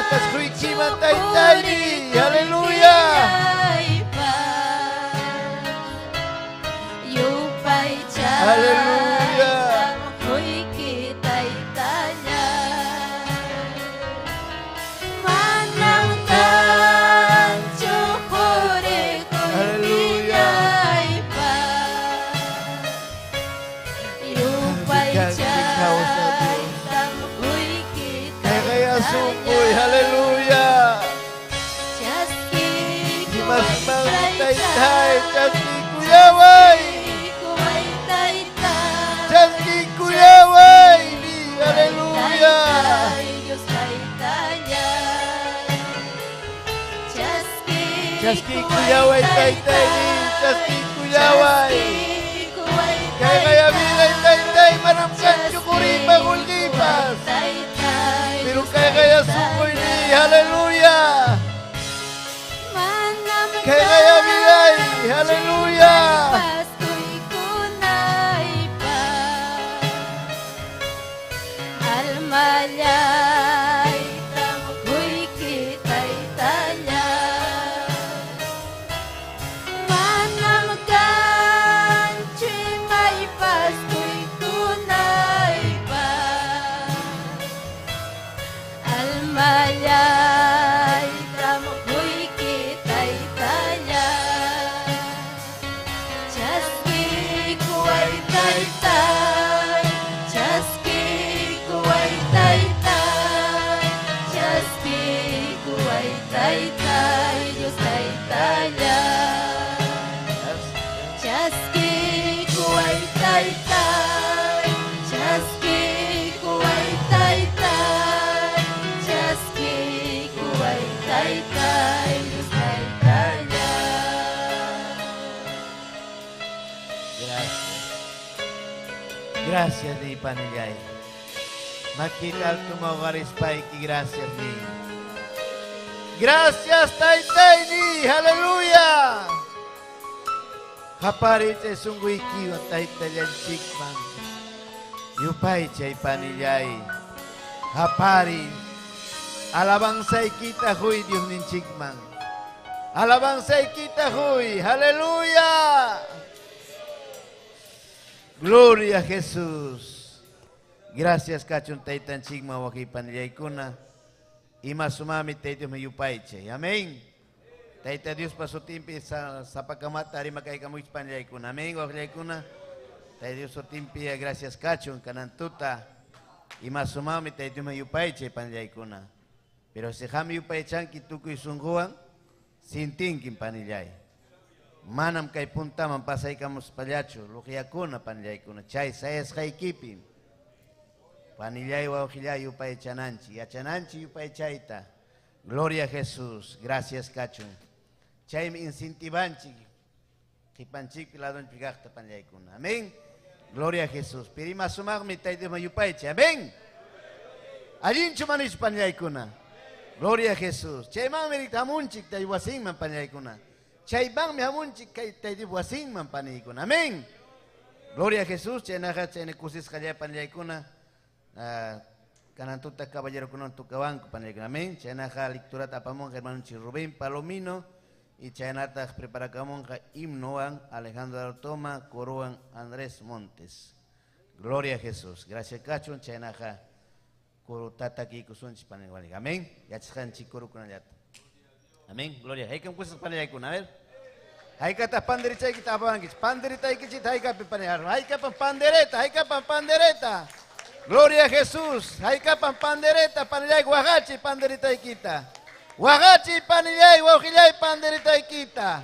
Kas kuikiman taytayni. Hallelujah. Hallelujah. Sungguh, haleluya. Mas tay janji kuyaway. Janji kuyaway ni, haleluya. Janji kuyaway tay ni, janji kuyaway. Kaya bilay tay manamkan syukuri bagulgipas. Pero kaya sungguh ni, haleluya. Kaya bilay, haleluya. Gracias di Panillay. Makita tumawaris paiki, gracias di. Gracias taytay ni, haleluya. Hapari te sungguh ikiwan taytay yan sikman. Yupay chay Panillay. Hapari. Alabangsay kita huy Dios nin sikman. Alabangsay kita huy, haleluya. Gloria a Jesús. Gracias kachun taytan sigma waki Panillay kuna. Ima sumami tayto mayupayche. Amén. Tayta Dios pasutimpi sa pagkamata ari makay kamuy Panillay kuna. Amén wakilay kuna. Tayta Dios sutimpi gracias kachun kanantuta. Ima sumami tayto mayupayche Panillay kuna. Pero si kami yupaychan kitukoy sungguan sintingkin Panillay. Manam kay punta mampasay kamos palyacho, lukia kuna Panillay kuna. Chay sayas kay kipin. Panillay wawakilay upay chananchi. Yachananchi upay chayta. Gloria a Jesús. Gracias kachun. Chay mi incentivanchi. Kipanchik piladon pigakta Panillay kuna. Amén. Gloria a Jesús. Pirima sumag mi tayo mayupay chay. Amén. Alin chumanish Panillay kuna. Gloria a Jesús. Chay mamirik hamunchik tayo wasing man Panillay kuna. Chay bang mi hamunchik kay tayo wasing man Panillay kuna. Amén. Gloria a Jesús. Chay nakat chay nekusis kaya Panillay kuna. Kanantuta caballero kunon tukawanko Panillay kuna. Amén. Chay nakat lectura tapamon hermano Rubén Palomino. Y chay natak preparakamon ka himnoan Alejandro Artoma, Coroan Andrés Montes. Gloria a Jesús. Gracias kachun chay nakat kuru tataki kusunchi Panillay. Amén. Yachkan chikuru kuna yat. Amén. Gloria. Hay que cosas Panillay kuna. A ver. Hay que ta panderita kita apa ngis. Panderita ikit hay que Panillay. Hay que pandereta, hay que pandereta. Gloria a Jesús. Hay que pandereta Panillay Guagachi panderita ikita. Guagachi Panillay Guajillay panderita ikita.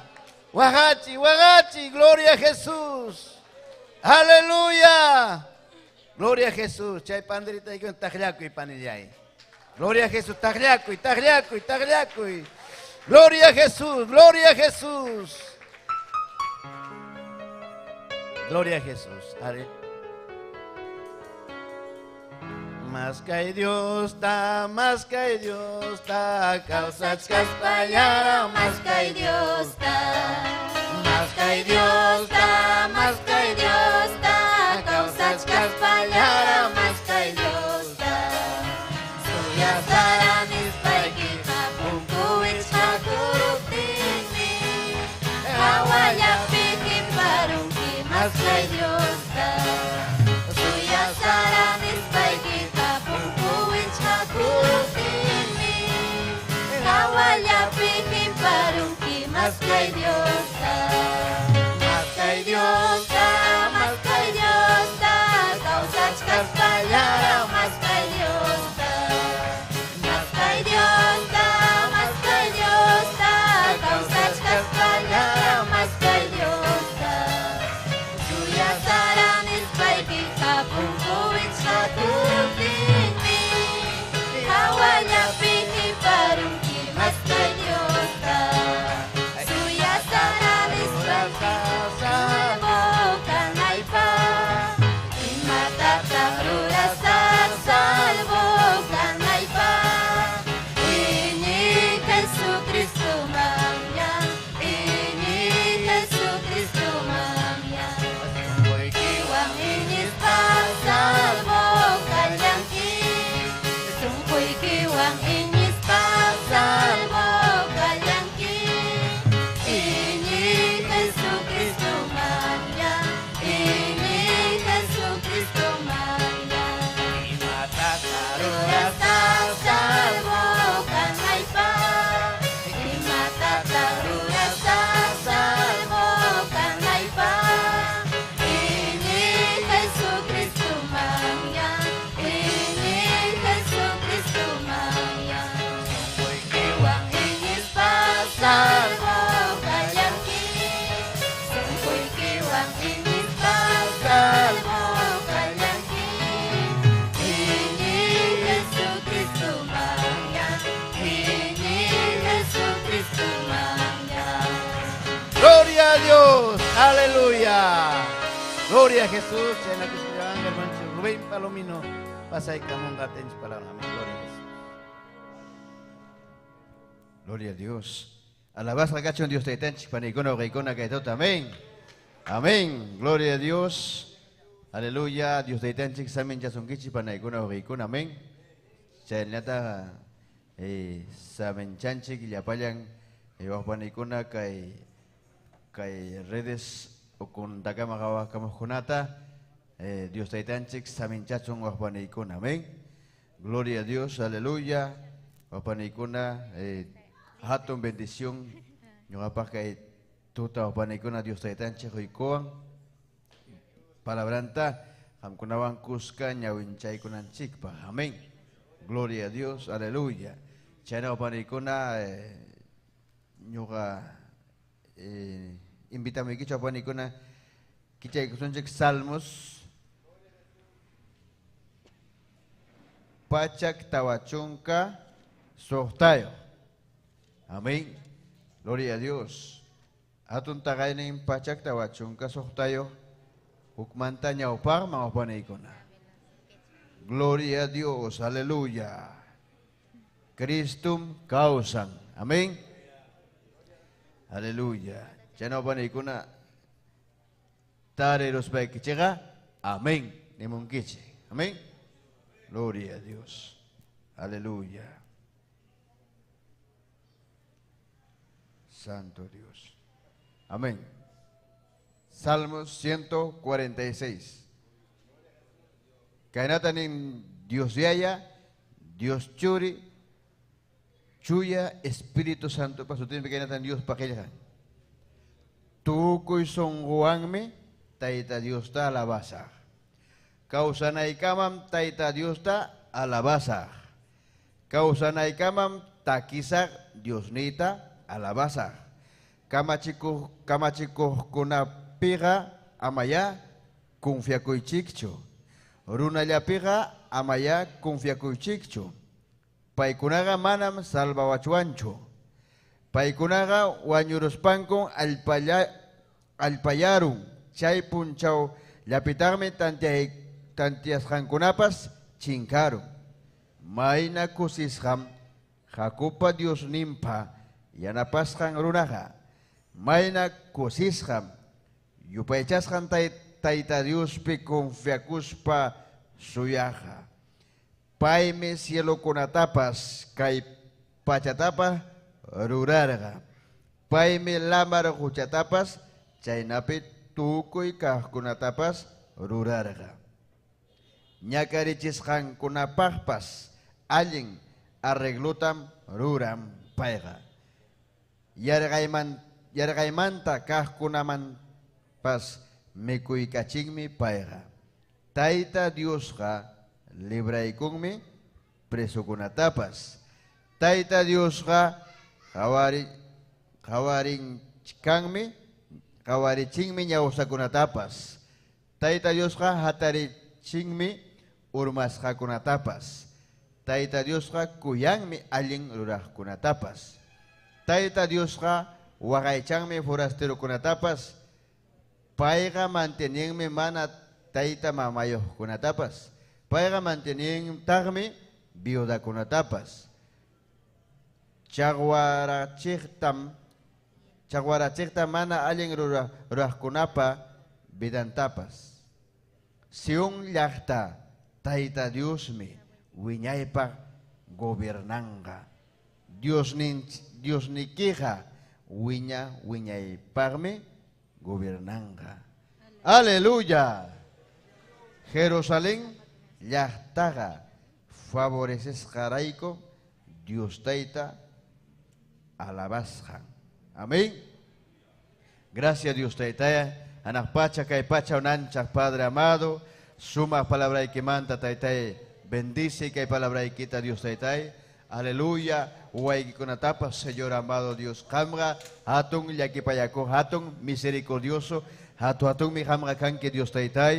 Guagachi, gloria a Jesús. Aleluya. Gloria a Jesús. Chay panderita ikita tagliaco y Panillay. Gloria a Jesús, tagliaco. Gloria a Jesús, gloria a Jesús. Gloria a Jesús. Más que Dios ta, causa caspallara, más que Dios ta. Más que Dios ta, causa caspallara, más que Dios ta. Suya saranis paiki. kay Diyos ta. Mas kay Diyos ta, mas kay Diyos ta. Kausach kas palyaraw, mas kay Diyos ta. Mas kay Diyos ta, mas kay Diyos ta. Kausach kas palyaraw, mas kay Diyos ta. Suya sarang ispay kita pungkuwit sa tubig mi. Hawanya piti parungki, mas kay Diyos ta. Suya sarang ispay kita bukan ay pa. Imatatang rurasak salvo kan ay pa. Ini Yesu Kristo mamyan, ini Yesu Kristo mamyan. Kiwang inis pa salvo kanyang ki. Sungkoy kiwang inis pa salvo kanyang ki. Ini Yesu Kristo mamyan, ini Yesu Kristo mamyan. Rurasak salvo kan ay pa. Imatatang rurasak salvo kan ay pa. Ini Yesu Kristo mamyan, ini Yesu Kristo mamyan. Kiwang inis pa salvo kanyang ki. Sungkoy kiwang inis pa salvo kanyang ki. Ini Yesu Kristo mamyan, ini Yesu Kristo mamyan. Gloria a Dios, aleluya. Gloria a Jesús, en la que se llama hermano Rubén Palomino, pasa y camón gaten su palabra, amén. Gloria a Jesús. Gloria a Dios. Alabanza gacho en Dios te tench panicona reicona que todo, amén. Amén. Gloria a Dios. Aleluya. Dios te tench examen ya son kichi panicona reicona, amén. Chalnata saben chanchi que ya payan panicona kay redes o con dagama gawa kamahunata Dios taitanchik samin chachong wahpanikuna, amén. Gloria a Dios, aleluya. Wahpanikuna hatong bendición yung apa kay tuta wahpanikuna Dios taitanchik hoikoang palabranta hamkunawan kuska nyawinchay kunan chikpa, amén. Gloria a Dios, aleluya. Chana wahpanikuna nyuga invitame kicho wahpanikuna kichay kusunchik salmos pachak tawachunka sohtayo. Amén. Gloria a Dios. Atun tagay na yung pachak tawachunka sohtayo. Hukmanta niya upar mga panikuna. Gloria a Dios. Aleluya. Christum kausan. Amén. Aleluya. Chano panikuna. Tare los kichega. Amén. Nimong kiche. Amén. Gloria a Dios. Aleluya. Santo Dios. Amén. Salmos 146. Kainatanin Dios Yaya, Dios Churi, Chuya, Espíritu Santo. Pasutin kainatan Dios pakilhan. Tukoy songguangme, taita Dios ta alabasa. Kausanay kamam taita Dios ta alabasa. Kausanay kamam takisak Dios nita alabasa. Kamachiko kuna piga amaya confiakoy chikcho. Runaya piga amaya confiakoy chikcho. Paikunaga manam salvawachuancho. Paikunaga wanyurospankon alpayarum. Chay punchaw lapitarme tantias hankunapas chinkarum. Mayna kusisham Jacopa Dios nimpa yanapashan runaja. Mayna kusisham yupaychashan taita Dios pe confiacuspa suyaja. Paime cielo kunatapas kay pachatapa rurarga. Paime lamar huchatapas chaynapit tukoy kahkunatapas rurarga. Ñakarichishkan kunapahpas alling arreglutam ruram paiga. Yargayman yargaymanta kajkunaman pas mikuykachikmi payqa. Tayta Diosqa libraykunmi presukunatapas. Tayta Diosqa qawarichinmi ñawsakunatapas. Tayta Diosqa hatarichinmi urmasqakunatapas. Tayta Diosqa kuyanmi allin ruraqkunatapas. Tayta Diosqa waqaychanmi forasterokunatapas. Payqa mantininmi mana tayta mamayuqkunatapas. Payqa mantininmi viudakunatapas. Chaqwarachikta mana allin ruraqkunapa vidantapas. Siun llaqta Tayta Diosmi wiñaypaq gobernanqa. Diosnikiqa wiñaypaqmi gobernanqa. Aleluya. Jerusalén llaqtaqa favorecesqarayku Dios Tayta alabasqan. Amén. Gracias Dios Tayta. Anakpacha kay pacha unanchak Padre amado. Suma palabra que manta Tayta. Bendice kay palabra quita Dios Tayta. Aleluya. Huay con atapa, Señor amado Dios. Hamra hatun yakipayako hatun misericordioso. Hatun mi hamra kanke Dios Tayta.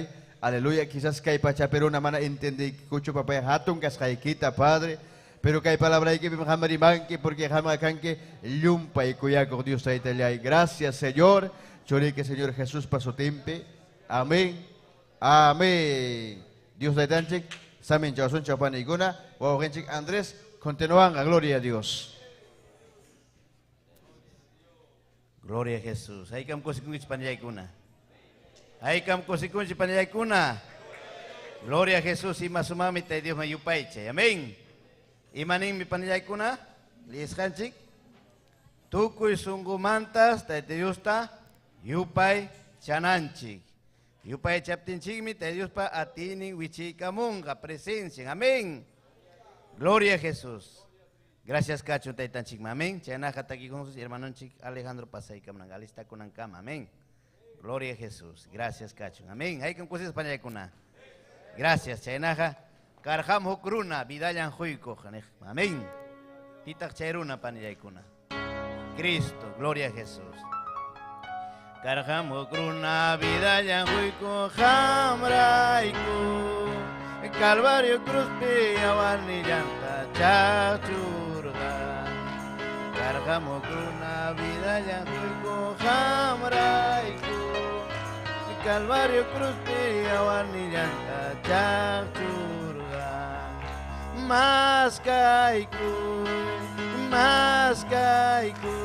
Aleluya. Quizás kay pacha pero una mana entendí kucho papaya hatun kaskaykita Padre. Pero que hay palabra que me manque porque jamás canque lumpa y cuyaco Dios te ayude. Gracias Señor. Chorique Señor Jesús pasó tempe. Amén. Amén. Dios te ayude. Samen chausun chapan iguna. Wawenchik Andrés. Continúan a gloria a Dios. Gloria a Jesús. Hay kam kusikunchi panayakuna. Hay kam kusikunchi panayakuna. Gloria a Jesús y masumami te Dios me yupaiche. Amén. Imaning mi panayakuna, liis kanchik, tukuy sungumantas, Tayta Diosta, yupay chananchik. Yupay chaptinchikmi, Tayta Diospa atinin wichikamunga, presencia. Amén. Gloria a Jesús. Gracias, Cacho, Taytanchik. Amén. Chanaja aquí con sus hermanos Alejandro Pasay, Kamnangalista Kunankama. Amén. Gloria a Jesús. Gracias, Cacho. Amén. Hay que cosas panayakuna. Gracias, Chanaja. Karham hukruna bidayan huiko. Amén. Pitak chairuna paniyaykuna. Cristo, gloria a Jesús. Karham hukruna bidayan huiko hamraiku. Calvario cruz pia warnillanta chachurga. Karham hukruna bidayan huiko hamraiku. Calvario cruz pia warnillanta chachurga. Mas kaiku,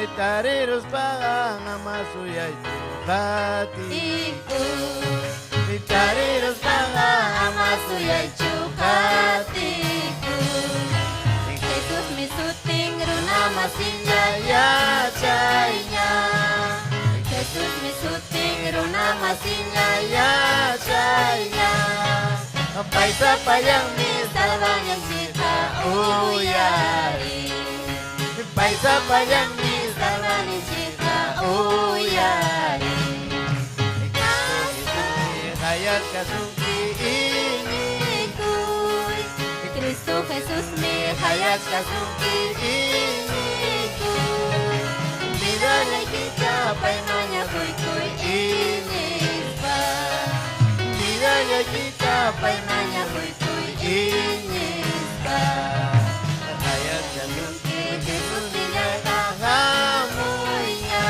etareros pagan amasuyay chukatiku. Etareros pagan amasuyay chukatiku. Jesús mi suting runa masinga yachaynya. Jesús mi suting runa masinga Yachaynya. Paisa payang mi salvanya sita uyari. Paisa payang mi Salvanya sita uyari. hayat kasuki ini Kuy Cristo Jesús mi hayat kasuki ini kuy. Bidalay kita paimanya kuy kuy ini pa. Bidalay kita Paimanya kuy kuy ini pa. hayat kasuki Jesús nilaga hamunya.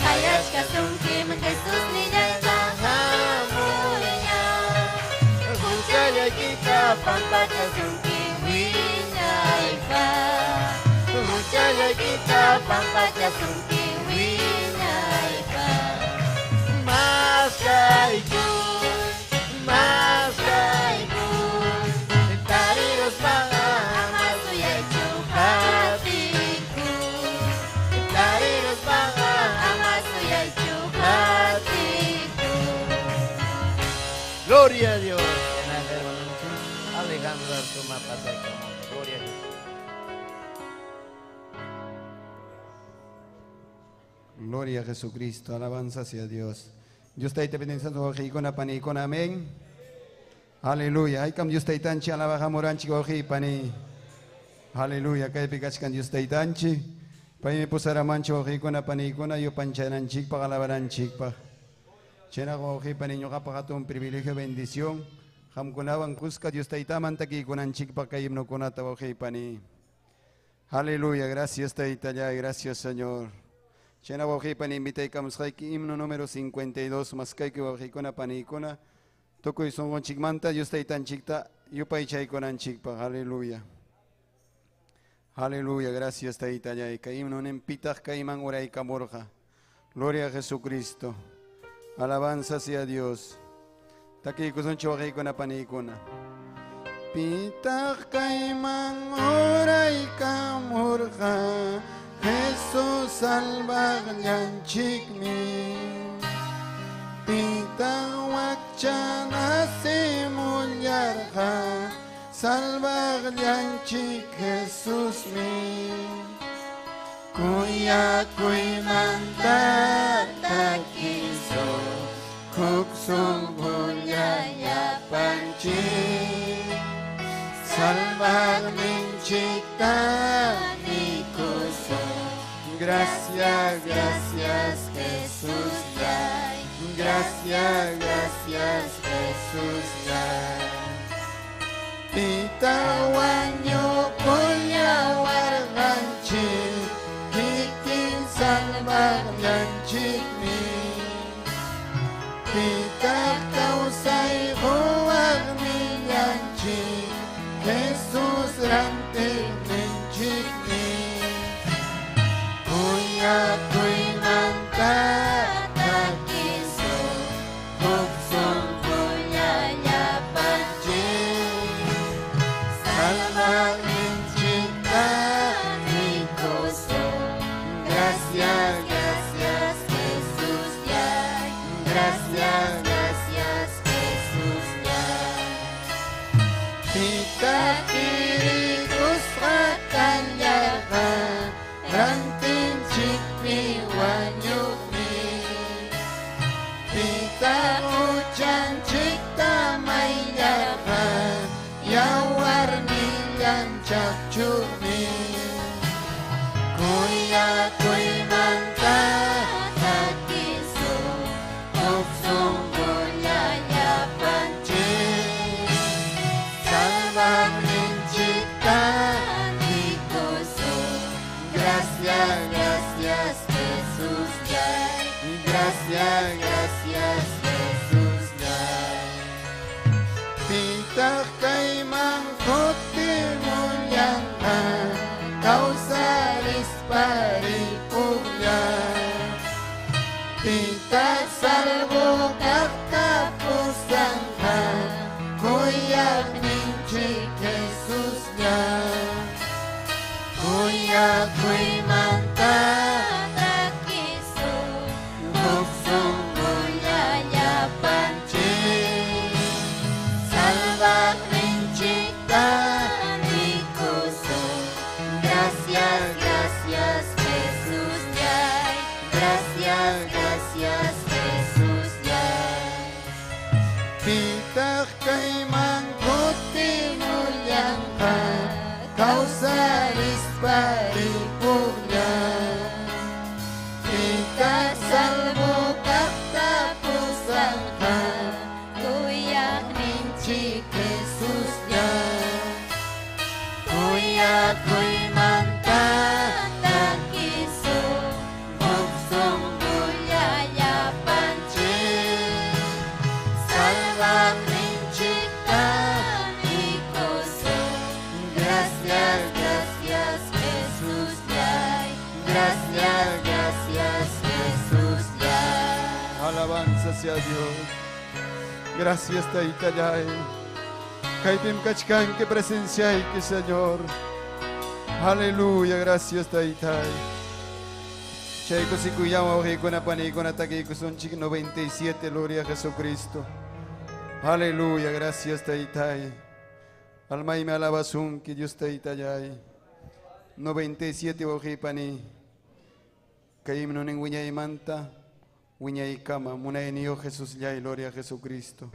hayat kasungkim Jesús nilaga hamunya. Huchaya kita Pampa kasungkim winay pa. Huchaya kita Pampa kasungkim winay pa. mas kaiku. Tariros pagan Amasuyay chukatiku. Tariros pagan Amasuyay chukatiku. Gloria a Dios. Alejandro Artuma Pasay Camón. Gloria a Dios. Gloria a Jesucristo, alabanza hacia Dios. Dios te bendiga con pani con amén. Aleluya. Ay kam Dios te tanchi alabaja moranchi goji pani. Aleluya. Kay pikachkan Dios te tanchi. Pay me pusara mancho goji con pani con yo panchanan chik pa alabaran chik pa. Chena goji pani nyo kapakato un privilegio bendición. Ham kunawan kuska Dios te tamantaki con chik pa kayim no kunata goji pani. Aleluya. Gracias te itaya, gracias Señor. Chena waji pani invita kamos himno número 52 más que waji kona pani kona toko son con chikmanta yo estoy tan chikta yo pai chay konan chikpa. Aleluya. Aleluya. Gracias te itaya y himno nempitach kaiman orai kamorja. Gloria a Jesucristo. Alabanza sea Dios. Taki kuson chwaji kona pani kona. Pitach kaiman orai kamorja. Jesús salva chikmi Pita wakchana se mulyarja salva chik Jesús mi Kuya kuy manta takiso Kuksum bulyaya panchi salva chikta Gracias, gracias Jesús ya. Gracias, gracias Jesús ya. Pita wanyo kunya warganchi, hikin salvar yanchik mi. Pita kausay huwag mi yanchik, Jesús rante menchik mi. Kuy manta takiso Kuksum kunyaya panchi Salva minchita mikoso Gracias, gracias Jesús ya. Gracias, gracias Jesús ya. Pita kirikus rakanyaha Ranting chikmi wanyukmi Pita ucan cikta mayakan Yawarni yan cakcukmi Kuya kuy manta takiso Kuksum bunyaya panci Salvang lincikta Gracias, gracias Jesús ya. Gracias, gracias Jesús ya. Pita kaimang kuti mulyangka Kausaris paripurya Pita salvo kakta pusangka Kuyak ninchik Jesús ya. Kuya kuy manta takiso Kuksum bunyaya panchi Salva minchikta mikoso Gracias, gracias Jesús ya. Gracias, gracias Jesús ya. Pitach kaimang kuti mulyangka Kausaris paripurya Ika salvo kakta pusangka Kuyak ninchik Jesús ya. Kuya kuy manta takiso Kuksum bulyaya panchi Salva ninchikta mikoso Gracias, gracias Jesús ya. Gracias, gracias Jesús ya. Alabanza sea Dios. Gracias te itayay. Kaipim kachkan que presencia y que Señor. Aleluya, gracias te itay. Checo si cuyama oje con apani con ataque son chic 97, gloria a Jesucristo. Aleluya, gracias te itay. Alma y me alabazun que Dios te itayay. 97 oje pani. Kay minuning winyay manta, winyay kama, munay niyo Jesus yay, gloria a Jesucristo.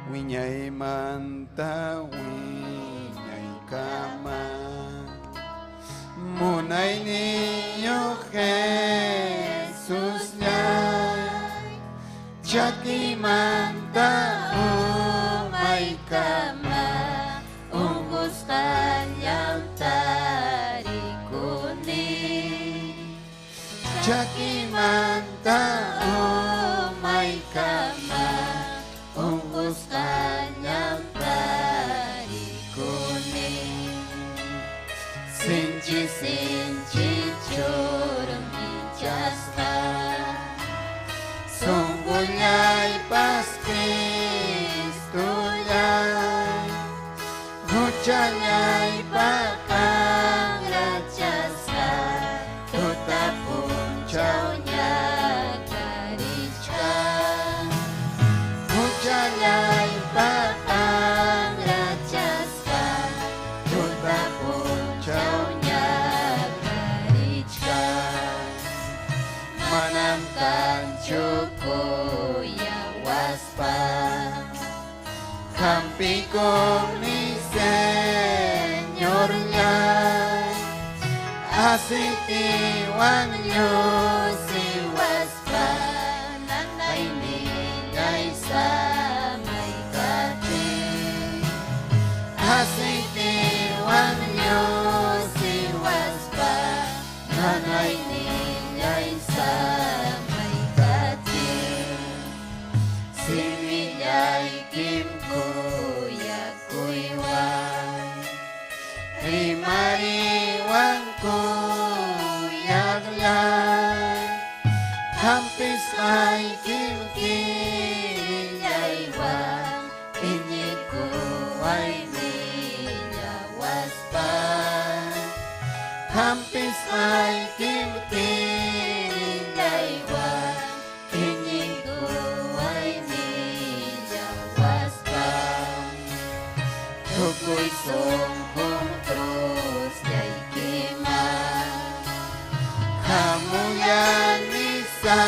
Winyay manta, winyay kama, munay niyo Jesus yay, Jaki manta, Umay kama, unggus kanyang tarikunin. Jaki manta, Umay kama, unggus kanyang tarikunin. Sinci curang ijaskan, Sungguhnyay pas Kristonyay, Hujannyay Pakang rajasa, tutapun jauhnya gariskan. Hujannyay Pakang rajasa, tutapun jauhnya gariskan. Menangkan cuku yang waspada, Kampikong ni Senyornya, Asik tiwan nyo si waspada, nanay niya'y sa may kating. Asik tiwan nyo si waspada, nanay niya'y sa may kating. Siniya'y kim kuya kuiwan, Rimariwang kuyaglay, Hampis ay Niya'y wang pinyig ko ay niya waspada. Hampis ay Niya'y wang pinyig ko ay niya waspada. Tukoy sungkong krus niya'y kiman, Kamuyan ni Salvaryay,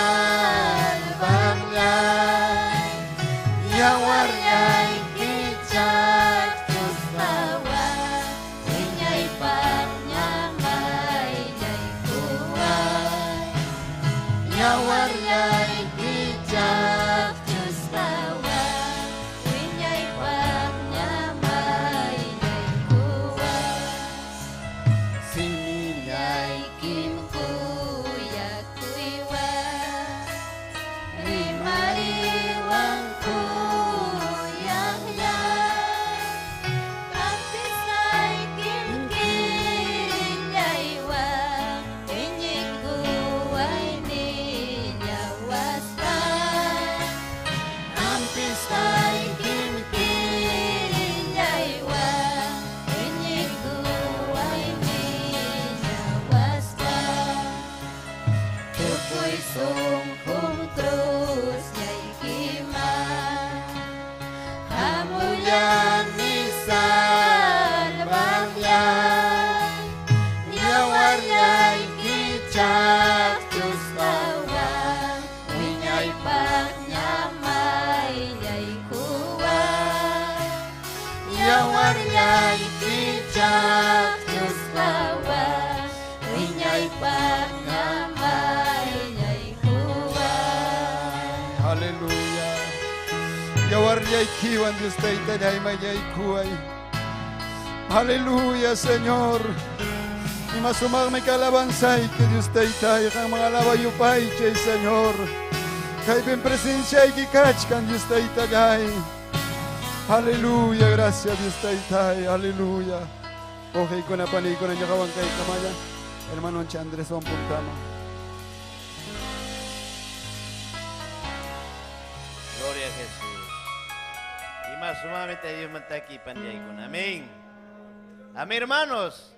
Yawaryay Kijak Diyos lawan, Ninya'y pagnyamay niya'y kuway. Yawaryay Kijak Diyos lawan, Ninya'y pagnyamay niya'y kuway. Siniyay Kim kuya kuiwan, Rimariwang kuyang yan. Pagkisay kim kinya'y wang, Pinyig kuway niya waspan. Hampis Pagkisay kim kinya'y wang, Pinyig kuway niya waspan. Tukoy sungkong krus niya'y kiman, Hamuyan ni Salvaryay, Yawaryay Kijak Diyos lawan, Ninya'y pagnyamay niya'y kuway. Yawaryay Kijak Diyos lawan, Ninya'y pagnyamay niya'y kuway. Hallelujah. Yawaryay kiwan Dios tayo tayo mayay kuway. Hallelujah, Señor. Y masumag may kalabansay que Dios tayo tayo kang mga lawayupay chay Señor. Kay ben presensya ay kikach kang Dios tayo tagay. Hallelujah, gracias Dios tayo tayo. Hallelujah. Okay ko na panay ko na niya kawang kay kamaya. Hermano Andres Juan Puntano. Gloria a Jesús. Y más sumamente a Dios aquí pandiay con amén. Amén, hermanos.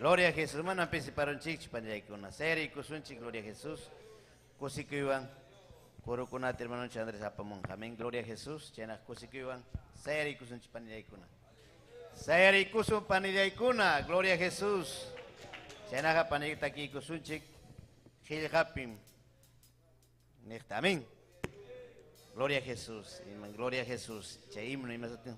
Gloria a Jesús. Hermano, empiece para un chico pandiay con una serie kusunchi. Gloria a Jesús. Kusikuyuan. Kuro kunati hermano Andres Apamon. Amén. Gloria a Jesús. Chena kusikuyuan. Serie kusunchi pandiay con una. Serie kusun pandiay con una. Gloria a Jesús. Chaynaqa paniykitakiikusunchik qillqapim. Niqta, amén. Gloria a Jesús. Gloria a Jesús. Chay himno imasatin.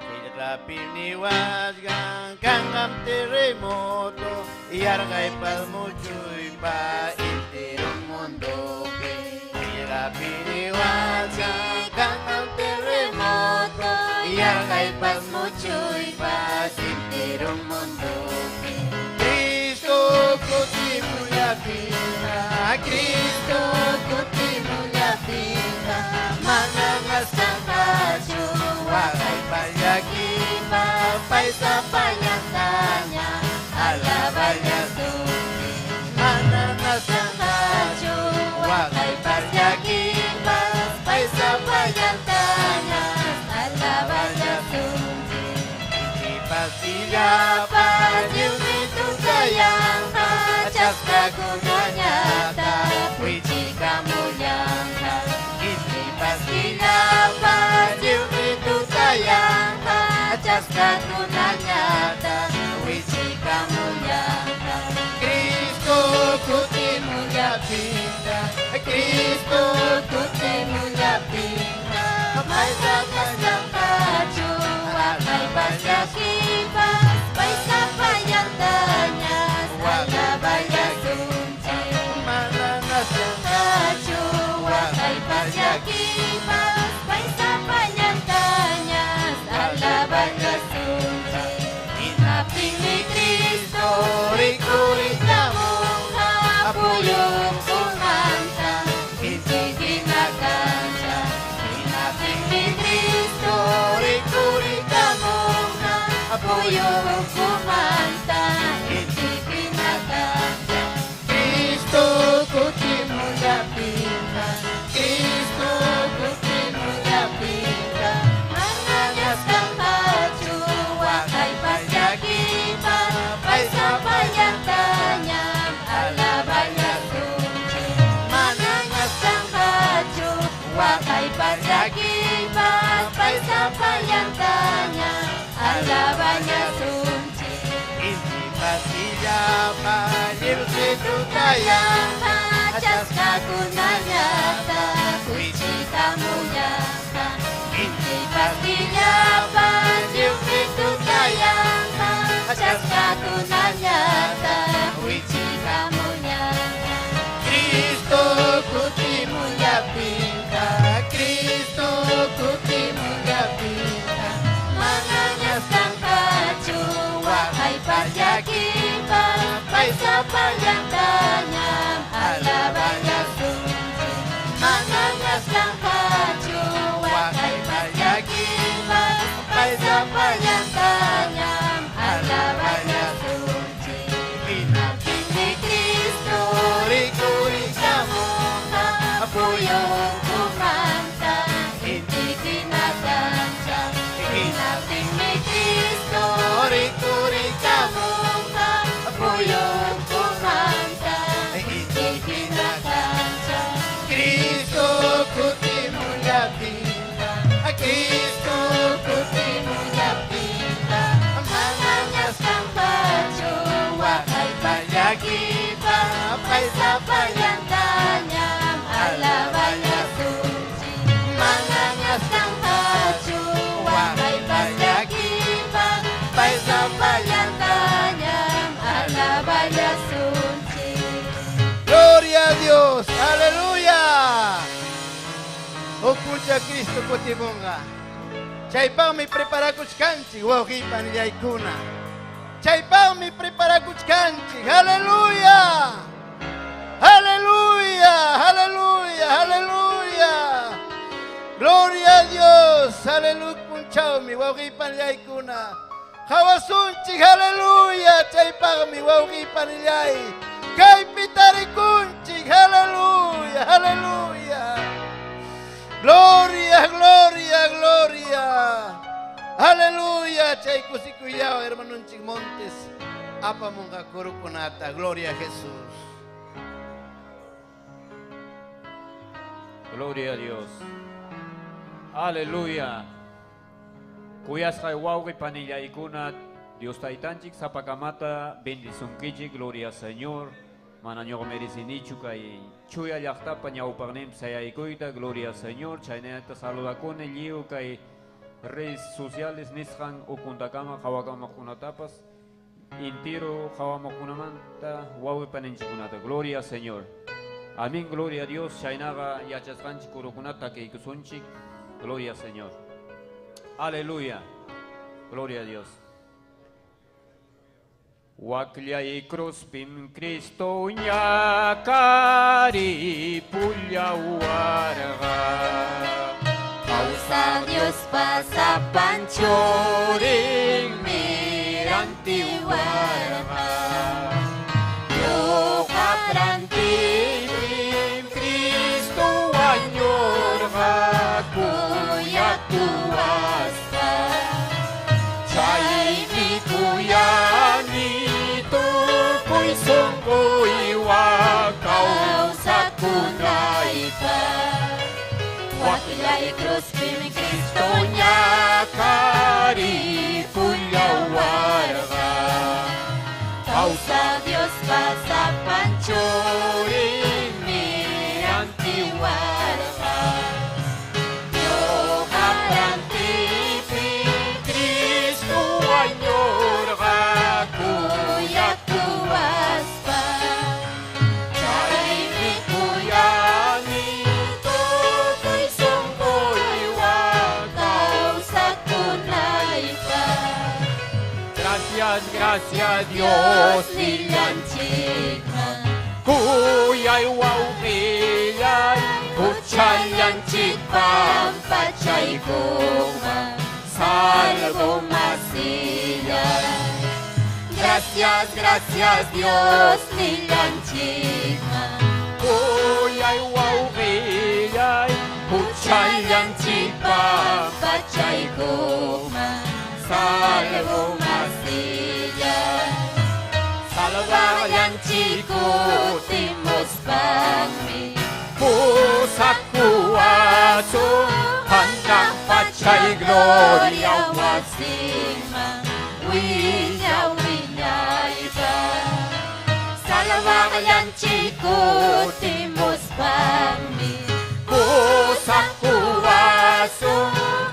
Qillqapim niwashgan kanqam terremoto yarqay palmuchuypa intirum mundopi. Qillqapim niwashgan kanqam terremoto yarqay palmuchuypa intirum mundopi. Cristo kutimuyapika, Cristo kutimuyapika, manangas kampachu wakay payakipa, paisa payantanya, alabanya tuki. Manangas kampachu wakay payakipa, paisa payantanya, alabanya tuki. Ipasiyapa yunitu sayangka, chaska gunanyata, wichi kamuyangka. Ipasiyapa yunitu sayangka, chaska gunanyata, wichi kamuyangka. Cristo kutimuyapinda, Cristo kutimuyapinda, paisa payampachu, wakay payakipa, paisa payantanya, alabanya sunci. Manangas kampachu, wakay payakipa, paisa payantanya, alabanya sunci. Inaping ni Cristo, rikurit na muna, apuyong kumanta, hindi ginagansya. Inaping ni Cristo, rikurit na muna, apuyong kumanta, hindi ginagansya. Cristo kutimuyapika, Cristo kutimuyapika, manangas kampachu, wakay payakipa, paisa payantanya, alabanya sunci. Manangas kampachu, wakay payakipa, paisa payantanya, alabanya sunci. Inti pasiyapa yirsitu tayangka, chaska gunanyata, wichi kamuyangka. Inti pasiyapa yirsitu tayangka, chaska gunanyata, wichi kamuyangka. Cristo kutimuyapinka, Cristo kutimuyapinka, mananyas kampachu, wakay payakipa, paisa payantanya, alabanya sunci. Mananyas kampachu, wakay payakipa, paisa payantanya, alabanya sunci. Pinaping ni Cristo, rikuri kamunga, apuyong kumanta, hindi ginagansya. Pinaping ni Cristo, rikuri kamunga, apuyong kumanta, hindi ginagansya. Cristo kutimuyapinka, Cristo kutimuyapinka, mananyas kampachu, wakay payakipa, paisa payantanya, alabanya sunci. Mananyas kampachu, wakay payakipa, paisa payantanya, alabanya sunci. Gloria a Dios, aleluya. O pucha Cristo kutimunga. Chaypang mi prepara kuchkanchi, wajipan yaykuna. Chaypang mi prepara kuchkanchi, aleluya. Aleluya, aleluya, aleluya. Gloria a Dios, aleluya punchao mi wajipan yaykuna. Hawasunchi, aleluya, chaypang mi wajipan yay. Kay pitarikunchi, aleluya, aleluya. Gloria, gloria, gloria. Aleluya. Chay kusikuyao, hermano Montes. Apa mong kurukunata. Gloria a Jesús. Gloria a Dios. Aleluya. Kuyas kay wawki panilla ikuna Dios taitanchik sapakamata bendición kichi, gloria al Señor. Manaño merecinichu kay chuya llaqtapa ñawpaqnin sayaykuita, gloria al Señor. Chaynata saludakuni lliw kay redes sociales nisqan ukuntakama qhawakamakunatapas intiro qhawamakunamanta wawipaninchikunata, gloria al Señor. Amén, gloria a Dios. Chaynaga yachasqanchik kurukunata kaykusunchik, gloria al Señor. Aleluya, gloria a Dios. Waklyay cruzpim Cristo ñakari pullawarga. Causa Dios pasa panchoring miranti warga. Yo kaprantirim Cristo anyorga kuya tuwasta. Chay mi kuyani tukoy sungkoy wa causa kunaipa. Wakilay cruz pim Cristo ñakari pullawarga. Causa Dios pasa panchoring mi antiwarga. Yo kaprantirim Cristo anyorga kuya tuwaspa. Chay mi kuyani tukoy sungkoy wa causa kunaipa. Gracias, gracias Dios. Nilanchikman Kuyay wawpiyay Uchayanchik pampachay goma Salvo masiyay. Gracias, gracias Dios Nilanchikman Kuyay wawpiyay Uchayanchik pampachay goma Salvo masiyay. Salvayan chico timos pangmi Pusakuaso Handang pachay gloria wasima Winya winyaiba. Salvayan chico timos pangmi Pusakuaso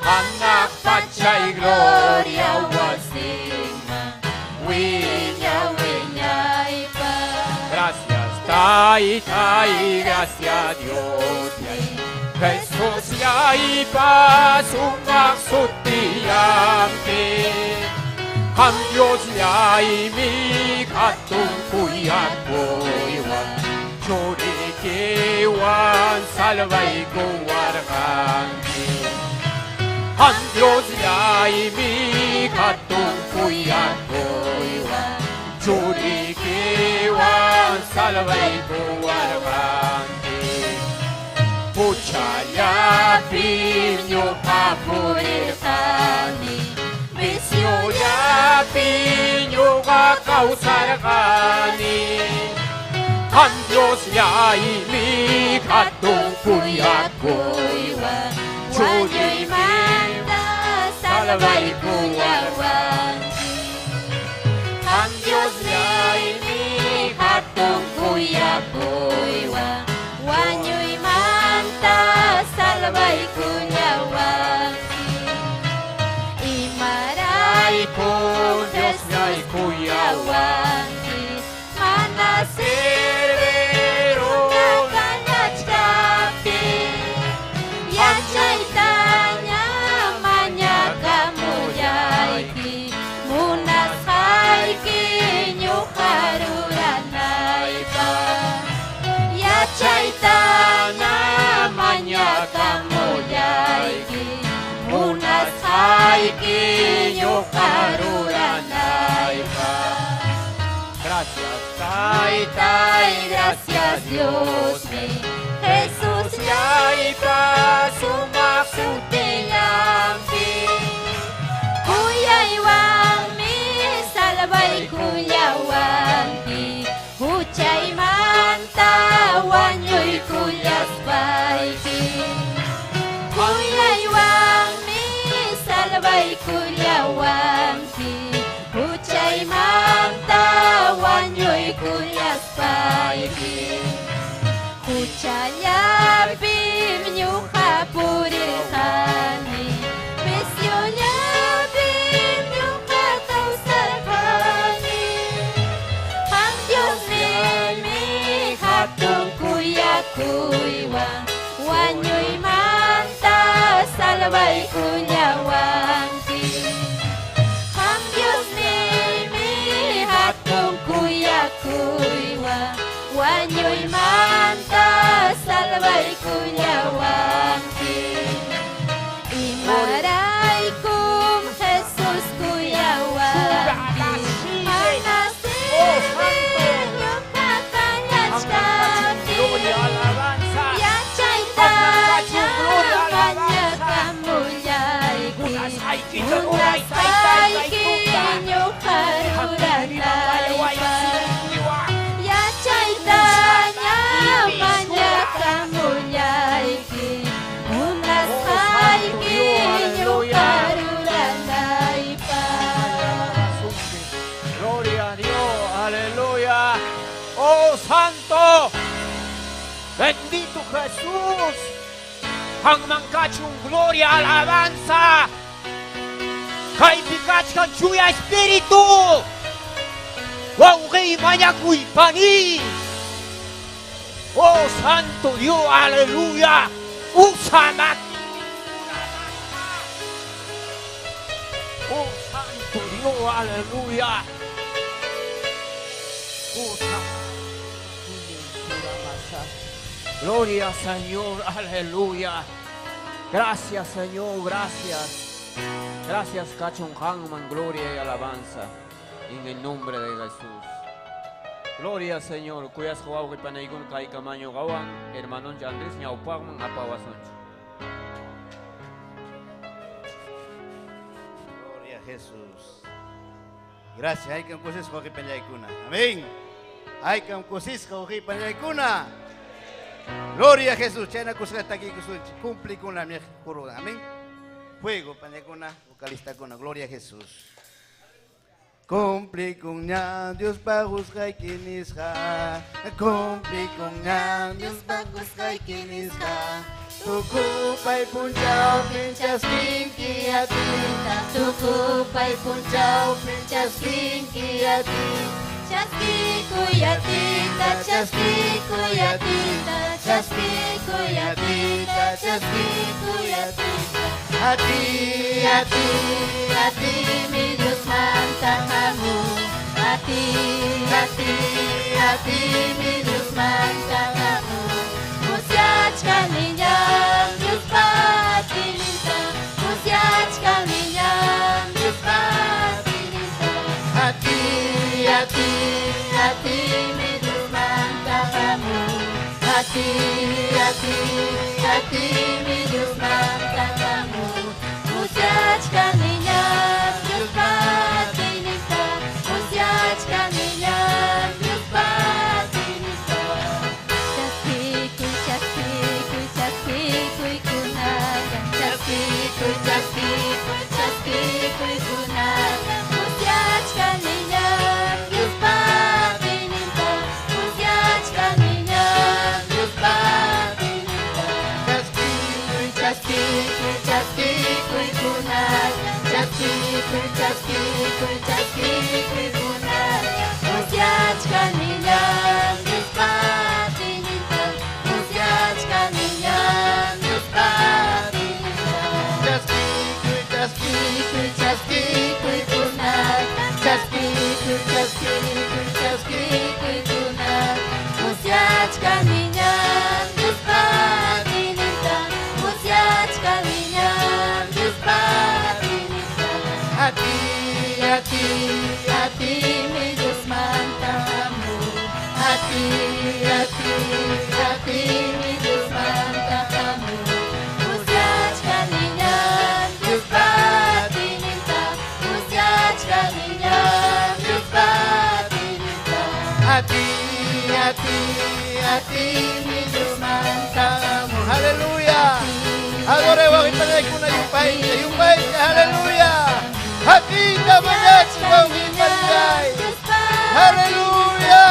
Anak pachay gloria wasima Winya winyaiba. Gracias, Tai, Tai, gracias Dios. Jesús ya iba sumaksutiyampi. Ham Dios ya imi katungkuyakoywan. Chorikiwan salvay kuwargangi. Ham Dios ya imi katungkuyakoywan. Churikiwan salvay kuwargangi. Puchaya pinyo Purirkani Bisyo ya pinyo kakausargani. Ang Diyos ya imi katungkuyakoywa. Wanyo'y manda salvay kuyawan. Ang Diyos ya imi Katungkuyakoywa. Wanyo'y manda salvay kuyawan. Imaray ko Diyos ya'y kuyawan. Mana Pero Nakanyachkapi Yachaitanya Manyakamuyaiki Munashaiki Nyukaruranaipa. Yachaitanya Manyakamuyaiki Munashaiki Nyukaruranaipa. Gracias, Ay, ay, gracias Dios mío. Jesús ya iba sumaksutiyampi. Kuyaiwan mi salvay kuyawampi. Huchay manta wanyo'y kuyaspaypi. Kuyaiwan mi salvay kuyawampi. payki Kuchallapim ñuqa purirqani Presiollapim ñuqa kawsarqani Qam Diosnimi hatun kuyakuywan Wañuymanta salvaykullawanki Qam Diosnimi hatun kuyakuywan Wañuymanta salvaykullawanki Imaraykum Jesus kuyawanki Manasimi ñuqa kallashkani Yachaytaña mañakamullayki Munasqayki ñuqa ruranaypaq Yachaytaña mañakamullayki Munasqayki ñuqa ruranaypaq Gloria a Dios, aleluya. Oh Santo, bendito Jesús. Hangmankachun gloria, alabanza. Kay pikachkan chuya espíritu. Waugi mañakuy pani. Oh Santo Dios, aleluya. Usamat. Oh Santo Dios, aleluya. Gloria Señor, aleluya. Gracias Señor, gracias. Gracias Cachon Hangman, gloria y alabanza. En el nombre de Jesús. Gloria Señor, cuyas juau que panaigun kai kamaño gawan, hermanon Andrés ñaupagman apawasoncho. Gloria a Jesús. Gracias. Hay que un cosis con Penyaikuna. Amén. Hay que un cosis con Penyaikuna. Gloria a Jesús. Chena kusga taki kusunchi. Cumple con la mía corona. Amén. Fuego Penyaikuna. Vocalista con la gloria a Jesús. Cumple con ña Dios bagus kai kinisha. Cumple con ña Dios bagus kai kinisha. Tukupay punjau pinchas pinki atita. Tukupay punjau pinchas pinki atita. Chaski kuyatita, chaski kuyatita, chaski kuyatita, chaski kuyatita. Hati mi Dios manta kamu. Hati mi Dios manta kamu. Musiaczka niñam Dios patinita. Musiaczka niñam Dios patinita. Hati mi Dios manta kamu. Hati mi Dios manta kamu. Musiaczka niñam Dios patinita. Musiaczka niñam Dios patinita. Chaspikuy, chaspikuy, chaspikuy kunaga. Chaspikuy, chaspikuy, chaspikuy kunaga. Musiaczka niñam Dios patinita. Musiaczka niñam Dios patinita. Chaspikuy, chaspikuy, chaspikuy kunaga. Chaspikuy, chaspikuy, chaspikuy kunaga. Musiaczka niñam Dios patinita. Musiaczka niñam Dios patinita. Chaspikuy, chaspikuy, chaspikuy kunaga. Chaspikuy, chaspikuy, chaspikuy kunaga. Musiaczka niñam Dios patinita. Musiaczka niñam Dios patinita. Hati mi Dios manta kamu. Hati mi Dios manta kamu. Musiaczka niñam Dios patinita. Musiaczka niñam Dios patinita. Hati mi Dios manta kamu. Aleluya. Adoremos y Penyaikuna yupay, aleluya. Hati na manyach kong hipanyay. Aleluya.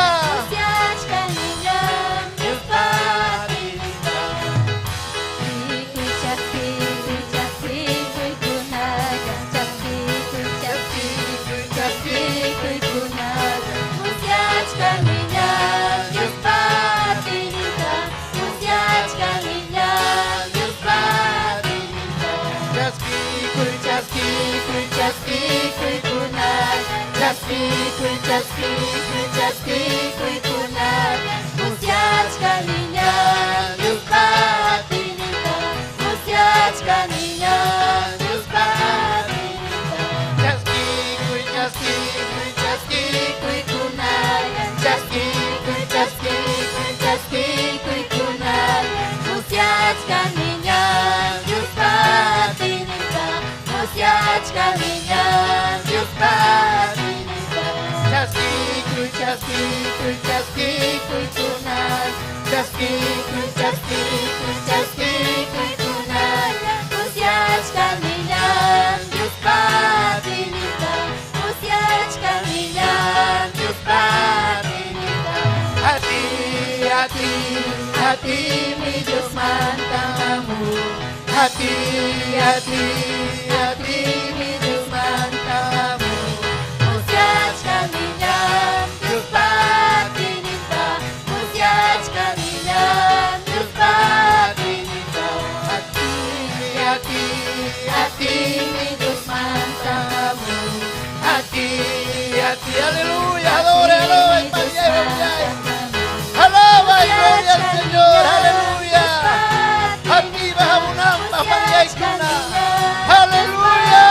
chaskikuy, chaskikuy kunay. Chaskikuy, chaskikuy, chaskikuy kunay. Usiaczka milan, Dios Patrinita. Usiaczka milan, Dios Patrinita. A ti, mi Dios mantang amor. A ti, mi Dios mantang amor. Usiaczka milan, Dios Patrinita. Usiaczka milan, Dios Patrinita. A ti, mi Dios mantang amor. A ti, aleluya, adore, aleluya, alaba y gloria al Señor, aleluya. Aquí bajamos una familia y cuna, aleluya.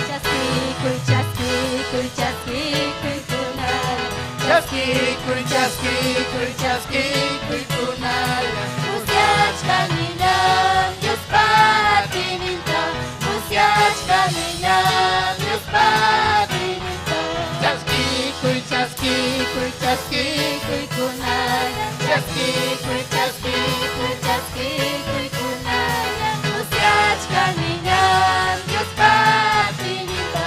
Chaskikuy, chaskikuy, chaskikuy kunay. Chaskikuy, chaskikuy, chaskikuy kunay. Usiaczka milan, Dios Patrinita. Usiaczka milan, Dios Patrinita. Chaskikuy, chaskikuy, chaskikuy kunay. Chaskikuy, chaskikuy, chaskikuy kunay. Usiaczka milan, Dios Patrinita.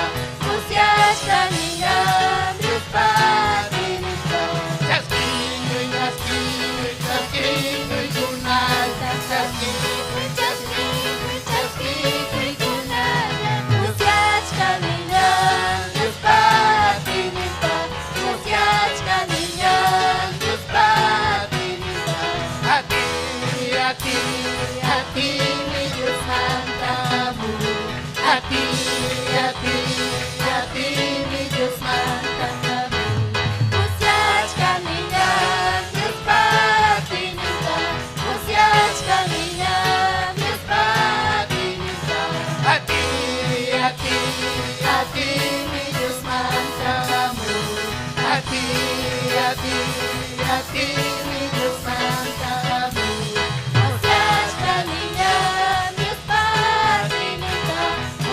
Usiaczka milan, Dios Patrinita. Chaskikuy, chaskikuy, chaskikuy kunay. Chaskikuy, chaskikuy, chaskikuy kunay. Usiaczka milan, Dios Patrinita. Usiaczka milan, Dios Patrinita. A ti, mi Dios mantang amor. A ti, mi Dios mantang amor. Usiaczka milan, Dios Patrinita. Usiaczka milan, Dios Patrinita. A ti, mi Dios mantang amor. A ti, mi Dios mantang amor. Usiaczka milan, Dios Patrinita.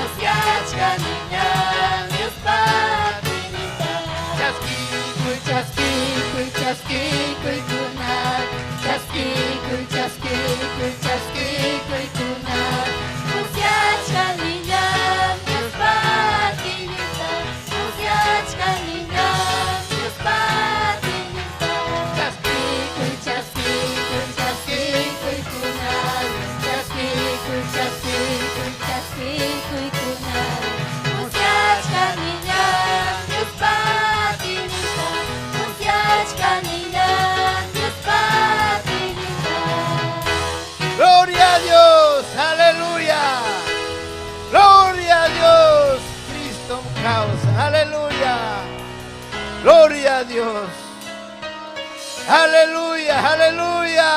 Usiaczka milan, Dios Patrinita. Chaskikuy, chaskikuy, chaskikuy kunay. Chaskikuy, chaskikuy, chaskikuy kunay. Usiaczka milan, Dios Patrinita. Usiaczka milan, Dios Patrinita. Chaskikuy, chaskikuy, chaskikuy kunay. Chaskikuy, chaskikuy, chaskikuy kunay. Usiaczka milan, Dios Patrinita. Usiaczka milan, Dios Patrinita. Gloria a Dios, aleluya. Gloria a Dios, Cristo causa, aleluya. Gloria a Dios. Aleluya, aleluya.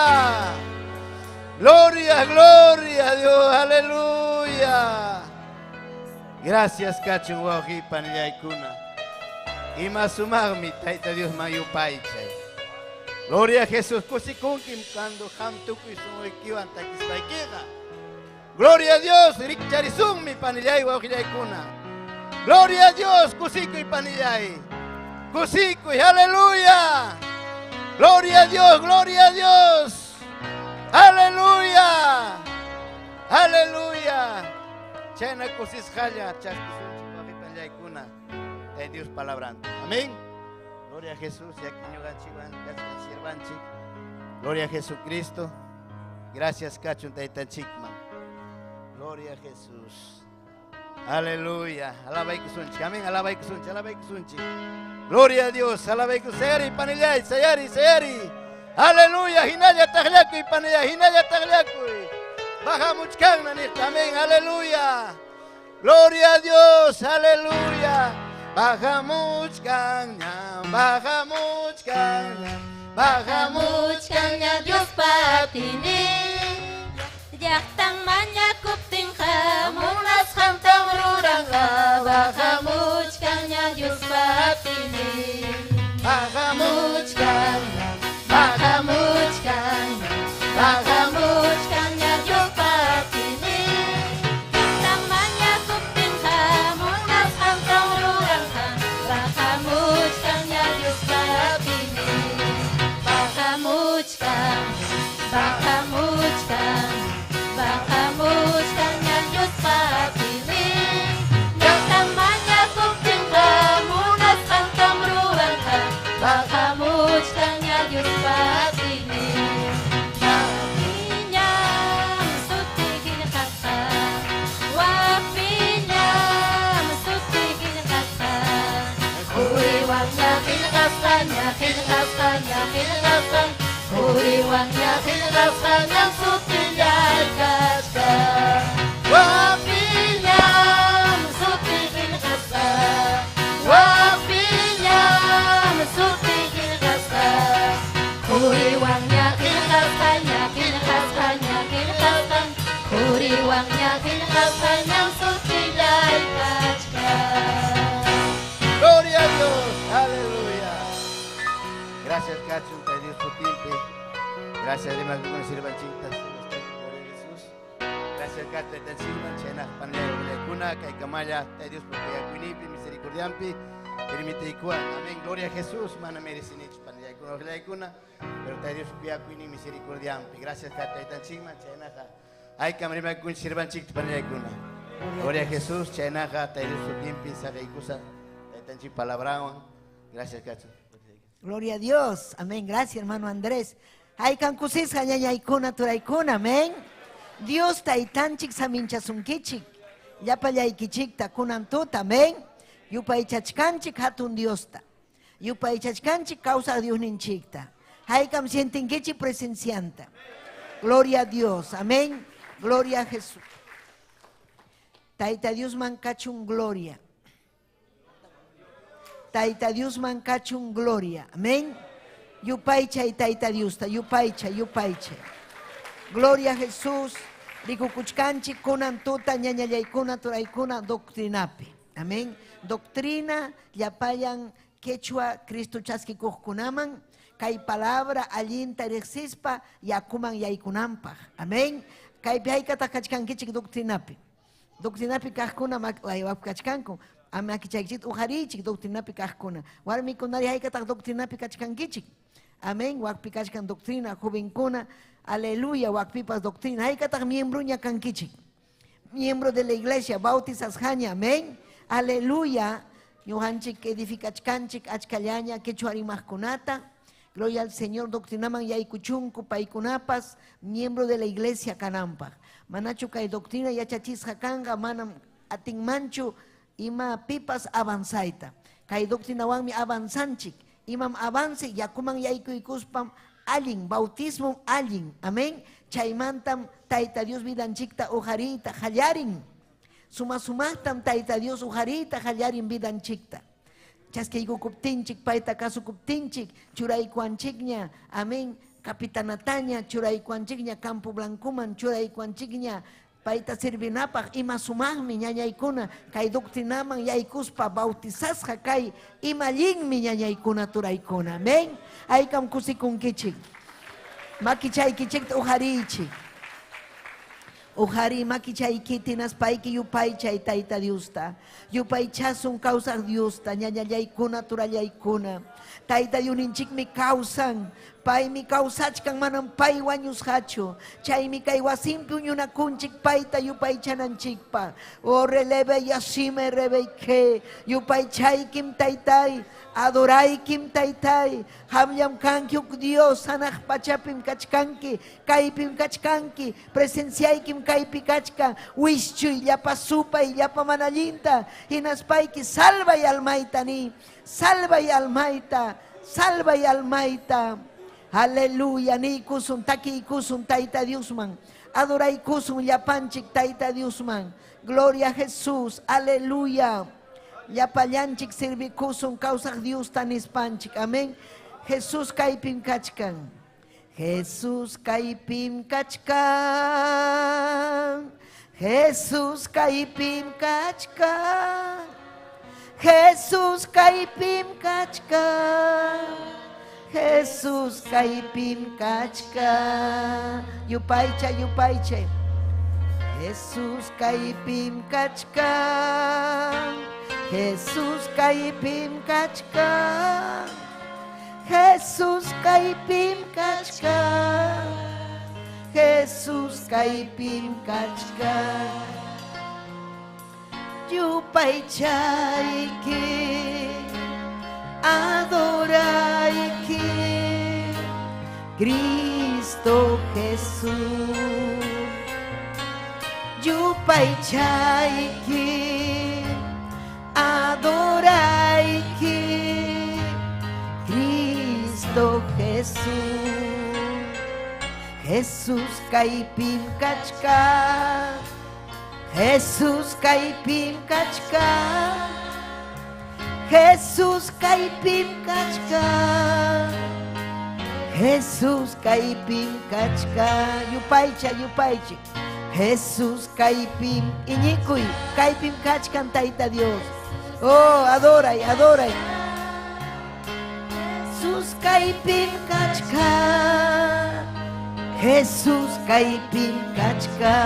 Gloria, gloria a Dios, aleluya. Gracias, Cacho Guaji, Panillaicuna. Y más sumar mi taita Dios mayupaiche. Gloria a Jesús, kusikunkim cuando hamtuku y sumoikiwan takistaikega. Gloria a Dios, richarizum mi panillay Guajillaicuna. Gloria a Dios, kusiku y panillay. Kusiku y aleluya. Gloria a Dios, gloria a Dios. Aleluya. Aleluya. Chena kusis jaya, chaskisunchi Guajillaicuna. De Dios palabrante. Amén. Gloria a Jesús, ya que sirvanchi. Gloria a Jesucristo. Gracias, Cachun Taitanchikman. Gloria a Jesús. Aleluya. Alaba y kusunchi. Amén. Alaba y kusunchi. Alaba y kusunchi. Gloria a Dios. Alaba y kusunchi. Sayari, panillay. Sayari, sayari. Aleluya. Hinaya tagliaku y panillay. Hinaya tagliaku. Baja muchkan nanit. Amén. Aleluya. Gloria a Dios. Aleluya. Baja muchkanya. Baja muchkanya. Baja Muchkanya Dios patini. Yaktang manyakop tingka. Munas hamtang rurangka. Baja muchkanya Dios patini. Baja Muchkanya. Baja muchkanya. Baja muchkanya Dios patini. Yaktang manyakop tingka. Munas hamtang rurangka. Baja muchkanya Dios Puriwannya khilqasqañan sutillay kashka Wapiñam suti khilqasqa Wapiñam suti khilqasqa Puriwannya khilqasqaña khilqasqaña khilqasqan Puriwannya khilqasqañan sutillay kashka. Gloria a Dios, aleluya. Gracias, Cacho, que Dios por tiempo. Gracias, además, por sirvan chintas. Gloria a Jesús. Gracias, Cacho, de Tansima, Chena, Panleo, Cuna, Caicamaya, de Dios por Cuinipi, misericordiampi, permite igual. Amén, gloria a Jesús, mana merecinich, Panleo, Cuna, pero de Dios por Cuinipi, misericordiampi. Gracias, Cacho, de Tansima, Chena, Ay, Camarima, Cuin, sirvan chintas, Panleo, Cuna. Gloria a Jesús, Chena, de Dios por tiempo, Sacaikusa, de Tansima, Palabrawan. Gracias, Cacho. Gloria a Dios. Amén. Gracias, hermano Andrés. Ay, cancusis, hañayaikuna, turaikuna. Amén. Dios taitanchik saminchasunkichik. Yapayaikichik takunantuta. Amén. Yupaichachkanchik hatun Diosta. Yupaichachkanchik causa Dios ninchikta. Ay, cam sientinkichik presencianta. Gloria a Dios. Amén. Gloria a Jesús. Taita Dios mancachun gloria. Taita Dios mancachun gloria. Amén. Yupaicha y taita Dios. Yupaicha, yupaicha. Gloria a Jesús. Digo kuchkanchi kunan tuta ñañayaykuna turaykuna doctrinapi. Amén. Doctrina yapayan quechua Cristo chaskikukunaman. Kay palabra allinta rexispa yakuman yaykunampaj. Amén. Kay pihaykata kachkankichik doctrinapi. Doctrinapi kajkuna wapkachkanku. Amakichaychik ujarichik doctrinapi kajkuna. Warmi kunari haykataq doctrinapi kachkankichik. Amén. Wakpi kachkan doctrina jovenkuna. Aleluya. Wakpipas doctrina. Haykataq miembro ña kankichik. Miembro de la iglesia. Bautizasjaña. Amén. Aleluya. Ñujanchik edificachkanchik achkallaña quechuarimajkunata. Gloria al Señor. Doctrinaman yaykuchunku paykunapas. Miembro de la iglesia kanampa. Manachu kay doctrina yachachisqa kanga manam atinmanchu. Ima pipas avanzaita. Kay doctrinawanmi avanzanchik. Imam avance yakuman yaykuykuspam allin, bautismo allin. Amén. Chaymantam taita Dios vidanchikta ujarita hallarin. Sumasumahtam taita Dios ujarita hallarin vidanchikta. Chaskaykuykuptinchik paita kasukuptinchik churaykuanchikña. Amén. Kapitanataña churaykuanchikña Campo Blancuman churaykuanchikña. Paita sirvinapaj ima sumaqmi ñañaykuna kay doctrinaman yaykuspa bautizasqa kay imallinmi ñañaykuna turaykuna. Amén. Aykam kusikunkichik. Makichaykichikta ujariychik. Ujari makichaykitinas payki yupaychay tayta Diosta. Yupaychasun causaq Diosta ñañallaykuna turallaykuna. Tayta Dioninchikmi causan. Paymi kausachkan manam pay wañusqachu. Chaymi kay wasimpi uñunakunchik payta yupaychananchikpa. O releve yasime rebeyke. Yupaychaykim taytay. Adoraykim taytay. Hamllam kankyuk Dios sanaq pachapim kachkanki. Kaypim kachkanki. Presenciaykim kaypi kachka. Wischuy llapa supay llapa manallinta. Hinaspayki salvay almayta ni. Salvay almayta. Salvay almayta. Aleluya, ni kusun, taki kusun, taita Diosman. Adoray kusun, yapanchik, taita Diosman. Gloria a Jesús, aleluya. Yapallanchik sirvi kusun, causa Dios tan hispanchik, amén. Jesús kaipim kachkan. Jesús kaipim kachkan. Jesús kaipim kachkan. Jesús kaipim kachkan. Jesús kaipim kachka. Yupaycha, yupaycha. Jesús kaipim kachka. Jesús kaipim kachka. Jesús kaipim kachka. Jesús kaipim kachka. Yupaychayki. Adorai Cristo Jesús. Yupaychayki. Adorai Cristo Jesús. Jesús kaipim kachka, Jesús kaipim kachka, Jesús kaipim kachka, Jesús kaipim kachka, yupaycha yupaycha. Jesús kaipim iñikuy, kaipim kachkan taita Dios. Oh, adoray, adoray. Jesús kaipim kachka, Jesús kaipim kachka.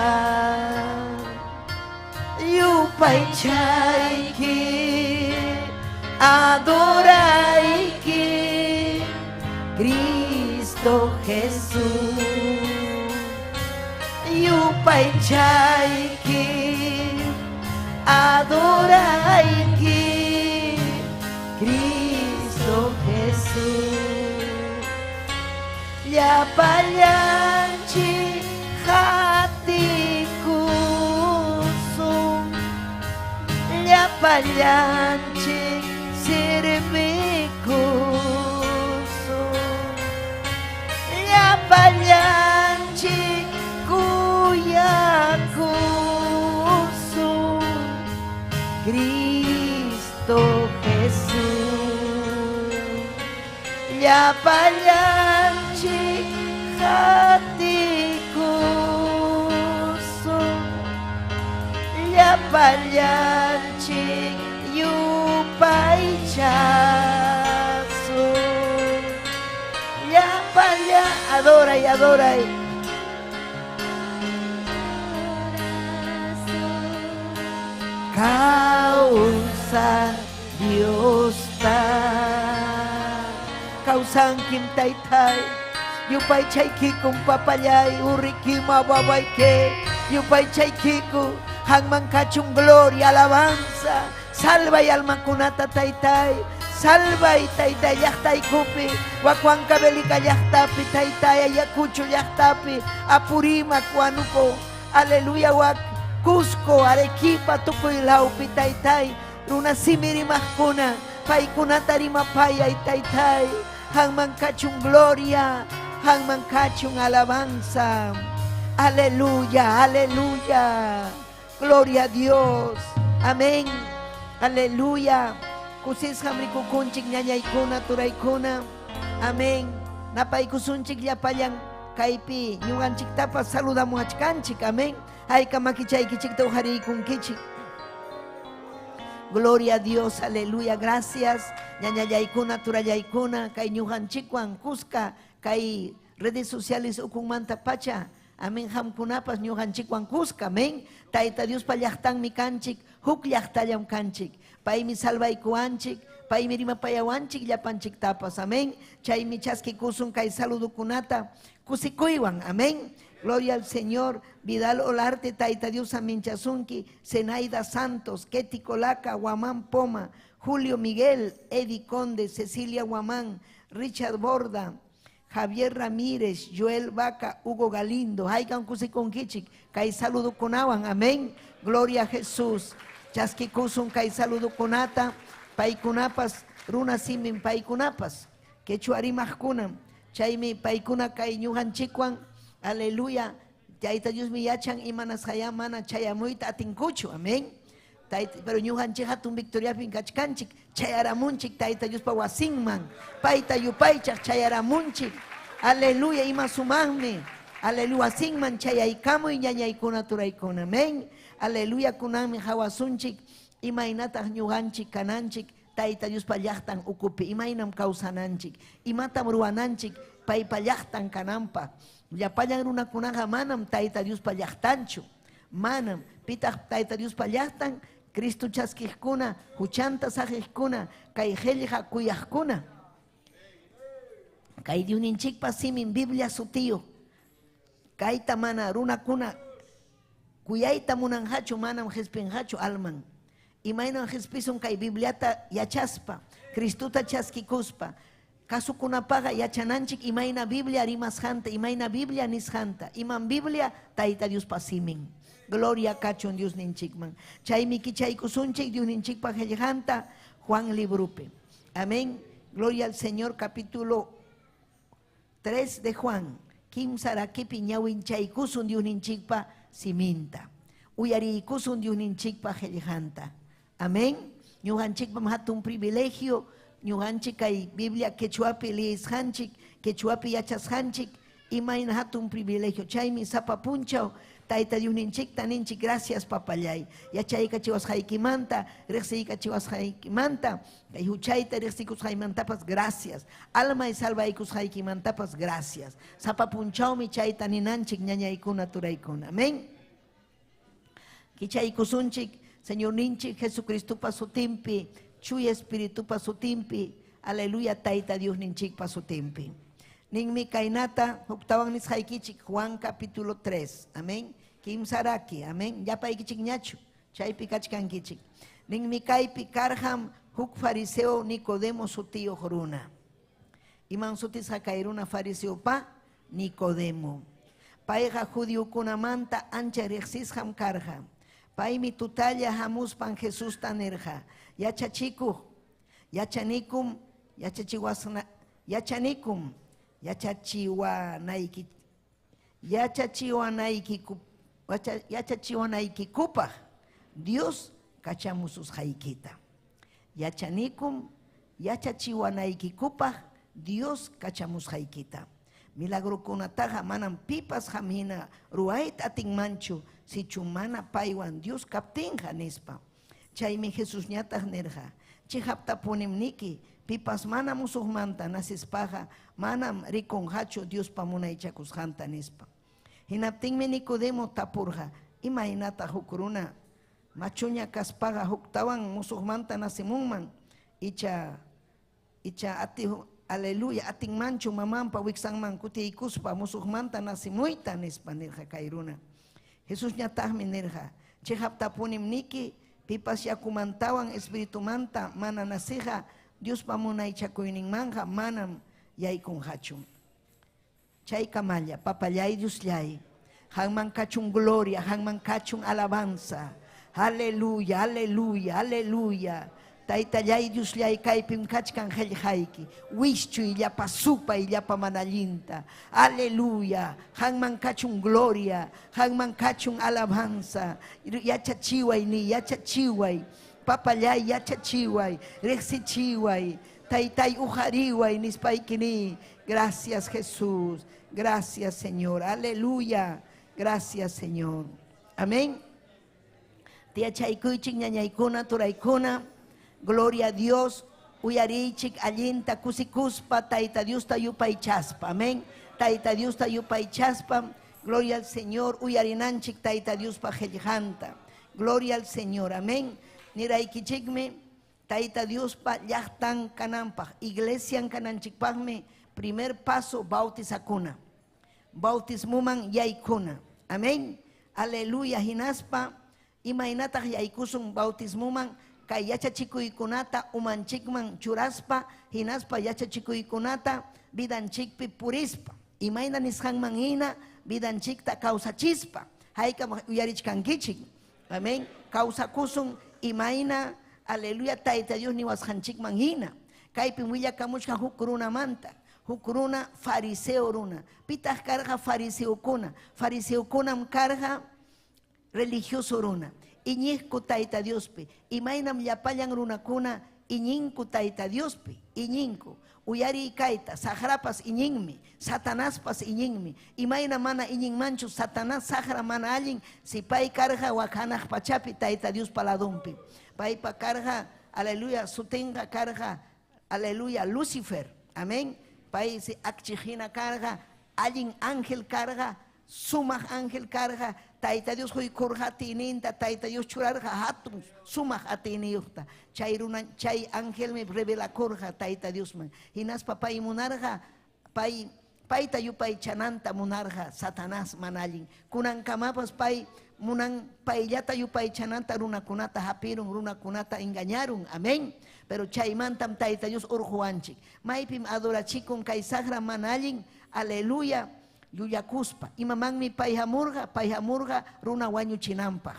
Yupaychayki, adorayki, Cristo Jesús. Yupaychayki, adorayki, Cristo Jesús. Llapallanchi hatikusun, llapallanchi sirvikusun, llapallanchi kuyakusun, Cristo Jesús. Llapallanchi hatikusun, llapallanchi yupaychasun, llapalla, adoray, adoray. Causa Dios ta, kausan kim taytay, yupay chaykiku papayay, uriki mababayke, yupay chaykiku, hangman kachung gloria, alabanza, salva y alma kunata taytay, salva y taytay yahtay kupi, wakuanka belika yahtapi taytay, ayakuchu yahtapi, apurima kuanuko, aleluya wak. Cusco, Arequipa, Tucuylao, Pitaytay, Runa Simiri Mahkuna, Paikuna Tarima Paya y Taytay, Hangman Kachung Gloria, Hangman Kachung Alabanza, aleluya, aleluya, gloria a Dios, amén, aleluya, Kusis Hamriku Kunchik Ñañaykuna, Turaykuna, amén, Napay Kusunchik Yapayan, Kaipi, Ñuganchik Tapa, saludamos achkanchik, amén. Ay kamakichay kichik tauhari kun kichik. Gloria a Dios, aleluya, gracias. Ñañayaykuna, turayaykuna, kay ñujanchikwan, Cusca, kay redes sociales ukunmanta pacha. Amén, hamkunapas ñujanchikwan Cusca, amén. Taita Dios pallaqtan mi kanchik, huk llaqtallam kanchik. Paymi salvaykuanchik, paymi rimapayawanchik llapanchik tapas, amén. Chaymi chaskikusun kay saludukunata, kusikuywan, amén. Gloria al Señor, Vidal Olarte, Taita Dios Aminchasunki, Zenaida Santos, Ketty Colaca, Guamán Poma, Julio Miguel, Eddie Conde, Cecilia Guamán, Richard Borda, Javier Ramírez, Joel Vaca, Hugo Galindo, Haikan Kusikonkichik, Kai saludo konawan, amén, gloria a Jesús, Chaskikusun, Kai saludo konata, Paikunapas, Runa Simin, Paikunapas, Quechuarimajkunam, Chaimi, Paikuna, Kai Ñujanchikwan, aleluya, Taita Dios mi yachan imanas hayamana chayamuita atinkuchu, amén. Pero ñujanchik hatun victoria pinkachkanchik, chayaramunchik Taita Dios pa wasinman, paita yupaychak chayaramunchik, aleluya, ima sumahme, aleluya, sinman chayaykamu y ñañaykuna turaykuna, amén. Aleluya, kunami hawasunchik, imaynataq ñujanchik kananchik, Taita Dios pa llaqtan ukupi, imaynam kawsananchik, imatam ruwananchik, pay pa llaqtan kananpa. Llapayan runakunaqa manam Taita Dios pallaqtanchu, manam pitaq Taita Dios pallaqtan, Cristo chaskiqkuna, huchanta saqiqkuna, kay qhillqa kuyaqkuna. Kay Diosninchikpa simin Biblia sutiyo, kayta mana runakuna kuyayta munanqachu manam hispinqachu alman. Imaynan hispisun kay Bibliata yachaspa, Cristuta chaskikuspa, kasukunapaqa yachananchik imayna Biblia rimasqanta, imayna Biblia nisqanta, iman Biblia Taita Dios pasimin. Gloria kachun Dios ninchikman. Chaymi kichaykusunchik Dios ninchikpa qhillqanta Juan librupe. Amén. Gloria al Señor, capítulo 3 de Juan. kimsarakipi ñawinchaykusun Diosninchikpa siminta. Uyariykusun Diosninchikpa qillqanta. Amén. Ñuqanchikpam hatun privilegio, ñuqanchik kay Biblia quechuapi leisqanchik, quechuapi yachasqanchik, imayna hatun privilegio. Chaymi sapa punchaw, Tayta Diosninchikta ninchik gracias papallay. Yachaykachiwasqaykimanta, riqsiykachiwasqaykimanta, kay huchayta riqsikusqaymantapas gracias. Alma y salvaykusqaykimantapas gracias. Sapa punchawmi chayta ninanchik ñañaykuna turaykuna. Amén. Kichaykusunchik, Señor ninchik Jesucristupa sutimpi, Chuy Espiritupa sutimpi, aleluya Tayta Dios ninchikpa sutimpi. Ninmi kainata, huktawan nisqaykichik, Juan capítulo 3, amén. Kimsaraki, amén. Yapaykichik ñachu, chaypi kachkankichik. Ninmi kaypi karham, huk fariseo Nicodemo sutío runa. Iman sutisqa kay runa fariseo pa, Nicodemo. Payqa judiokunamanta ancha riqsisqam karqa. Paymi tutalla hamuspan Jesús tanerja. Yachachikuj, yachanikum, yachanikum, yachachiwanaykikupaj Dios kachamusus haykita. Yachanikum, yachachiwanaykikupaj Dios kachamus haykita. Milagrukunataqa manam pipas hamina ruayta atinmanchu sichu mana paywan Dios kaptinqa nispa. Chaymi Jesús ñataq nirqa. Chihaptapunim niki pipas mana musuqmanta nasispaqa manam rikunqachu Diospa munaychakusqanta nispa. Hinaptinmi Nicodemo tapurqa imaynata huk runa machuña kaspaqa huktawan musuqmanta nasimunman icha ati aleluya atinmanchu mamanpa wiksanman kutiykuspa musuqmanta nasimuyta nispa nirqa kay runa. Jesús ñataqmi nirqa. Chihaptapunim niki pipas yakumantawan espiritumanta mana nasiqa Diospa munaychakuyninmanja manam yaykunqachu. Chay kamalla papallay Diosllay. Hanman kachun gloria, hanman kachun alabanza. Aleluya, aleluya, aleluya. Taytallay Diosllay kaypim kachkan qillqayki. Wishchu illapa supa illapa manallinta. Aleluya. Hanman kachun gloria, hanman kachun alabanza. Yachachiway ni yachachiway. Papallay yachachiway, riqsichiway. Taytay ujariway nispaykini. Gracias Jesús. Gracias Señor. Aleluya. Gracias Señor. Amén. Tiachaykuychik ñañaykuna turaykuna. Gloria a Dios. Uyarichik allinta kusikuspa Tayta Diosta yupaychaspa. Amén. Tayta Diosta yupaychaspa. Gloria al Señor. Uyarinanchik Tayta Diospa qillqanta. Gloria al Señor. Amén. Niraykichikmi Tayta Diospa llaqtan kananpaq, iglesian kananchikpaqmi primer paso bautizakuna. Bautismuman yaykuna. Amén. Aleluya. Hinaspa imaynataq yaykusun bautismuman kay yachachikuykunata umanchikman churaspa, hinaspa yachachikuykunata vidanchikpi purispa. Imayna nisqanman hina vidanchikta kawsachispa. Haykam uyarichkankichik. Amén. Kawsakusun imayna, aleluya, Tayta Dios niwasqanchikman hina. Kaypim willakamuchkan huk runamanta. Huk runa fariseo runa. Pitaq karqa fariseokuna. Fariseokunam karqa religioso runa. Iñiqku Tayta Diospi. Imaynam llapallan runakuna iñinku Tayta Diospi. Iñinku. Uyari kayta, sahrapas iñinmi, satanaspas iñinmi. Imayna mana iñinmanchu Satanás sahra mana allin si pay karqa wakanaq pachapi Tayta Dios paladumpi. Paypa karqa, aleluya, sutinqa karqa, aleluya, Lucifer. Amén. Pay si akchijina karqa, allin ángel karqa, sumaq ángel karqa, Tayta Dios huykurqa tininta, Tayta Dios churarqa hatun sumaq atiniyuqta. Chay runa, chay ángel me revelakurqa Tayta Dios man. Hinaspa pay munarqa, payta yupay chananta munarqa Satanás manallin. Kunankamapas pay munan payllata yupay chananta runakunata hapirun, runakunata engañarun. Amén. Pero chaymantam Tayta Dios urjuanchik. Maypim adorachikun kay sahra manallin. Aleluya. Yuyakuspa. Imamanmi payhamurqa runa wañuchinampaq.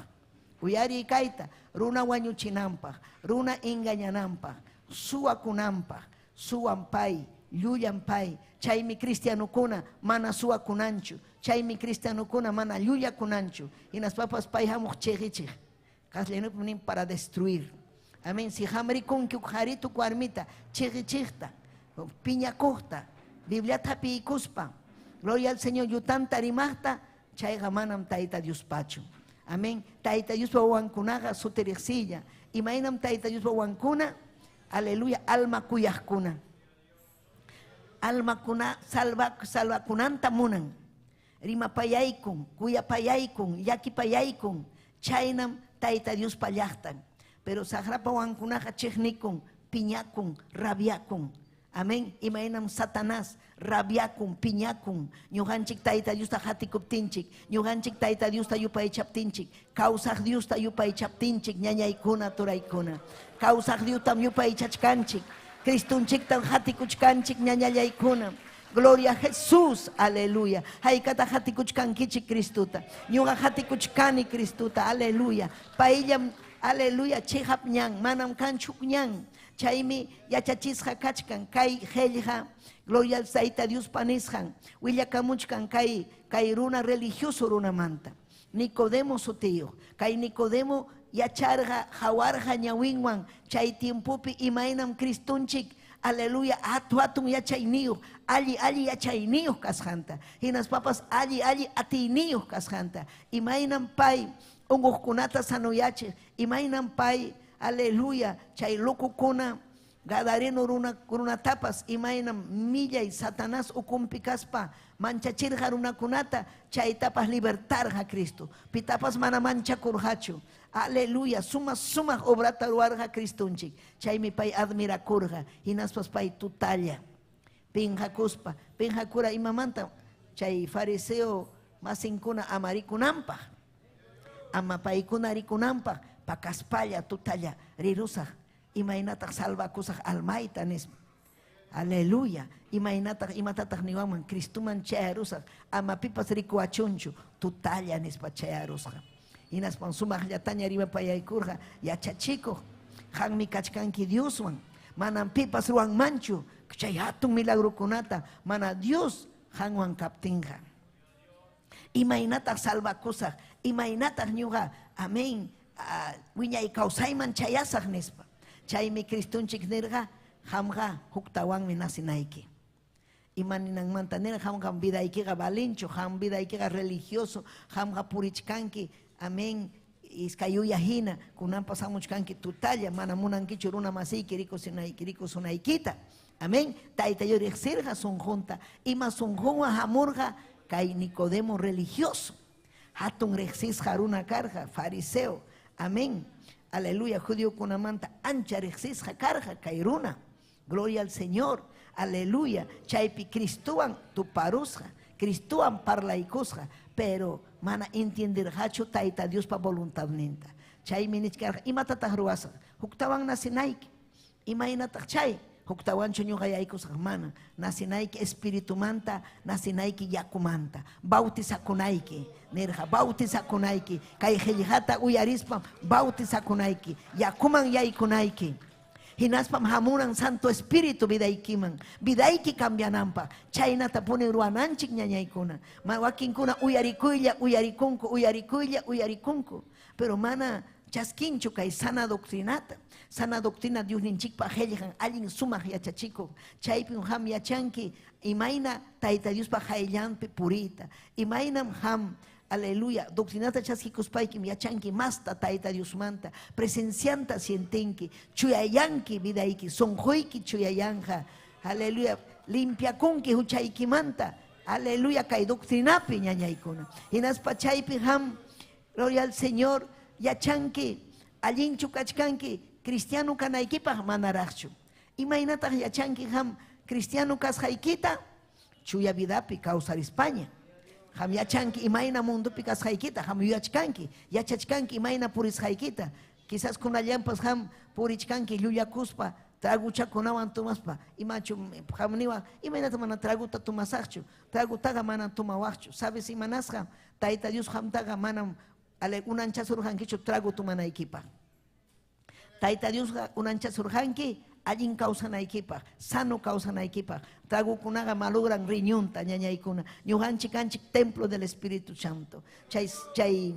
Uyari kayta, runa wañuchinampaq, runa engañanampaq, suwakunampaq, suwan pay lluyan pay. Chaymi cristiano kuna mana suwa kunanchu. Chaymi cristiano kuna mana lluya kunanchu. Y nas papas pay hamuk chegichig. Kaslenup nim para destruir. Amén. Si hamri kun que jarito cuarmita, chegichigta, piña corta, Biblia tapi kuspa. Gloria al Señor, yutan tarimasta, chayga manam taita Dios pacho. Amén. Taita Dios wawankunaga soterexilla. Imainam taita Dios wawankuna, aleluya, alma kuyakuna. Alma kuna salva kunanta munan. Rima payaikun, kuya payaikun, yaki payaikun, chaynam taita Dios payahtan. Pero sagrapa wankunaga chechnikun, piñakun, rabiakun. Amén. Imainam Satanás, rabiakun, piñakun. Ñuganchik taita Dios ta hatikuptinchik. Ñuganchik taita Dios ta yupay chaptinchik. Kausaj Dios ta yupay chaptinchik. Ñañaykuna, turaykuna. Kausaj Dios tam yupay chachkanchik. Cristunchik tam hatikuchkanchik ñañallaykuna. Gloria a Jesús, aleluya. Haykata hatikuchkankichik Cristuta. Ñuga hatikuchkani Cristuta, aleluya. Paillam, aleluya, chihap ñan, manam kanchuk ñan. Chaymi yachachisqa kachkan kay qellqa gloria al Saita Dios panisqan willakamuchkan kay runa religioso runamanta Nicodemo soteyo kay Nicodemo yacharqa hawarqa ñawinwan chay tiempopi imaynam Cristunchik aleluya hatun yachayniyuq alli yachayniyuq kasqanta hinas papas alli atiyniyuq kasqanta imaynam pay unquqkunata sanuyachiq imaynam pay aleluya, chay loco kuna gadareno runa tapas imainam milla y Satanás ukumpikaspa manchachirja runa kunata chay tapas libertarja Cristo pitapas mana mancha kurjachu aleluya suma obrata ruarja Cristunchik chay mi pay admira kurja hinaspas pay tutalla pinja kuspa pinja kura imamanta chay fariseo masinkuna amarikunampa ama paykuna rikunampa pakaspalla tutalla rirusa imaynataq salvakusaq almayta nispa aleluya imatataq niwanman Cristuman chayarusaq ama pipas rikuachunchu tutalla nispa chayarusqa hinaspan sumaqllataña ripapayaykurqa yachachikuq qanmi kachkanki Dioswan manam pipas ruwanmanchu chay hatun milagrukunata mana Dios qanwan kaptinqa imaynataq salvakusaq imaynataq ñuqa amén wiñay kawsayman chayasaq nispa chaymi Cristunchik nirqa hamqa huktawanmi nasinayki imaninanmanta nirqa hamqa vidaykiqa valinchu ham vidaykiqa religioso hamqa purichkanki amén iskayuya hina kunan pasamuchkanki tutalla mana munankichu runa masiyki rikusunaykita amén taytayo riqsirqa sunqunta ima sunqunwan hamurqa kay Nicodemo religioso hatun riqsisqa runa karqa fariseo amén, aleluya, judío kunamanta ancha riqsisqa karqa kay runa, gloria al Señor, aleluya, chaypi Cristuwan tuparusqa, Cristuwan parlaykusqa, pero mana entenderqachu tayta Diospa voluntad ninta, chaymi nichkarqa imatataq ruwasqa, huktawan nasinayki, imaynataq chay, huktawanchu ñuqayaykusaq mana, nasinayki espiritumanta, nasinayki yakumanta, bautizakunayki, nirqa bautizakunayki, kay qillqata uyarispa bautizakunayki, yakuman yaykunayki. Hinaspam hamunan Santo Espíritu vidaykiman, vidayki cambianampa, chaynata puni ruwananchik ñañaykuna, wakinkuna uyarikunku, pero mana chaskinchu kay sana doctrina Dios ninchikpa qillqan allin sumaq yachachikuq chaypi ham yachanki imayna tayta Diospa qayllanpi purita imaynam ham aleluya doctrinata chaskikuspaykim yachanki masta tayta Diosmanta presencianta sientinki chuyayanki vidayki sonquyki chuyayanja aleluya limpiakunki huchaykimanta aleluya kay doctrinapi ñañaykuna hinaspa chaypi ham gloria al Señor yachanki allinchu kachkanki cristiano kanaykipaq manaraqchu imaynataq yachanki ham cristiano kasqaykita chuya vidapi kawsar España ham yachanki imayna mundupi kasqaykita ham yachachkanki imayna purisqaykita quizás kunallampas ham purichkanki llullakuspa traguchakunawan tumaspa imachu ham niwan imaynata mana traguta tumasaqchu tragutaqa mana tumawaqchu sabes imanasqa tayta Dios hamtaqa manam unanchasurqankichu tragu tumanaykipaq tayta Dios unanchasurqanki allin kawsanaykipak, sano kawsanaykipak, tragukunaqa malogran riñunta ñañaykuna, ñuqanchik kanchik templo del Espíritu Santo. Chay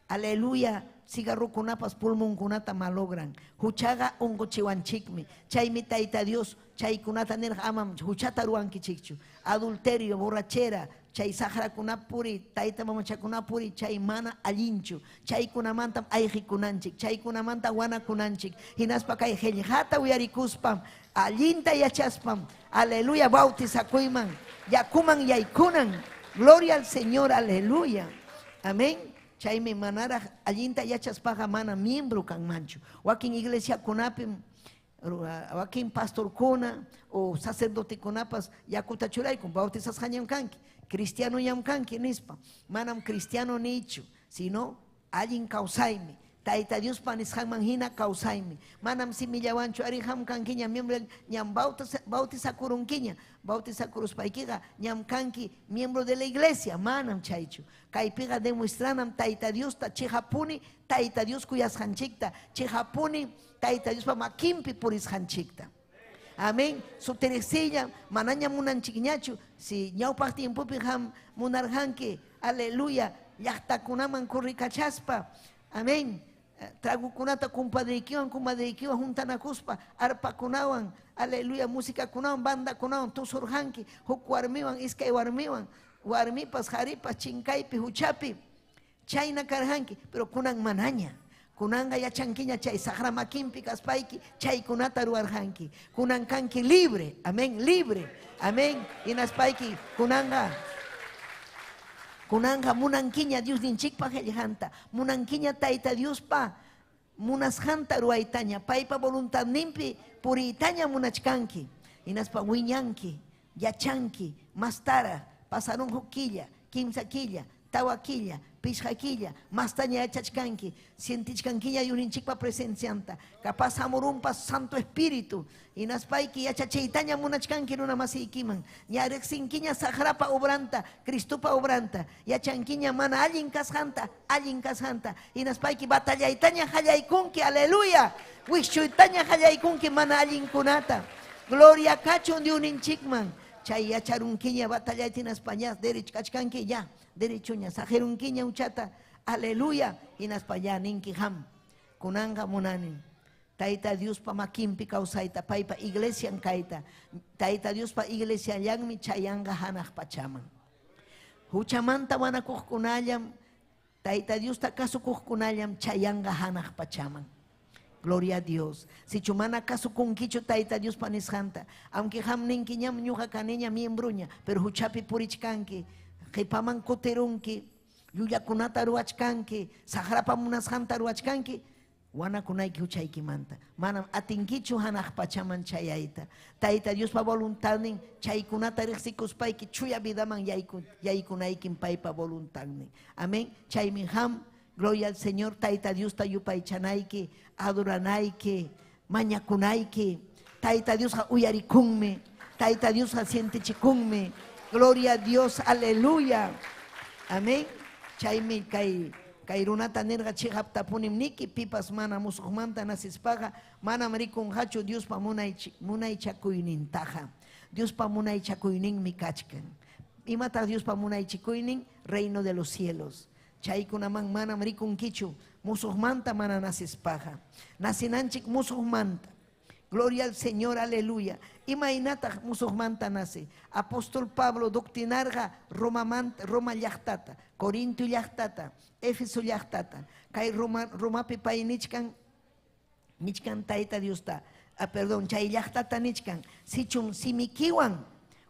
aleluya, cigarrukunapas pulmonkunata malogran, huchaqa unquchiwanchikmi, chaymi Tayta Dios, chaykunata nirqa amam huchata ruwankichikchu, adulterio, borrachera, chay saqrakunapuri, tayta mamachakunapuri, chay mana allinchu, chaykunamantam ayqikunanchik, chaykunamanta wanakunanchik, hinaspa kay qillqata uyarikuspam, allinta yachaspam, aleluya, bautizakuyman, yakuman yaykunan, gloria al Señor, aleluya, amén. Chaymi manara allinta yachaspaqa mana miembro kanmanchu, wakin iglesia kunapim, wakin pastor kuna o sacerdote kunapas yakuta churaykum, bautizasqañam kanki, cristiano yam kanki nispa, manam cristiano nichu, sino allin kawsaymi, Tayta Dios panisqanman hina kawsaymi, manam simillawanchu ari ham kankiña miembro ñam bautizakurunkiña, bautizakuruspaykiqa ñam kanki miembro de la iglesia, manam chaychu, kaypiqa demuestranam Tayta Diosta chihapuni, Tayta Dios kuyasqanchikta, chihapuni Tayta Diospa makinpi purisqanchikta. Amén. Su teresilla, manaña munanchikñachu, si ñawpaq tiempopi ham munarqanki, aleluya, llaqtakunaman kurrikachaspa, amén. Tragukunata kumpadrikiwan, kumadrikiwan juntanakuspa, arpakunawan, aleluya, musikakunawan, bandakunawan, tusurqanki, huk warmiwan, iskay warmiwan, warmipas, haripas, chinkaypi, huchapi, chayna karqanki, pero kunan manaña. Kunanga yachankiña chay saqra makinpi kaspayki, chaykunata ruwarqanki, kunan kanki libre, amén, libre, amén, inaspayki kunanga munankiña Dios ninchikpa qillqanta, munankiña Tayta Diospa munasqanta ruwaytaña, paypa voluntad nimpi puriytaña munachkanki, inaspa wiñanki, yachanki, mastara, pasaron huk killa, kimsa killa, tawa killa, pishqa killa, mastaña yachachkanki, sientichkankiña yurinchikpa presencianta, capaz amorumpas Santo Espíritu, inaspayki yachachaytaña munachkanki runa masiykiman, ñariqsinkiña saqrapa obranta, Cristupa obranta, yachankiña mana allin kasqanta, inaspayki batallaytaña qallaykunki, aleluya, wikchuytaña qallaykunki mana allinkunata, gloria kachun diuninchikman, chay yacharunkiña batallayta inaspañas, derech kachkanki ya, derechuña, sajerunkiña uchata, aleluya, inaspaya ninki ham, kunanga munanin, Tayta Dios pa makinpi kawsayta, paypa iglesia kayta, Tayta Dios pa iglesia yanmi chayanga hanaq pachaman. Huchamanta wanakuqkunallam, Tayta Dios ta kasukuqkunallam chayanga hanaq pachaman. Gloria a Dios. Si chumana kasukunkichu Tayta Dios panisqanta, aunque ham ninkiñam ñuqa kaniña miembruña, pero huchapi purichkanki, qipaman kutirunki, llullakunata ruwachkanki, saqrapa munasqanta ruwachkanki, wanakunayki huchaykimanta, manam atinkichu hanaq pachaman chayayta, Tayta Diospa voluntadnin chaykunata riqsikuspayki chuya vidaman yaykunaykin paypa voluntadnin, amén. Chaymi ham, gloria al Señor, Tayta Diosta yupaychanayki, adoranayki, mañakunayki, Tayta Diosqa uyarikunmi, Tayta Diosqa sientichikunmi, gloria a Dios, aleluya, amén. Chaymi kay runata nirqa chiqaptapunim niki, pipas mana musuqmanta nasispaqa, manam rikunqachu Diospa munaychakuynintaqa, Diospa munaychakuyninmi kachkan. Imataq Diospa munaychikuynin, reino de los cielos. Chaykunaman manam rikunkichu, musuqmanta mana nasispaqa, nasinanchik musuqmanta. Gloria al Señor, aleluya. Imaynataq musuqmanta nasi. Apóstol Pablo doctrinarqa Roma llaqtata, Corinto llaqtata, Éfeso llaqtata. Kay Romapi pay nichkan Tayta Diosta, perdón, chay llaqtata nichkan. Sichun simikiwan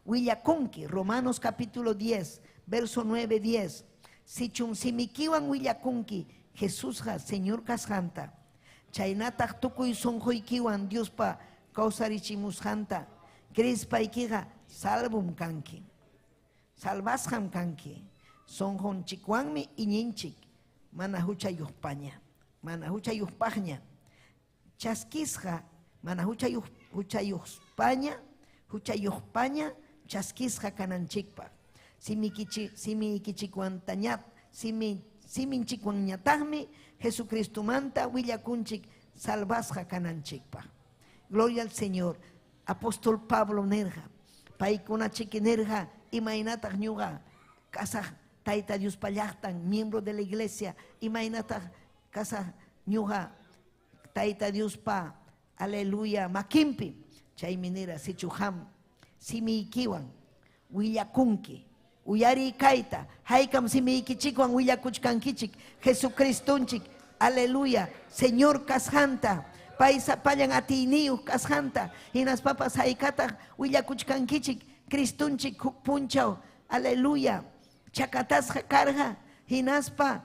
willakunki, Romanos capítulo 10, verso 9-10. Sichun simikiwan willakunki, Jesusqa Señor kasqanta. Chaynataq tukuy sunquykiwan Diospa kawsarichimusqanta, crespaykiqa salvum kanki, salvasqam kanki, sunqunchikwanmi iñinchik, mana huchayuqpaña, mana huchayuqpaqña, chaskisqa, mana huchayuqpaña, chaskisqa kananchikpaq, simikichikwantañat, siminchikwanñataqmi Jesucristumanta willakunchik salvasqa kananchikpaq. Gloria al Señor. Apóstol Pablo nerja. Paikuna chiqui nerja. Imainata ñuga. Casa taita Dios pallachtan. Miembro de la iglesia. Imainata casa ñuga. Taita Dios pa. Aleluya. Makimpi. Chay minera. Sichuham. Simi ikiwan. Willakunki. Uyari kaita. Haikam simi ikichikwan. Willakuchkankichik. Jesucristunchik. Aleluya. Señor Casjanta. Paisa payan atiniu Casjanta. Hinas papas haikata. Willakuchkankichik. Cristunchik punchao. Aleluya. Chakatasja carga. Hinaspa.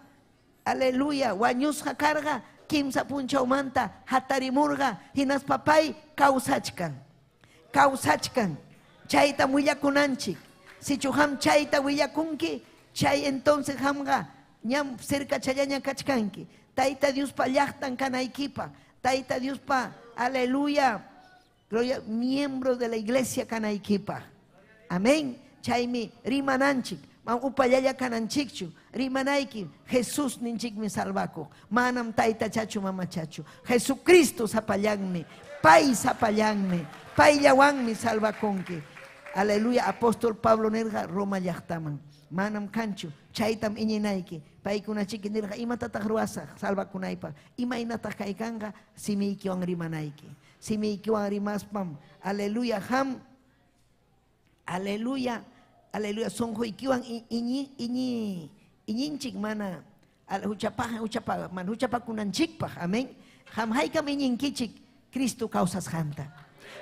Aleluya. Wañusja carga. Kimsa punchao manta. Hatarimurga. Hinas papay. Kausachkan. Kausachkan. Chaita willakunanchik. Si chuham chaita willakunki. Chay entonces hamga. Ñam cerca chayaña kachkanki. Taita Dios pa llachtan kanaikipa. Taita Dios pa. Aleluya. Gloria. Miembro de la iglesia kanaikipa. Amén. Chaymi rimananchik. Man upayaya kananchikchu. Rimanaiki. Jesús ninchik mi salvaco. Manam taita chachu mama chachu. Jesucristo sapallanmi. Pai sapallanmi. Pai yawanmi salvaconki. Aleluya. Apóstol Pablo nerja Roma llachtaman. Manam kanchu. Chaitam iñinaiki. Paikuna chiki nerja. Ima tatag ruasa. Salvakunaipa. Ima inatag kaikanga. Simi ikiwan rimanaiki. Simi ikiwan rimaspam. Aleluya. Ham. Aleluya. Aleluya. Sonjo ikiwan iñinchik mana. Huchapah. Man huchapakunanchikpah. Amén. Ham haikam iñinkichik. Cristo causas janta.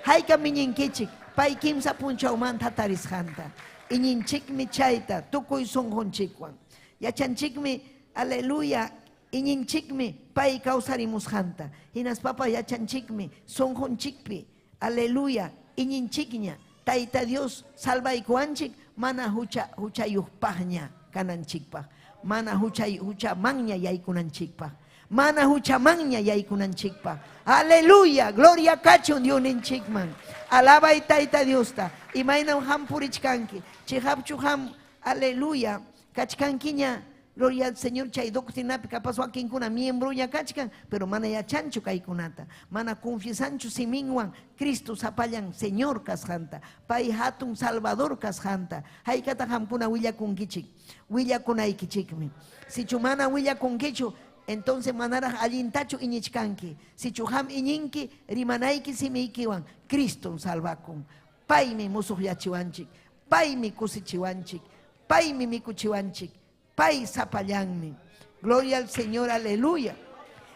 Haikam iñinkichik. Pai kimsa punchau man tataris janta. Iñinchikmi chaita. Tukuy sonjonchikwan. Yachanchikmi. Aleluya. Iñinchikmi. Pai causarimus janta. Hinas papa yachanchikmi. Sonjonchikpi. Aleluya. Iñinchikña. Taita Dios salva ikuanchik. Mana hucha yuhpahña kananchikpah. Mana hucha mangña yaikunanchikpah. Mana hucha mangña yaikunanchikpah. Aleluya. Gloria kachun Dioninchikman. Alaba y taita Dios ta. Imainam ham purichkanki. Chihapchuham. Aleluya. Kachkankiña. Gloria al Señor chay doctrinapi capaz wakinkuna miembro ya kachkan, pero mana ya chancho kaikunata. Mana confiesanchu siminwan Cristo sapallan Señor kasjanta. Pai hatun Salvador kasjanta. Haikata hamkuna willakunkichik. Willakunaykichikmi. Si chumana willakunkichu, entonces manara allintachu iñichkanki. Si chuham iñinki, rimanaiki simikiwan Cristo salvakun. Pai mi musuhyachiwanchik. Pai mi kusichiwanchik. Pai mi mikuchiwanchik. Pai sapallanmi. Gloria al Señor, aleluya.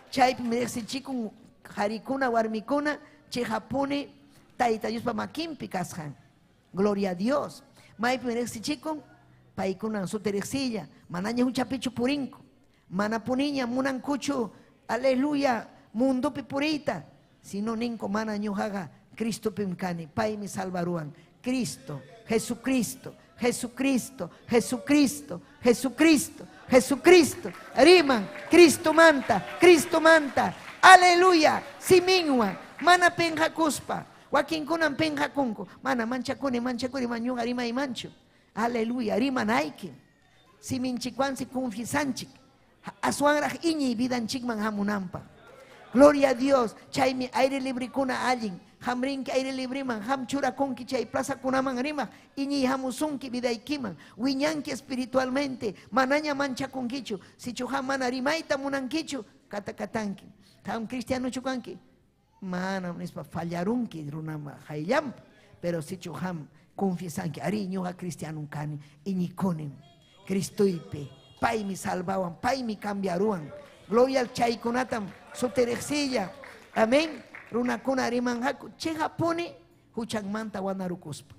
Chay merece chikun harikuna warmikuna chejapuni taita Dios pa makimpi kashan. Gloria a Dios. May merece chikun paikuna su teresilla. Manaña un chapicho purinco. Mana puniña munan kuchu. Aleluya. Mundo pipurita. Sino ninko mana ñuhaga Cristo pimkani. Pai mi salvaruan. Cristo. Jesucristo. Jesucristo, Jesucristo, Jesucristo, Jesucristo, riman, Cristo manta, aleluya, siminwa, mana penja kuspa, wakinkunan penja kunko, mana manchakuni, manyuga rima y mancho, aleluya, riman aiki, siminchikwansi confisanchik, aswangraj iñi vidanchikman hamunampa, gloria a Dios, chaymi aire libre kuna allin, hamrinki aire libre man, ham chura konki chay plaza kunaman rima, iñi hamusunki vidaikiman, wiñanki espiritualmente, manaña mancha konkichu, si chuham mana rimaita munankichu, katakatanki, ham cristiano chukanki, mana nispa fallarunki runama hayam, pero si chuham confiesanki, ari ñuga cristiano kani, iñi konen, Cristoipe, pai mi salvawan, pai mi cambiaruan, gloria al chaykunatam, su teresilla, amén. Runakuna rimanhaku chejapone huchangmanta wanarukuspa.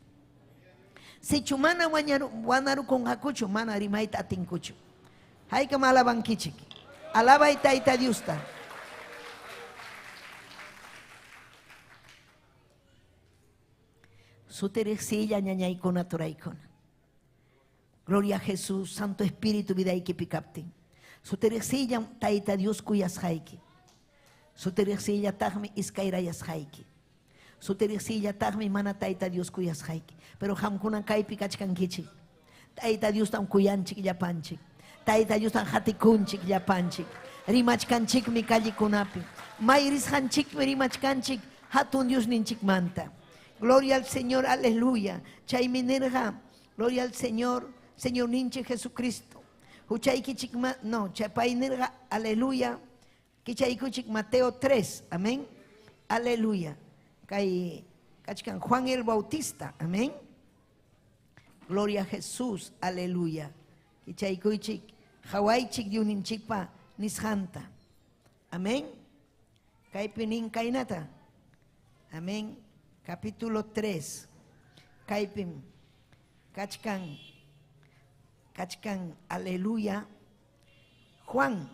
Si chumana wanaru con hakuchu mana rimaita atinkuchu. Haika malaban kichik. Alaba y taita diusta. Su teresilla ñañaikona toraikona. Gloria a Jesús, Santo Espíritu vida y picaptin. Su teresilla taita Dios cuyas haiki. Su teresilla tagmi iskairayas haiki. Su teresilla tagmi mana taita Dios cuyas haiki. Pero hamkunan kaipi kachkankichi. Taita Dios tan kuyanchik yapanchik. Taita Dios tan hatikunchik yapanchik. Rimachkanchik mi kallikunapi. Mayris hanchik mi rimachkanchik. hatun Dios ninchik manta. Gloria al Señor, aleluya. Chay minerja, gloria al Señor, Señor ninche Jesucristo. Huchay kichik no, chay painerja, aleluya. Kichay kuchik Mateo 3, amén. Aleluya. Kay kachkan Juan el Bautista, amén. Gloria a Jesús, aleluya. Kichay kuchik Hawaii chik yuninchik pa nishanta. Amén. Kay pinin kainata. Amén. Capítulo 3. Kaipim. Kachkan, aleluya. Juan,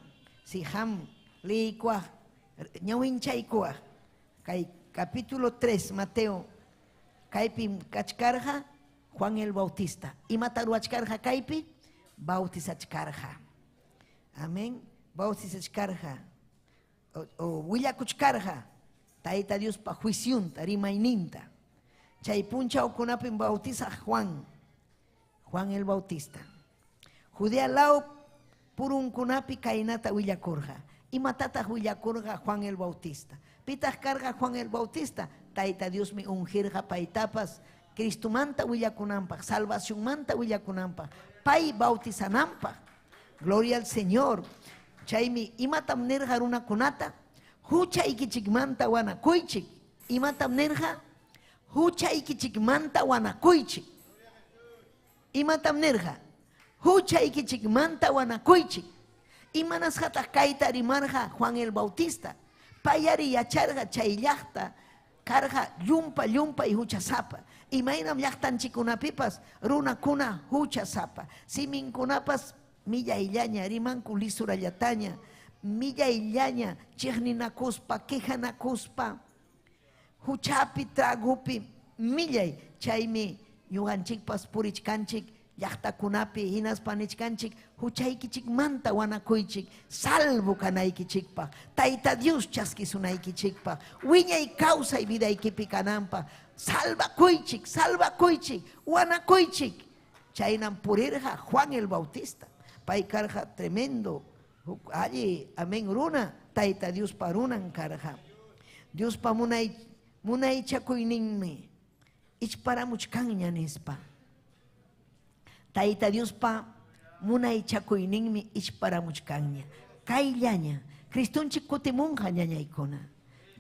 si ham, liikwa, ñawinchaykwa. Kay capítulo 3, Mateo. Kaipim kachkarja, Juan el Bautista. Y mataruachkarja kaipi, bautizachkarja. Amén. Bautizachkarja. O willakuchkarja. Taita Dios pa juiciunta, rimaininta. Chay puncha o kunapin bautiza Juan el Bautista. Judea lao purun kunapi kainata willakurja. Y matata willakurja Juan el Bautista. Pitas carga Juan el Bautista. Taita Dios me ungirja paitapas. Cristo manta willakunampa. Salvación manta willakunampa. Pai bautizanampa. Gloria al Señor. Chaymi imatam nerja runa kunata. Hucha ikichik manta wana kuichik. Imatam nerja. Hucha ikichik manta wana kuichik. Imatam nerja. Hucha ikichik manta wana kuichik. Imanas jata kaita rimarja Juan el Bautista. Payari yacharja chayllachta. Karja yumpa y hucha sapa. Imainam llachtan chikunapipas. Runa kuna hucha sapa. Simin kunapas milla illaña rimanku lisura llataña. Milla illaña, chigninakuspa, quejanakuspa, huchapi, tragupi, millay, chaymi, yuganchikpas purichkanchik, llaqtakunapi, hinaspanichkanchik, huchaykichik manta wanakuychik, salvo kanaykichikpa, Taita Dios chaskisunaykichikpa, wiñay causa y vida ikipi kanampa, salvakuychik, wanakuychik, chaynam purirja Juan el Bautista, paikarja tremendo. Allí, amén, runa, taita Dios parunan karja. Dios pa munay chakuyninmi. Ich para muchkanya nispa. Taita Dios pa munay chakuyninmi ich para muchkanya. Kayllaña, Cristunchik kutimunja ñañaykuna.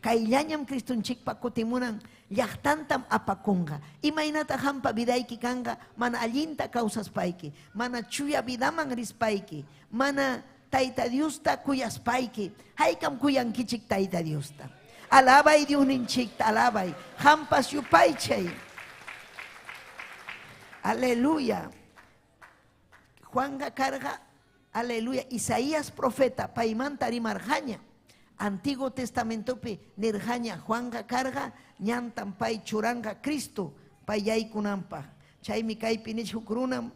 Kayllañam Cristunchik pa kutimunan llaqtantam apakunga. Imaynata hampa vidayki kanga, mana allinta causas paiki, mana chuya vidaman rispaiki, mana Taita Diusta kuyaspaiki, haykam kuyankichik Taita Diusta. Alabay Diuninchik, alabay. Hampas yupaychay. Aleluya. Juanga carga, aleluya. Isaías profeta, paimanta rimarjaña. Antiguo Testamento pi nirjaña. Juanga carga, ñantam pay churanga Cristo, payay kunampa. Chaymi kaypinich hukrunam,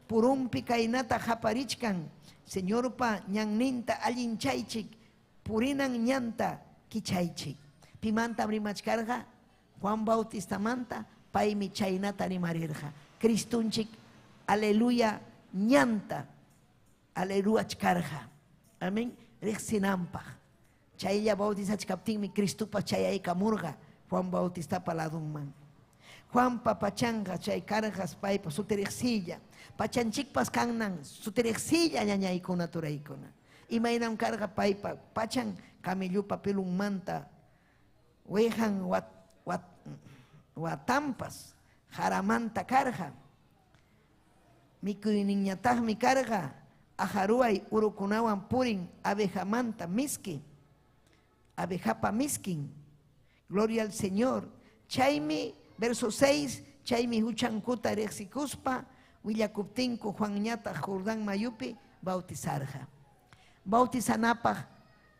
purumpi kainata japarichkan. Señor pa ñanninta allinchaychik, purinan ñanta kichaychik. Pimanta rimachkarja, Juan Bautista manta, paimi chaynata rimarirja. Cristunchik, aleluya, ñanta, aleluya chkarja. Amén. Rexinampa. Chaylla bautizachkaptinmi Cristupa chayayka murga, Juan Bautista paladunman. Juan papachanga chay karjas paipa suterexilla. Pachanchikpas kannan suterexilla ñañaykuna turaykuna. Imaynam karga paipa pachan camellupa pelun manta. Wejan watampas jaramanta karja. Mikuyniñataqmi karga ajaruay urukunawan purin abejamanta miski. Abejapa miskin. Gloria al Señor. Chaymi verso 6, chaymi huchankuta rexikuspa, willakuptinku Juan ñata Jordán mayupi, bautizarja. Bautizanapaj,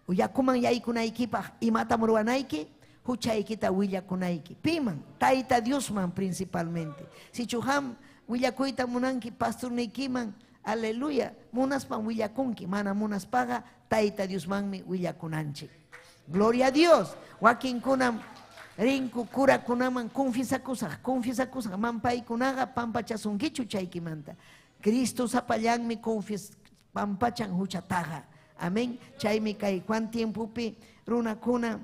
uyakuman yaykunaykipaj, imata murwanayki, huchaykita willakunayki. Piman, Taita Diosman principalmente. Si chuham willakuyta munanki pastornaykiman, aleluya, munaspan willakunki, mana munaspaga, Taita Diosmanmi willakunanchik. Gloria a Dios. Joaquín kunam rinku kura kunaman confiesa cosas mampay kunaga pampachasunkichu chaykimanta. Cristo sapallanmi pampachan huchataga. Amén. Chaymi kay Juan tiempopi runakuna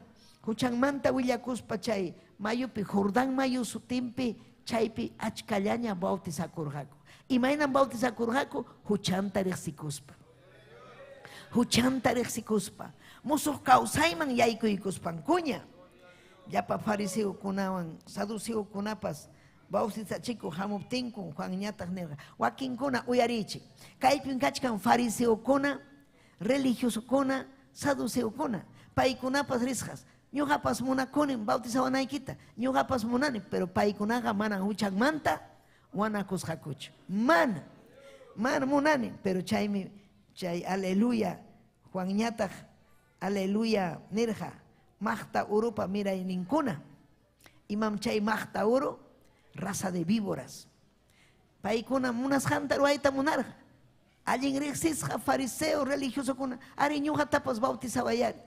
Huchanmanta willakuspa chay mayupi Jordán mayu sutimpi chaypi achkallaña bautizakurqaku. Imaynan bautizakurqaku huchanta riqsikuspa. Huchanta riqsikuspa. Musuq kawsayman yaykuykuspankuña. Llapa fariseukunawan saduceukunapas bautizachiku hamuptinku Juan ñataq nirqa. Wakinkuna uyarichik. Kaypin kachkan fariseukuna, religiosukuna, saduceukuna. Paykunapas risqas. Ñuqapas munakunin bautizawanaykita. Ñuqapas munani, pero paykunaqa mana huchanmanta wanakusqakuchu. Mana munani, pero chaymi chay aleluya Juan ñataq aleluya nirqa. Maqta urupa mirayninkuna. Imam chay maqta uru raza de víboras. Paykuna munasqanta ruayta munarqa. Allin riqsisqa fariseo religiosokuna ari ñuqatapas bautizawayari.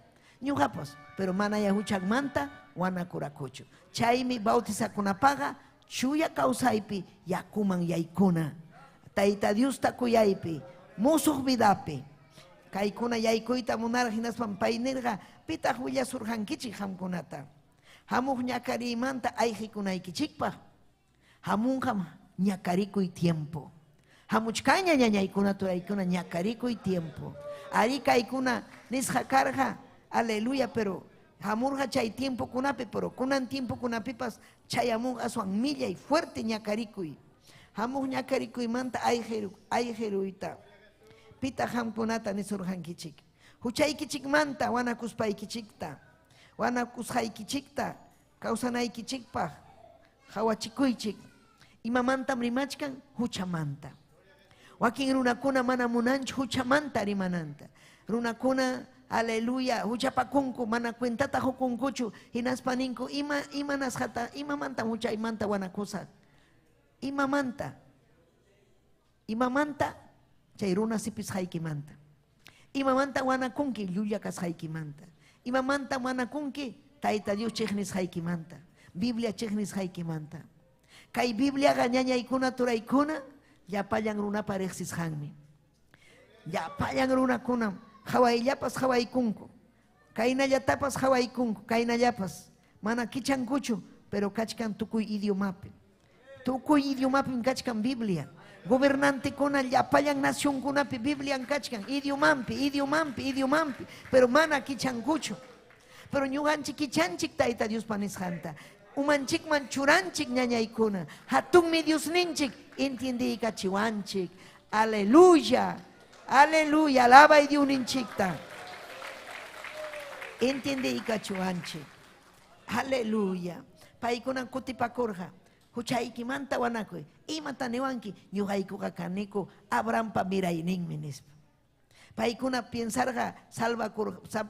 Ñuqapas, pero mana ya huchanmanta wanakurakuchu. Chaymi bautizakunapaqa chuya kawsaypi yakuman yaykuna. Tayta Diosta kuyaypi, musuq vidapi. Kaykuna yaykuyta munarqa hinaspan pay nirqa pitaq willasurqankichik hamkunata. Hamuq ñakarimanta ayqikunaykichikpaq. Hamunqam ñakarikuy tiempo. Hamuchkaña ñañaykuna turaykuna ñakarikuy tiempo. Ari kaykuna nisqa karqa aleluya, pero hamurqa chay tiempo kunapi, pero kunan tiempo kunapipas chayamunqa aswan millay fuerte ñakarikuy. Hamuq ñakarikuymanta ayqiruyta. Pita hamkunata nisurqankichik. Huchaykichikmanta wanakuspaykichikta. Wanakusqaykichikta kawsanaykichikpaq hawachikuychik. Imamantam rimachkan huchamanta. Wakin runakuna mana munanchu huchamanta rimananta. Runakuna aleluya huchapakunku mana cuentata hukunkuchu hinaspaninku ima nasqata imamanta huchaymanta wanakusa. Imamanta chay runa sipisqaykimanta. Imamanta wanakunki llulla kasqaykimanta. Imamanta wanakunki Tayta Dios chiqnisqaykimanta. Biblia chiqnisqaykimanta. Kay Bibliaqa ñañaykuna turaykuna llapallan runapa riqsisqanmi. Llapallan runakuna hawayllapas hawaykunku. Kaynallatapas hawaykunku. Kaynallapas mana kichankuchu, pero kachkan tukuy idiomapi. Tukuy idiomapi kachkan Biblia. Gobernantekuna llapallan nacionkunapi Biblian kachkan. Idiomapi. Pero mana kichankuchu. Pero ñuqanchik kichanchik Tayta Dios panisqanta. Umanchikman churanchik ñañaykuna. Hatunmi Diosninchik entiendiykachiwanchik. Aleluya. Aleluya. Alaba y Diosninchikta. Entiendiykachiwanchik. Aleluya. Paykuna kutipakurqa. Huchaykimanta wanakuy. Imata niwanki ñuqaykuqa kaniku Abrahampa mirayninmi nispa. Paykuna piensarqa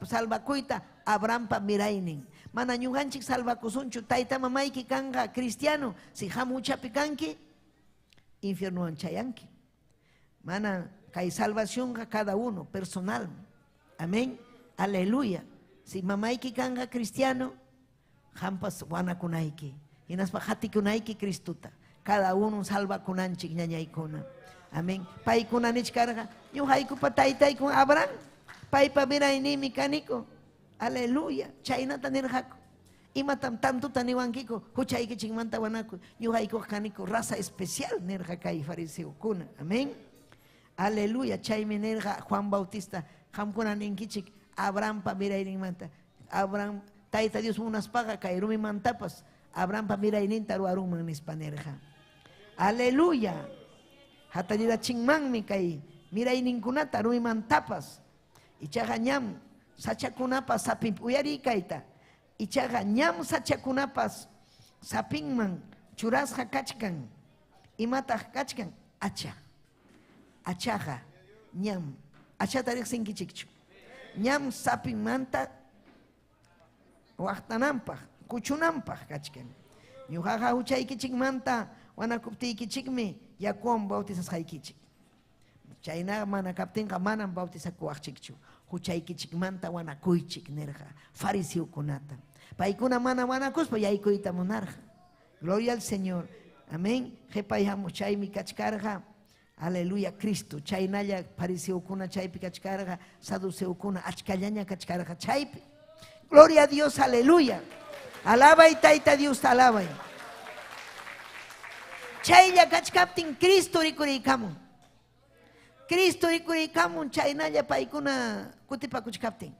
salvakuyta Abrahampa miraynin. Mana ñuqanchik salvakusunchu tayta mamayki kanqa cristiano, si hamuchapi kanki infiernuwan chayanki. Mana kay salvacionqa cada uno personal. Amén. Aleluya. Si mamayki kanqa cristiano, hampas wanakunayki. Hinaspa hatikunayki Cristuta. Cada uno salvakunanchik ñañaykuna. Amén. Paykuna nichkarqa ñuqaykupa taytaykun Abraham. Paypa miraynimi kaniko. Aleluya. Chaynata nirqaku. Imatam tantuta niwankiku huchaykichikmanta wanakuy. Ñuqaykuqa kaniku raza especial nirqa kay fariseukuna. Amén. Aleluya. Chaymi nirqa Juan Bautista hamkuna ninkichik Abrahampa mirayninmanta. Abraham tayta Dios munaspaqa kay rumimantapas Abrahampa mirayninta ruwarunman nispa nirqa. Aleluya. Hatalirachinmanmi kay mirayninkunata rumimantapas. Ichaqa ñam sachakunapas sapin uyariykayta. Ichaqa ñam sachakunapas sapinman churasqa kachkan. Imataq kachkan acha. Achaqa ñam. Achata riqsinkichikchu. Ñam sapinmanta waqtananpaq, kuchunanpaq kachkan. Ñuqaqa huchaykichikmanta wanakuptiykichikmi yakuwan bautizasqaykichik. Chayna mana kaptinqa manam bautizakuwaqchikchu. Huchaykichikmanta wanakuychik nirqa fariseukunata. Paykuna mana wanakuspa yaykuyta munarqa. Gloria al Señor. Amén. Qhipay hamuchaymi kachkarqa. Aleluya Cristo. Chaynalla fariseukuna chaypi kachkarqa. Saduceukuna achkallaña kachkarqa chaypi. Gloria a Dios, aleluya. Alaba y taita Dios, alaba. Chaylla kachkaptin Cristo rikurikamun. Cristo rikurikamun chaynalla paykuna kutipakuchkaptin.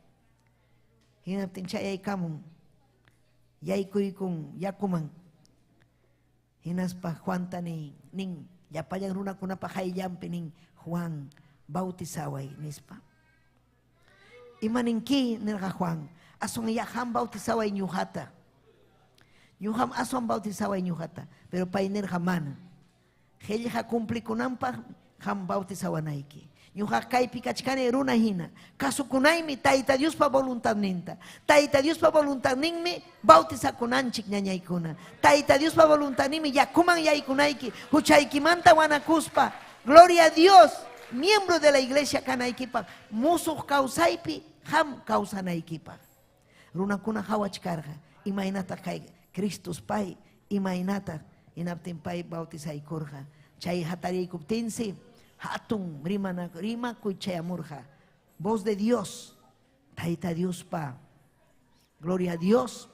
Hinaptin chayaykamun. Yaykurikun yakuman. Hinaspa Juanta nin yapayan runakunapa hayllampi nin Juan bautizaway nispa. Imaninki nirga Juan. Ason yaham bautizaway ñuhata. Ñuham ason bautizaway ñuhata. Pero painirga mana. Helja cumpli kunampa ham bautizawanayki. Ñuha kaypi kachkane runa hina. Kasukunaymi Tayta Dios pa voluntad ninta. Tayta Dios pa voluntad ninmi bautizakunanchik ñañaykuna. Tayta Dios pa voluntad ninmi yakuman yaykunayki. Huchaykimanta wanakuspa. Gloria a Dios. Miembro de la iglesia kanaykipa. Musuq kawsaypi ham kawsanaykipa. Runakuna hawachkarga. Imaynata kay Kristus pay. Imaynata inaptin pay bautizaykurga. Chay hatariykuptinsi. Hatun rima kuchayamurja. Voz de Dios. Taita Dios pa. Gloria a Dios.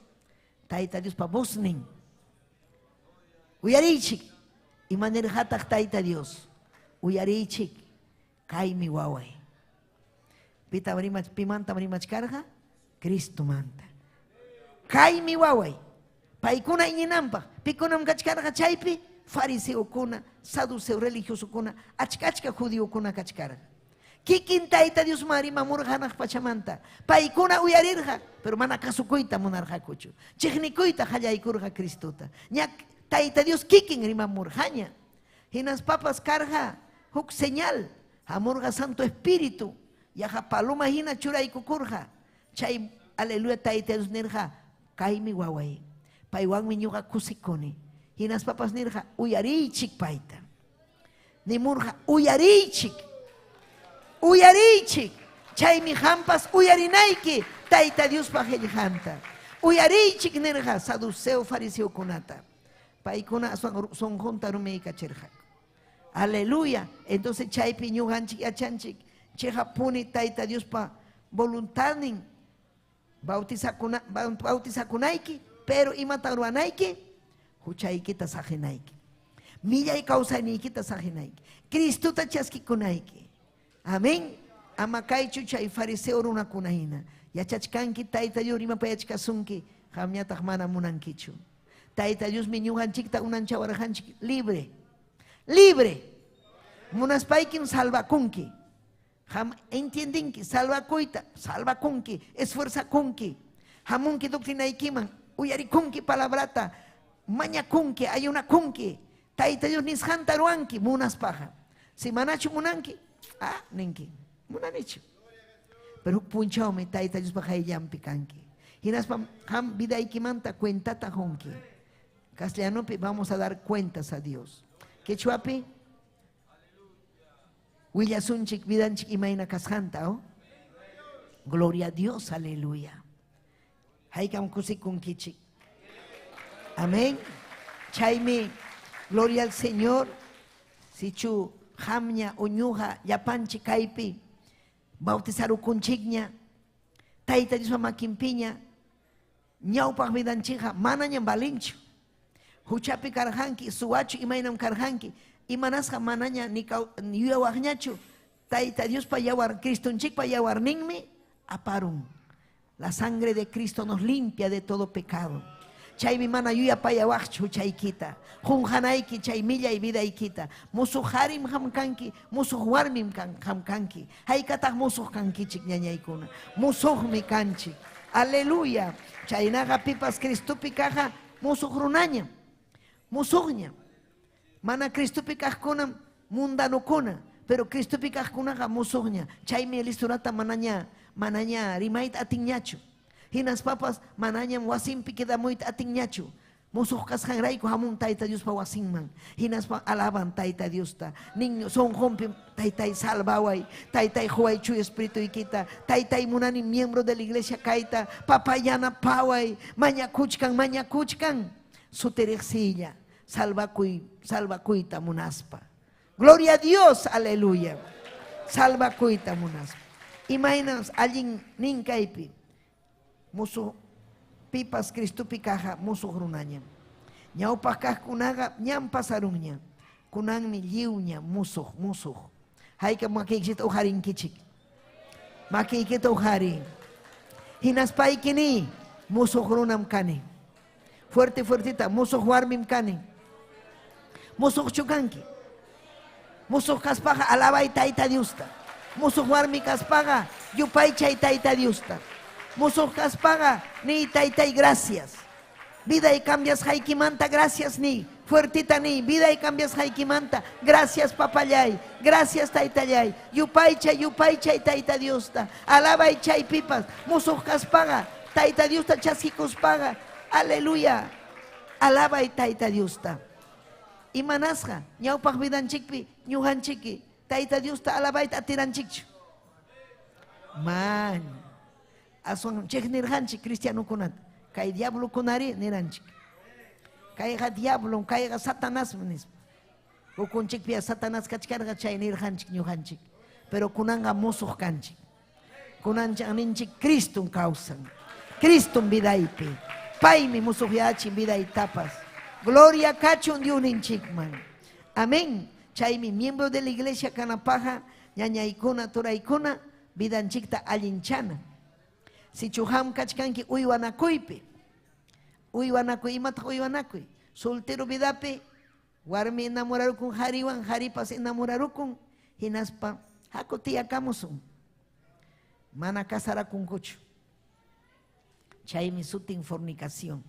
Taita Dios pa bosnin. Uyarichik. Imanir hatak taita Dios. Uyarichik. Kaimi waway. Pimanta rimach karga. Cristo manta. Kaimi waway. Paikuna ininampa. Pikunam kachkarga chaypi. Fariseo kuna, saduceo religioso kuna, achkachka judío kuna kachkara. Kikin taita Dios marima murhanak pachamanta. Paikuna uyarirja, pero mana kasukuita monarja kuchu. Chiknikuita hayaikurja Kristota. Nyak taita Dios kikin rima murjaña. Hinas papas karja, huk señal. Amurga Santo Espíritu. Yaja paloma hina churay kukurja. Chay aleluya taita Dios nirja. Kaimi wawai. Paiwan minyuga kusikoni. Hinas papas nirja uyarichik paita. Nimurja uyarichik. Uyarichik. Chaymi hampas uyarinayki. Taita Dios pajellhanta. Uyarichik nirja saduceo fariseo kunata. Paikuna son junta rumeika cherjak. Aleluya. Entonces chaypi ñujanchik yachanchik. Cheja puni taita Dios pa voluntanin. Bautizakunayki. Pero imataruanayki. Huchaykita sajinayki. Millay kawsayniykita sajinayki. Cristuta chaskikunayki. Amén. Amakaychu chay fariseo runakunahina. Yachachkanki Tayta Dios rimapa yachkasunki. Hamñataq mana munankichu. Tayta Dios miñujanchikta unanchawarjanchik libre. Libre. Munaspaykim salvakunki. Ham entiendinki salvakuyta. Salvakunki. Esfuerzakunki. Hamunki doctrinaykiman. Uyarikunki palabrata. Mañakunki, hay una kunki. Taita Dios nishanta ruanki, munas paja. Si manachu munanki, ninki, munanichu. Pero punchao me taita Dios paja y yampi kanki. Hinas pam ham vida ikimanta cuentata honki. Castellanopi vamos a dar cuentas a Dios. Quechuapi, Willasunchik vidanchik imaina kashanta, ¿oh? Gloria a Dios, aleluya. Haikam kusikunkichik. Amén. Chaymi, gloria al Señor. Sichu hamña oñuja yapanchi kaipi. Bautizaru kunchigña. Taita Dios mamakimpiña. Ñawpaq vidanchija manañam balinchu. Huchapi karjanki, suachu imaynam karjanki. Imanasja manaña ni yuyawajñachu. Taita Dios pa yawar, Cristonchik pa yawar ninmi. Aparun. La sangre de Cristo nos limpia de todo pecado. Chay mi mana yuya paya wachchu chaykita. Junjanaiki chay milla y vida ikita. Musu harim hamkanki, musu warmim hamkanki. Haikatah musu kankichik ñañaykuna. Musu mi kanchik. Aleluya. Chaynaga pipas Cristupi caja musu runaña. Musuña. Mana Cristupi kajkunam mundanukuna. Pero Cristupi kajkunaga musuña. Chay mi listurata manaña rimait atinñachu. Hinas papas manañam wasimpi queda muy atinñachu. Musuh kasjanrayku hamun Tayta Dios pa wasinman. Hinas pa alaban Tayta Dios ta. Niño son hompi Taytay salvaway. Taytay juay chu espíritu ikita. Taytay munani miembro de la iglesia kaita. Papayana paway. Mañakuchkan. Suterexilla. Salvakuyta munaspa. Gloria a Dios, aleluya. Salvakuyta munaspa. Imaginas alguien ninkaipi. musu pipas Cristupi caja musu runaña. Ñaupa kunaga ñam pasarunña. Kunanmi liuña musu. Haika makiksit uharin kichik. Makikit uhari. Hinaspay kini musu runam kani. Fuertita musu warmim kani. Musu chukanki. Musu kaspaga alabay taita Diusta. Musu warmi kaspaga yupay chay taita Diusta. Musu kaspaga ni taitay gracias. Vida y cambias haikimanta, gracias ni. Fuertita ni, vida y cambias haikimanta. Gracias papayay, gracias taitayay. Yupay chay taita Diusta. Alabay chay pipas. Musu kaspaga taita Diusta chasquikuspaga. Aleluya. Alabay taita Diusta. Y manasja, ñaupak vidanchikpi, ñujanchiki, taita Diusta alabayta atiranchikchu. Man, ason chek nirjanchik cristiano kunat, kay diablo kunari niranchik. Kayga diablo, kayga Satanás menis. Ukunchikpi a Satanás kachkarga chay nirjanchik ñujanchik. Pero kunanga musuj kanchik. Kunanchik aninchik Cristum causan. Cristum vidaipi. Paymi musuj yachi vida y tapas. Gloria cachun diunin chikman. Amén. Chaymi miembro de la iglesia Canapaja, ñañaykuna, turaykuna, vidanchikta allinchana. Si chuham kachkanki uywanakuypi. Uywanakuy, imata uywanakuy. Soltero vidapi, warmi enamorarukun hariwan, haripas enamorarukun, hinaspa, haku tiyakamusun. Mana kasarakunkuchu. Chaymi sutin fornicación.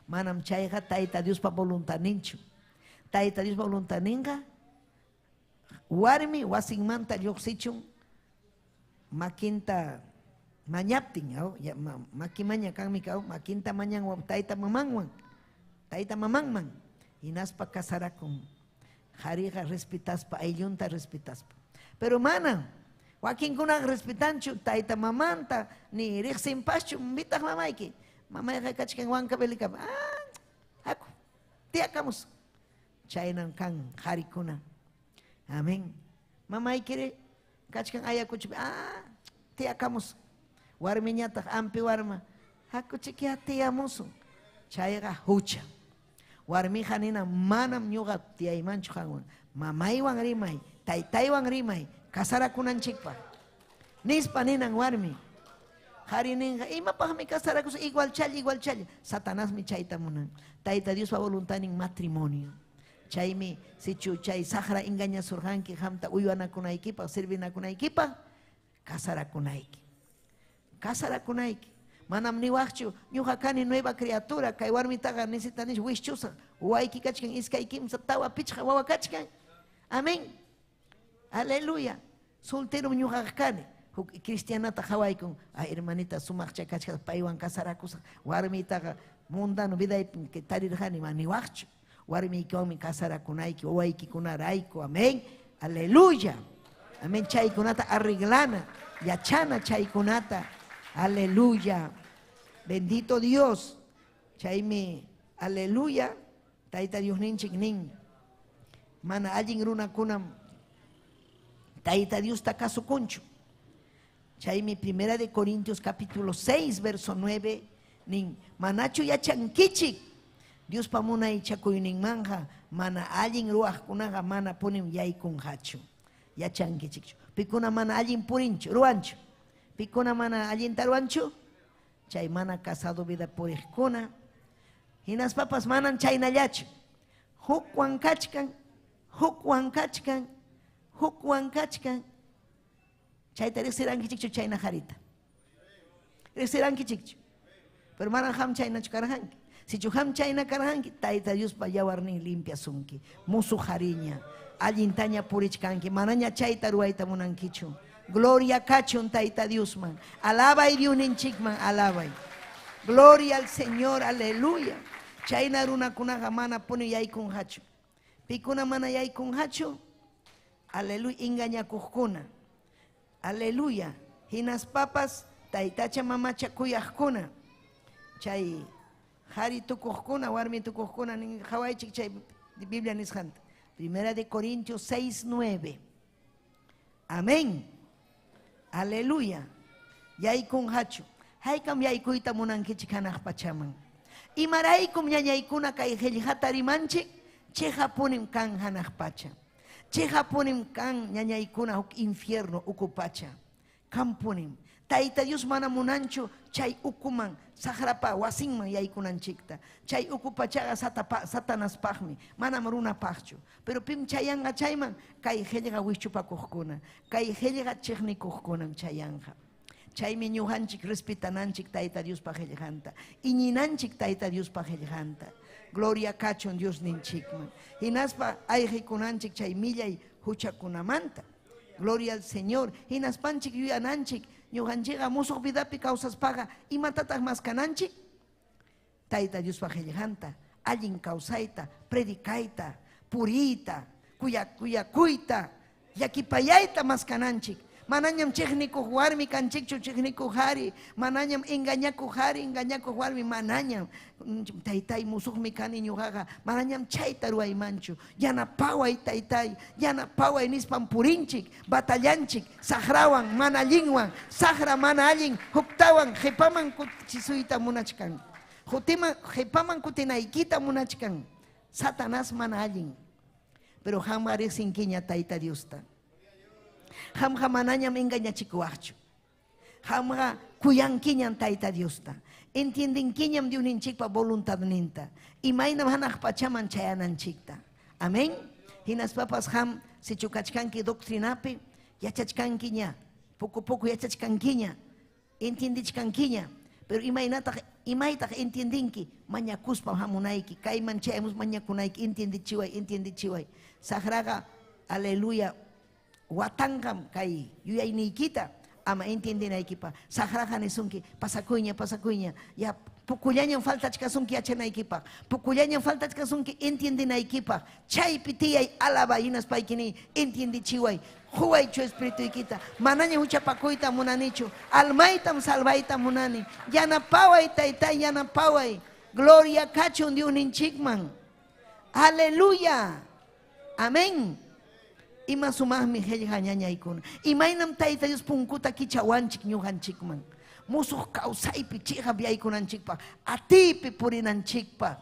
Manam chayga taita Dios pa voluntad ninchu. Taita Dios pa voluntad ninga. Warmi wasin manta yoxichun. Makinta mañaptin, makimaña kan mikau, makinta mañan taita mamangwan. Taita mamangman. Inaspa casara con jariga respetaspa, ayunta respetaspa. Pero mana, wakin kuna respetanchu, taita mamanta, ni rixin paschu, mitah mamaiki. Mamay kachkan wanka belika. Aku tiakamus. Chaynan kan harikuna. Amen. Mamay kire kachkan ayakuchu. Tiakamus. Warmiñata ampi warma. Aku chikia tiamusu. Chayga hucha. Warmi hanina manam ñuga tiaymanchu hanwan. Mamay wan rimay, taytay wan rimay, kasarakunan chikpa. Nispa ninan warmi. Harininga, ima pahami kasarakus igual chal. Satanás mi chayta munan. Taita Dios pa voluntad en matrimonio. Chaymi, si chay sahara engaña surjanki, hamta uyanakunaykipa, sirvinakunaykipa, kasarakunayki. Kasarakunayki. Manam ni wachchu, ñuqa kani nueva criatura, kay warmitaqa necesitanish wishchusa, wayki kachkan iskaykim tawa pichqa wawa kachkan. Amén. Aleluya. Soltero ñuqa kani. Cristianata hawaykun, hermanita sumakcha kachka paywan kasarakusa, warmitaqa mundano vida que tarirjani mani wachchu. Warmiykiwanmi kasarakunayki, wawaykikunarayku. Amén. Aleluya. Amén. Chaykunata arreglana, yachana chaykunata. Aleluya. Bendito Dios. Chaymi, aleluya. Taita Dios ninchik nin. Mana allin runa kunam. Taita Dios takasu kunchu. Chaymi primera de Corintios capítulo 6 verso 9. Nin manachu yachankichik. Dios pamuna ichakuynin manja. Mana allin ruach kunaga mana punim yaykun hachu. Yachankichik. Pikuna mana allin purinchu, ruanchu. Pikuna mana allin taruanchu. Chay mana casado vida por ejkuna. Hinas papas manan chaynallachu. Hukwan kachkan. Chayta resirankichikchu chayna jarita. Resirankichikchu. Pero manan ham chayna chukarajanki. Si chuham chayna karajanki, taita Dios pa yawarnin limpia sunki. Musu jariña. Allintaña purichkanki. Manaña chayta ruaita munankichu. Gloria cachun taita Dios man. Alaba y diuninchikman, alaba. Gloria al Señor, aleluya. Chayna runa kunaga mana pone yaykun hachu. Pikuna mana yaykun hachu. Aleluya, engaña kujkuna. Aleluya. Hinas papas, taitacha mamacha kuyajkuna. Chay, hari tukujkuna, warmi tukujkuna, ni hawaichik chay, Biblia nishanta. Primera de Corintios 6:9. Amén. Aleluya. Yaykun hachu. haykam yaykuyta munankichik hanaq pachaman. Imaraykum ñañaykuna kay qillqata rimanchik, chayqa kan hanaq pacha. Chayqa kan ñañaykuna huk infierno uku pacha. Kan punim. Tayta Dios mana munanchu chay ukuman sahrapa wasinman yaykunanchikta. Chay uku pachaqa satanaspaqmi, manam runapaqchu. Pero pim chayanga chayman kay qillqa wichupakuqkuna, kay qillqa chiqnikuqkunam chayanga. Chaymi ñuqanchik respetananchik Tayta Dios pa qillqanta, iñinanchik Tayta Dios pa qillqanta. Gloria kachun Dios ninchikman. Hinaspa ayqikunanchik chay millay huchakunamanta. Gloria al Señor. Hinaspanchik yuyananchik ñuqanchikqa musuq vidapi kawsaspaqa imatataq maskananchik. Tayta Dios pa qillqanta, allin kawsayta, predikayta, puriyta, kuyakuyta, llakipayayta maskananchik. Manañam chiqnikuq warmi kanchikchu chiqnikuq hari, manañam engañakuq hari, engañakuq warmi manañam. Taytay musuqmi kani ñuqaqa, manañam chayta ruwaymanchu. Yanapaway taytay, yanapaway nispam purinchik, batallanchik, sahrawan, mana allinwan, sahra mana allin, huktawan, qhipaman kutichisuyta munachkan. Qhipaman kutinaykita munachkan. Satanás mana allin. Pero hamqa riqsinkiña Tayta Diosta. Hamqa manañam engañachikuwaqchu. Hamqa kuyankiñan Tayta Diosta. Entiendinkiñam Diosninchikpa voluntadninta. Imaynam hanaq pachaman chayananchikta. Amén. Hinaspapas ham sichukachkanki doctrinapi yachachkankiña. Poco poco yachachkankiña. Entiendichkankiña. Pero imaytaq entiendinki mañakuspa hamunayki. Kayman chayamos mañakunayki entiendichiway. Sahraqa, aleluya. Watangam kay yuyayniykita ama entendinaykipa sahraqa nisunki pasakuyña ya pukullañan faltachkasunki yachanaykipaq pukullañan faltachkasunki entendinaykipaq chaypi tiyay alaba hinaspaykini entiendichiway huwaychu espirituykita manaña huchapakuyta munanichu almaytam salvayta munani yanapaway taytay yanapaway gloria kachun Diosninchikman aleluya amén. Ima sumaqmi qillqa ñañaykuna. Imaynam Tayta Dios punkuta kichawanchik ñuqanchikman. Musuq kawsaypi chiqap yaykunanchikpaq, atipi purinanchikpaq.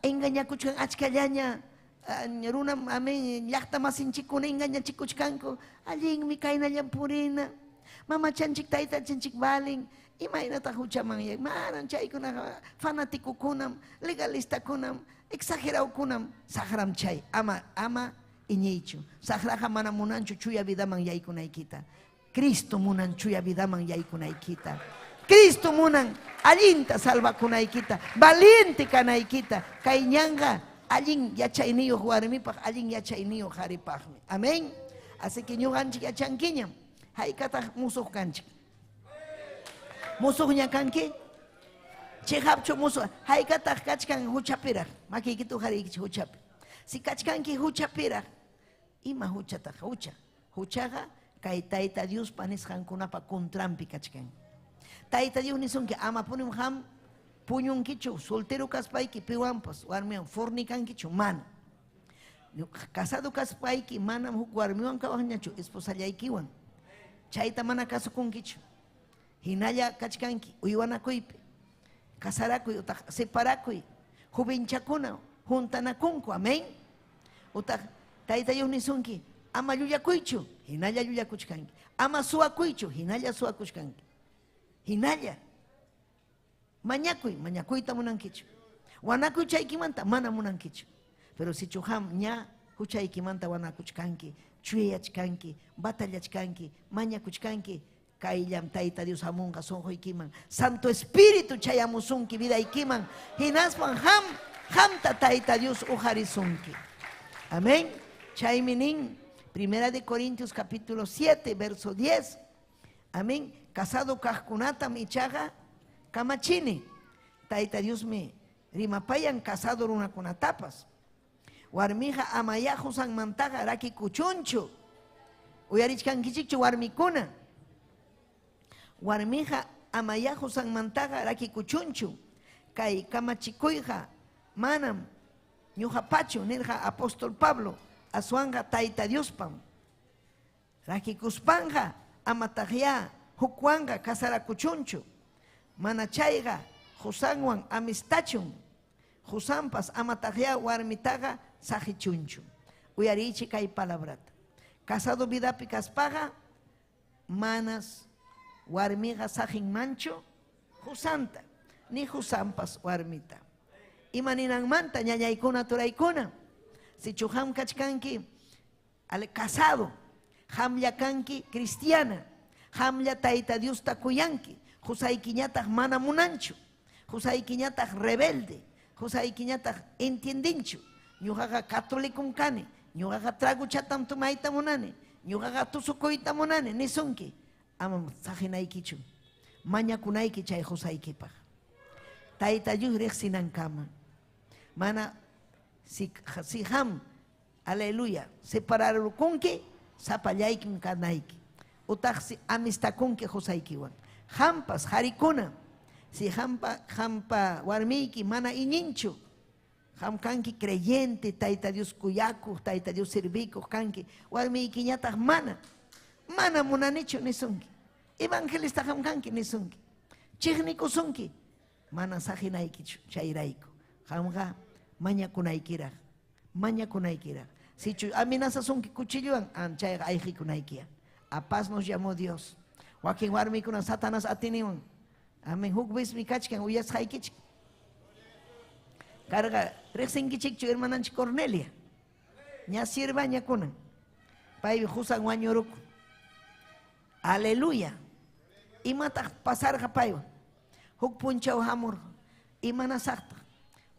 Engañakuchkan achkallaña runa llaqta masinchikkuna engañachikuchkanku. Allinmi kaynallan purina. Mamachanchik taytachanchik valin. Imaynataq huchaman manan chaykunaqa fanatikukunam, legalistakunam, exagerawkunam sahram chay. Ama iñichu. Sahraqa mana munanchu chuya vidaman yaykunaykita. Cristo munan chuya vidaman yaykunaykita. Cristo munan allinta salvakunaykita. Valiente kanaykita. Kay ñanqa allin yachayniyuq warmipaq, allin yachayniyuq haripaqmi. Amén. Así que ñuqanchik yachankiñam. Haykataq musuq kanchik. Musuqña kanki. Chihapchu musuq. Haykataq kachkan huchapiraq. Makiykita ujariykichik huchapi. Si kachkanki huchapiraq, ima huchataq hucha. Huchaqa kay Tayta Dios panisqankunapa contrampi kachkan. Tayta Dios nisunki ama punim ham puñunkichu soltero kaspayki piwanpas warmiwan fornikankichu mana. Casado kaspayki manam huk warmiwan kawaqñachu esposallaykiwan. Chayta mana kasukunkichu. Hinalla kachkanki uywanakuypi. Kasarakuy utaq separakuy. Jovenchakuna juntanakunku, amén. Utaq Tayta Dios nisunki ama llulakuychu, hinalla llullakuchkanki. Ama suwakuychu, hinalla suwakuchkanki. Hinalla mañakuyta munankichu. Wanakuchaykimanta mana munankichu. Pero si chuham ña huchaykimanta wanakuchkanki, chuyachkanki, batallachkanki, mañakuchkanki, kayllam Tayta Dios hamunqa sonquykiman. Santo Espíritu chayamusunki vidaykiman. Hinaspan hamta Tayta Dios ujarisunki. Amén. Chayminin, 1 de Corintios capítulo 7, verso 10. Amén. Casado kajkunata michaga kamachini. Tayta Dios me rimapayan casado runakunatapas. Warmija amayahu san mantaga raki kuchunchu. Uyarichkankichikchu warmikuna. Warmija amayahu san mantaga raki kuchunchu. Kay kamachikuyja manam ñuqapachu nirqa apóstol Pablo aswanga Tayta Diospam. Rakikuspanja amataqya Hukwanga kasarakuchunchu. Mana chayga Husanwan amistachun. Husampas amatagya warmitaga sajichunchu. Uyarichi kay palabrata. Casado vidapi kaspaga manas warmiga sajin mancho Husanta ni Husampas warmita. Imaninan manta ñañaykuna turaykuna. Si chujam kachkanki ale casado, hamlla kanki cristiana, hamlla taita Dios takuyanki, husaykiñataq mana munanchu, husaykiñataq rebelde, husaykiñataq entiendinchu, ñuqaqa católicum kani, ñuqaqa traguchatam tumayta munani, ñuqaqa tusukuyta munani, nisunki, amam sajinaykichu, mañakunayki chay husaykipaq. Taita Dios riqsinankama, mana si ham, aleluya, separarukunki, sapallaykim kanayki. Utaxi amistakunki husaykiwan. Hampas, harikuna, si hampa warmiki mana ininchu, ham kanki creyente, taita Dios kuyaku, taita Dios serviku, kanki, warmiki ñataq mana munanichu nisunki. Evangelista ham kanki nisunki. Chiqnikusunki, mana sajinaykichu, chayrayku. Hamga mañakunaykiraq, mañakunaykiraq. Si amenazasunki cuchilluwan, chayqa ayqikunaykiya. A paz nos llamó Dios. Wakin warmikuna Satanás atiniwan. Amén. Hukbismi kachkan uyasqaykichik. Karga riqsinkichikchu hermananchik Cornelia. Ña sirva ñakunan. Paybi husan wañuruku. Aleluya. Imataq pasarqa paywan. Huk punchaw hamur. Imanasaqtaq.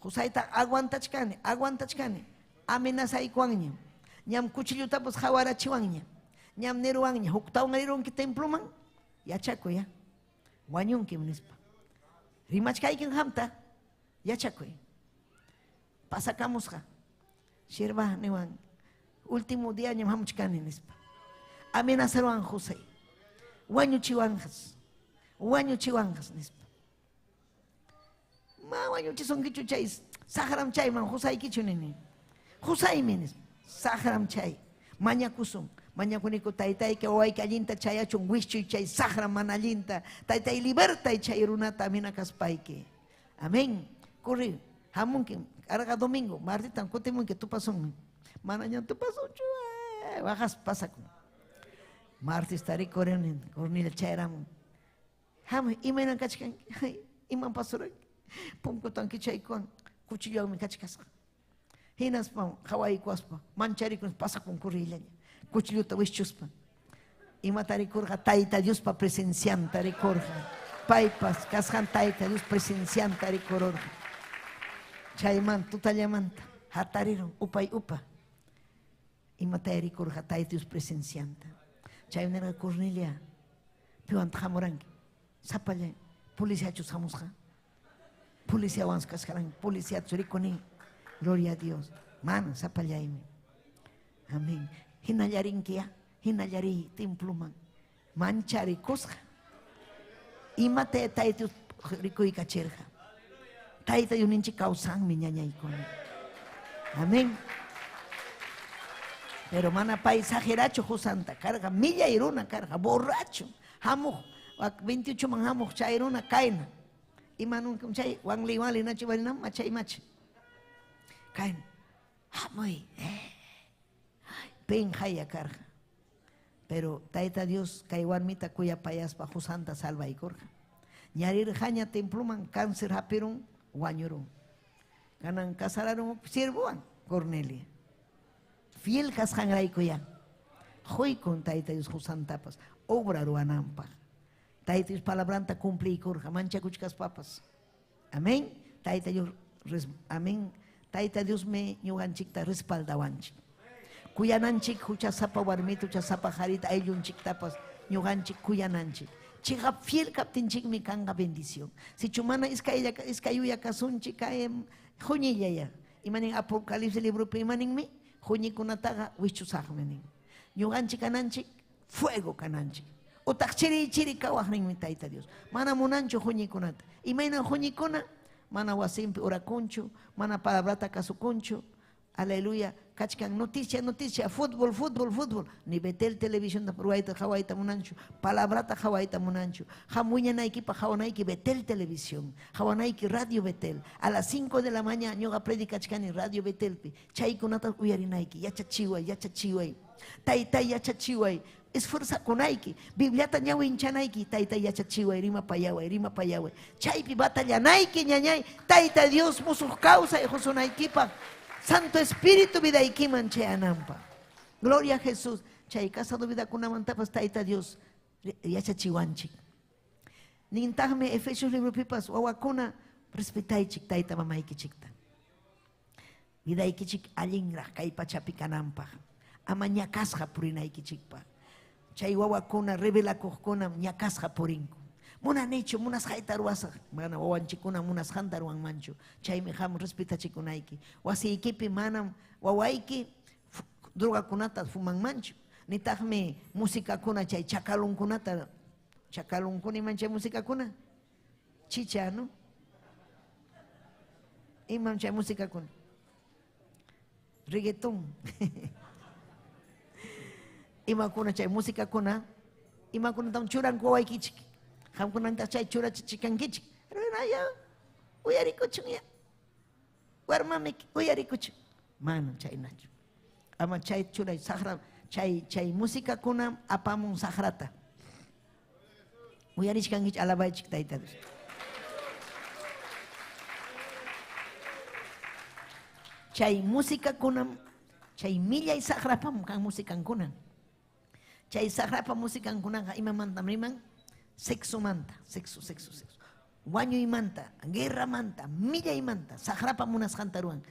Husayta aguantachkani. Amenazaykuwanña. Ñam cuchillutapas hawarachiwanña. Ñam niruwanña. Huktawnga nirunki temploman. Yachakuy ya. Wañunki nispa. Rimachkaykin hamta. Yachakuy. Pasakamusqa. Shirba niwan. Último día ñam hamuchkani nispa. Amenazaruwan José. Wañuchiwanjas nispa. Ma wañuchisunkichu chay sahram chayman husaykichu nini. Husaymi nispa. Sahram chay. Mañakusun. Mañakuniku taytayki wawayki allinta chayachun wischuy chay sahram mana allinta. Taytay libertay chay runata amina kaspayki. Amén. Kurri. Hamunki. Arga domingo. Martitan kutimunki tupasunmi. Manañan tupasunchu. Bajas pasakun. Martes tari Cornelia chayramun. Ham imanan kachkanki. Iman pasuranki. Punkutanki chaykuan. Cuchillawmi kachkasqa. Hinaspa hawaykuaspa. Mancharikun pasakun kurrillaña. Cuchilluta wischuspa. Ima tarikurqa Tayta Diospa presencian tarikurqa. Paypas kasqan Tayta Dios presencian tarikururqa. Chayman tutallamanta hatarirun upay upa. Ima tarikurqa Tayta Dios presencianta. Chaynera Cornelia. Piwanta hamuranki. Sapallay. Policiachus hamusqa. Policía wanskas policía tsurikuni. Gloria a Dios. Mana sapallaymi. Amén. Hinallarinkia, hinallari templuman. Manchari kusqa. Imate taytu rikuyka chirqa. Tayta yuninchi kawsanmi ñañaykuna. Amén. Pero mana paisajeracho husanta carga, milla iruna carga, borracho. Hamuj, 28 man hamuj chayruna kaina. Imanun chay wangli nachi warinam machay machi. Kain. Hamoy. Pen haya carga. Pero Tayta Dios kaywanmita kuya payaspa husanta salva y corja. Ñarir haña templuman cáncer hapirun wañurun. Kanan kasararon sirvuan Cornelia. Fiel kasjangraykuya. Hoy con Tayta Dios husantapas. Obra ruanampa. Tayta Dios palabranta cumple y corja. Mancha kuchkas papas. Amén. Tayta Dios, amén. Tayta Dios me ñuganchikta respaldawanchik. Kuyananchik huchasapa warmitu huchasapa harita ayllunchik tapas ñuganchik kuyananchik. Chiqa fiel kaptinchikmi kanga bendición. Si chumana iskayuya kasunchik kayem huñillaya. Imanin Apocalipsis libro imaninmi huñikunataqa wichusaqmenin. Ñuganchik kananchik fuego kananchik. Utaq chiri kawaqninmi Tayta Dios. Mana munanchu huñikunata. Imayna huñikuna mana wasimpi urakunchu, mana palabrata kasukunchu. Aleluya. kachkan noticia, fútbol. Ni betel televisión da pruaita hawaita munanchu, palabrata hawaita munanchu. Hamuña naiki pa hawanaiki betel televisión, hawanaiki radio betel. A las 5 de la mañana ñoga predica chkani radio betelpi. Chaykunata uyarinaiki, yachachiway. Taytay yachachiway. Esfuerza kunaiki, Bibliata ñawi hinchanaiki, tayta yachachiway, rima payaway. Chaypi batallanaiki ñañay, tayta Dios musuq causa y josunaykipa. Santo Espíritu vidaykiman cheanampa. Gloria a Jesús. Chay casado vida kunamantapas tayta Dios yachachiwanchik. Nintagme Efesios libro pipas wawakuna respetaychik tayta mamaykichikta. Vidaykichik allinraq kay pachapi kananpaq. Ama ñakasqa purinaykichikpa. Chay wawakuna revelakuqkuna ñakasqa purinku. Munanichu, munas haytaruasaq. Mana wawanchikuna munas hantaruan manchu. Chaymi ham respetachikunayki. Wasiykipi manam wawayki drogakunata fuman manchu. Nitaqmi músicakuna chay chakalunkunata. Chakalunkuni manchay músicakuna. Chicha, ¿no? Imam chay músicakuna. Reggaeton. Imakuna chay músicakuna. Imakuna tam churan wawaykichik. Hamkunanta chay chura chichikankichik. Raya, uyarikuchun ya. Warmamik, uyarikuchun. Mano chay nacho. Ama chay chura sahra, chay música kuna apamun sahrata. Uyarichkankich alabaychik tayta Dios. Chay música kuna, chay millay sahrapam kan música kuna. Chay sahrapa música kuna imamantam riman. Sexo manta. Waño y manta, guerra manta, milla y manta, sahrapa munas jantaruan.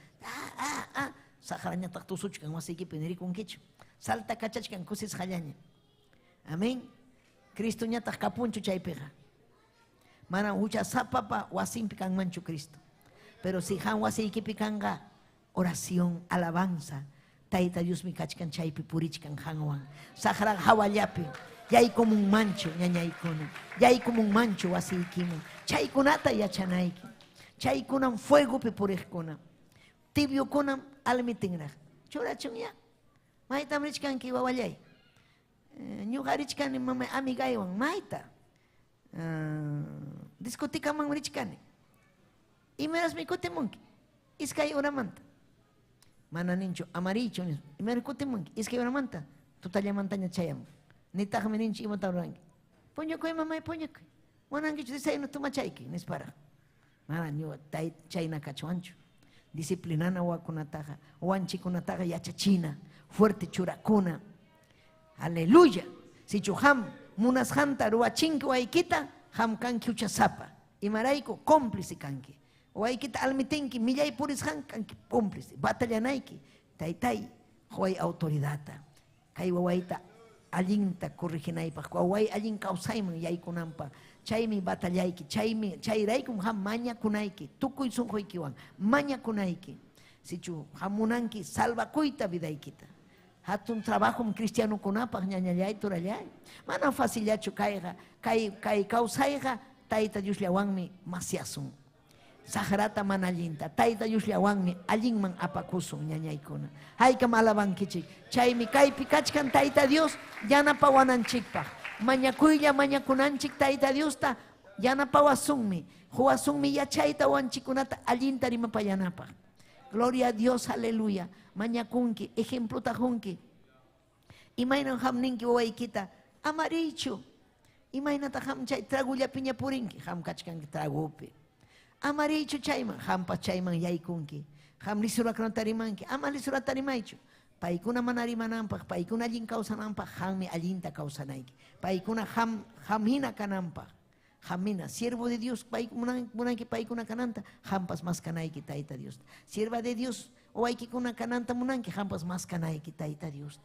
Saharaña taktusuchkan wasiki penirikun kichu. Salta kachachkan kusis hallaña. Amén. Cristo ñataq kapunchu chaypiqa. Mana ucha sapapa wasimpi kan manchu Cristo. Pero si han wasiykipi kanga oración, alabanza, tayta Dios mi kachkan chaypi purichkan hanwan. Sahara hawallapi. Yay como un mancho, ñañaykuna. Yay como un mancho wasiykiman. Chaykunata yachanayki. Chaykunan fuegopi puriqkuna. Tibiokunam almitinraq. Churachun ya. Maytam richkanki wawallay. Ñuqa richkani mama amigaywan. Mayta. Discotikaman richkani. Imerasmi kutimunki. Iskay horamanta. Mana ninchu amaricho. Imeras kutimunki. Iskay horamanta. Tutallamantaña chayamun. Nitaqmi ninchi imata ruranki. Puñukuy mamay puñukuy. Munankichu desayuno tumachayki nispara. Mana ñuqa chayna kachuanchu. Disciplinana wakunataqa, wanchikunataqa yachachina, fuerte churakuna. Aleluya. Si ham munas hanta ruachinki waykita, ham kanki uchasapa. Imarayku cómplice kanki. Waykita almitinki, millay puris han kanki cómplice. Batallanayki. Taytay, huay autoridata. Kay wawayta allinta corriginaypaq, waway allin kawsayman yaykunanpaq. Chaymi batallayki, chayraykum ham mañakunayki, tukuy sunquykiwan mañakunayki. Sichu hamunanki salvakuyta vidaykita. Hatun trabajum cristianukunapaq ñañallay turallay. Mana facillachu kayqa, kay kawsayqa tayta Diosllawanmi masyasun. Sahrata mana allinta, tayta Diosllawanmi allinman apakusun ñañaykuna. Haykam alabankichik. Chaymi kaypi kachkan tayta Dios yanapawananchikpaq. Mañakuylla mañakunanchik tayta Diosta yanapawasunmi. Huwasunmi yachayta wanchikunata allinta rimapayanapaq. Gloria a Dios, aleluya. Mañakunki, ejemplota junki. Imaynan ham ninki wawaykita amarichu. Imaynata ham chay tragullapiña purinki. Ham kachkanki tragupi. Amarichu chayman, hampa chayman yaykunki. Ham lisurakunata rimanki. Ama lisurata rimaychu. Paykuna mana rimananpaq, paykuna allin kawsananpaq, hammi allinta kawsanayki. Paykuna ham hina kananpaq. Hamina, siervo de Dios, munanki paykuna kananta, hampas mas kanayki tayta Dios. Sierva de Dios, waykikuna kananta munanki, hampas mas kanayki tayta Dios.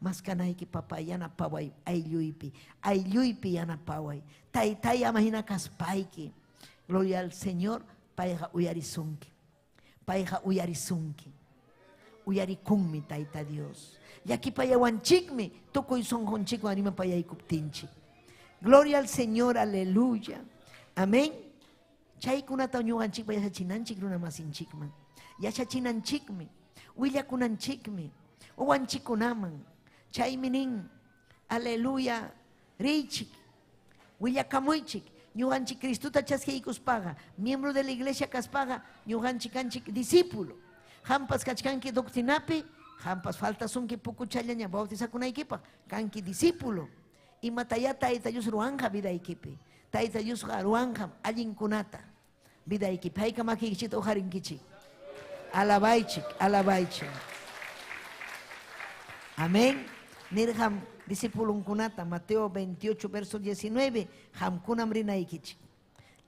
Mas kanayki papa yanapaway aylluypi yanapaway. Taytay ama hina kaspayki. Gloria al Señor, payqa uyarisunki. Payqa uyarisunki. Uyarikunmi tayta Dios. Llakipayawanchikmi tukuy sonqonchikwan rimapayaykuptinchik. Gloria al Señor, aleluya. Amén. Chaykunata ñuqanchikpa yachachinanchik runa masinchikman. Yachachinanchikmi. willakunanchikmi uwanchikunaman chaymi nin aleluya richik willakamuychik ñuqanchik Cristuta chaskiykuspaqa miembro de la iglesia kaspaqa ñuqanchik kanchik discípulo hampas kachkanki doctrinapi hampas faltasunki pukuchallaña bautizakunaykipaq kanki discípulo imataya Tayta Dios ruanja vidaykipi Tayta Dios ruanja allinkunata vidaykipi hayka makikichita ujarinkichik alabaychik alabaychik amén nirham discipulunkunata Mateo 28 verso 19 hamkunam rinaykichik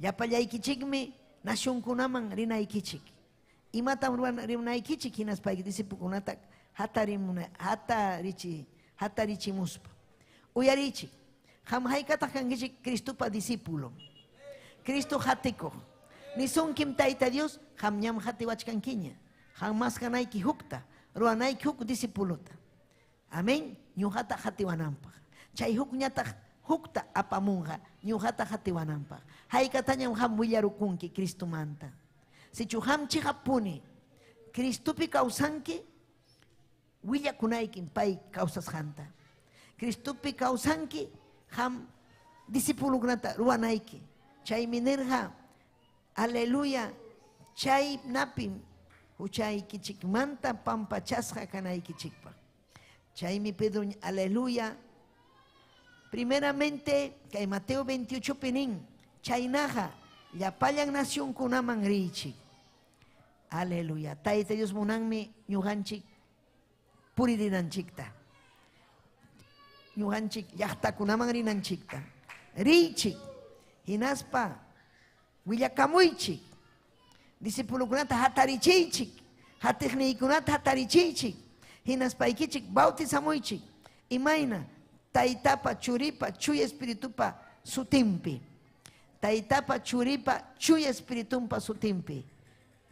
llapallaykichikmi nacionkunaman rinaykichik imatam rinaykichik hinaspayki discipulunkunata hatarichimuspa uyarichik ham haykataq kankichik Cristupa discípulo Cristo hatikuq nisunkim Tayta Dios ham ñam hatiwachkankiña ham maskanayki hukta ruwanayki huk discipuluta amén ñuqata hatiwananpaq chay hukñataq hukta apamunqa ñuqata hatiwananpaq haykatañam ham willarukunki Cristumanta sichu ham chihapuni Cristupi kawsanki willakunaykim pay kawsasqanta Cristupi kawsanki ham discipulukunata ruwanayki chaymi nirqa aleluya chay napim huchaykichikmanta pampachasqa kanaykichikpaq chaymi Pedro aleluya primeramente kay Mateo 28 pinin chaynaqa llapallan nacionkunaman richik aleluya Tayta Dios munanmi ñuqanchik puririnanchikta ñuqanchik llaqtakunaman rinanchikta richik hinaspa willakamuychik discipulukunata hatarichiychik hatiqniykunata hatarichiychik hinaspaykichik bautizamuychik imayna Taytapa churipa chuya espiritupa sutimpi Taytapa churipa chuya espiritumpa sutimpi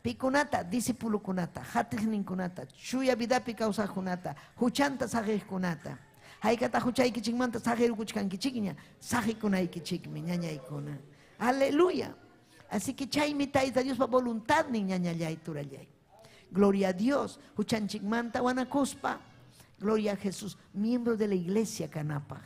pikunata discipulukunata hatiqninkunata chuya vidapi kawsaqkunata huchanta saqiqkunata haykata huchaykichikmanta saqirukuchkankichikña saqikunaykichikmi ñañaykuna aleluya así que chaymi Tayta Diospa voluntad nin ñañallay turallay gloria a Dios huchanchikmanta wanakuspa gloria a Jesús miembro de la iglesia kanapaq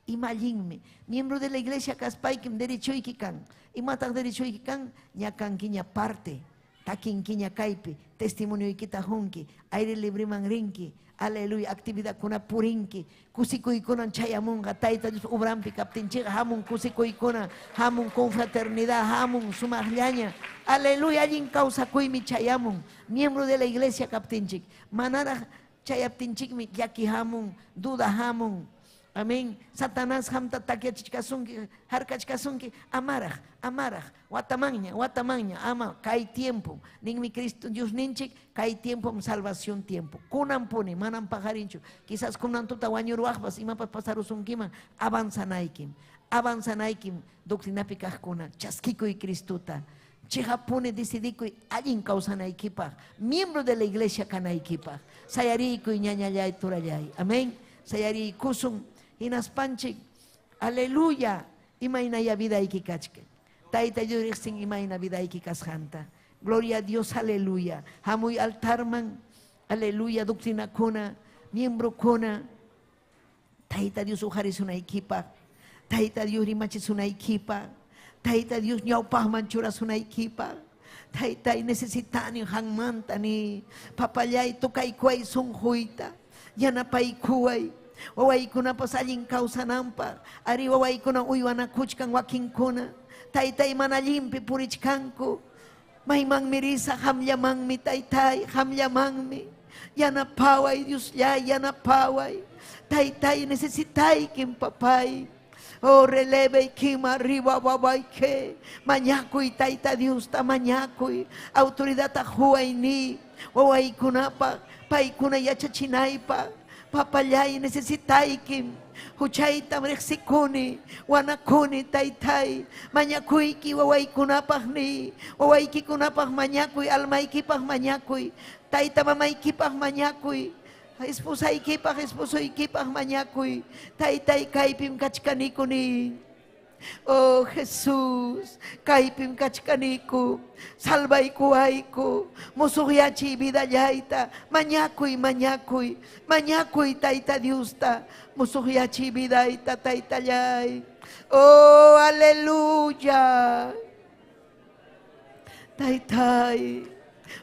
imallinmi miembro de la iglesia kaspaykim derechoyki kan imataq derechoyki kan ñakankiña parte takinkiña kaypi testimonioykita hunki aire libreman rinki aleluya actividad kuna purinki kusikuykuna chayamunqa Tayta Dios obrampi kaptinchiqa hamun kusikuykuna hamun confraternidad hamun sumaqllaña aleluya allin kawsakuymi chayamun miembro de la iglesia kaptinchik manaraq chayaptinchikmi llaki hamun duda hamun amén Satanás hamta takiachikasunki harkachkasunki amaraq watamanña ama kay tiempo ninmi Cristo Dios ninchik kay tiempo salvación tiempo kunan puni manan pajarinchu quizás kunan tuta wañuruwaqpas imapas pasarusunkiman avanzanaykim doctrinapi kaqkuna chaskikuy Cristuta chihapuni decidikuy allin kawsanaykipaq miembro de la iglesia kanaykipaq sayarikuy ñañallay turallay amén sayarikusun hinaspanchik aleluya imaynaya vidayki kachka Tayta Dios riqsin imayna vidayki kasqanta gloria a Dios aleluya hamuy altarman aleluya doctrinakuna miembrokuna Tayta Dios ujarisunaykipa Tayta Dios rimachisunaykipa Tayta Dios ñawpaqman churasunaykipa Taytay necesitani hanmantani papallay tukaykuay sunquyta yanapaykuway wawaykunapas allin kawsananpaq ari wawaykuna uywanakuchkan wakinkuna Taytay mana allinpi purichkanku maymanmi risa hamllamanmi Taytay hamllamanmi yanapaway Diosllay yanapaway Taytay necesitaykim papay oh relevaykim arriba wawayke mañakuy Tayta Diosta mañakuy autoridad huwayni wawaykunapaq paykuna yachachinaypaq papallay necesitaykim huchaytam riqsikuni wanakuni Taytay mañakuyki wawaykunapaqni wawaykikunapaq mañakuy almaykipaq mañakuy Tayta mamaykipaq mañakuy esposaykipaq esposoykipaq mañakuy Taytay kaypim kachkanikuni Oh Jesús, kaipim kachkaniku, salvay kuayku, musuyachi vida yaita, mañakuy, mañakuy, mañakuy taita Diusta, musuyachi vida ita taita yay. Oh, aleluya. Taitai,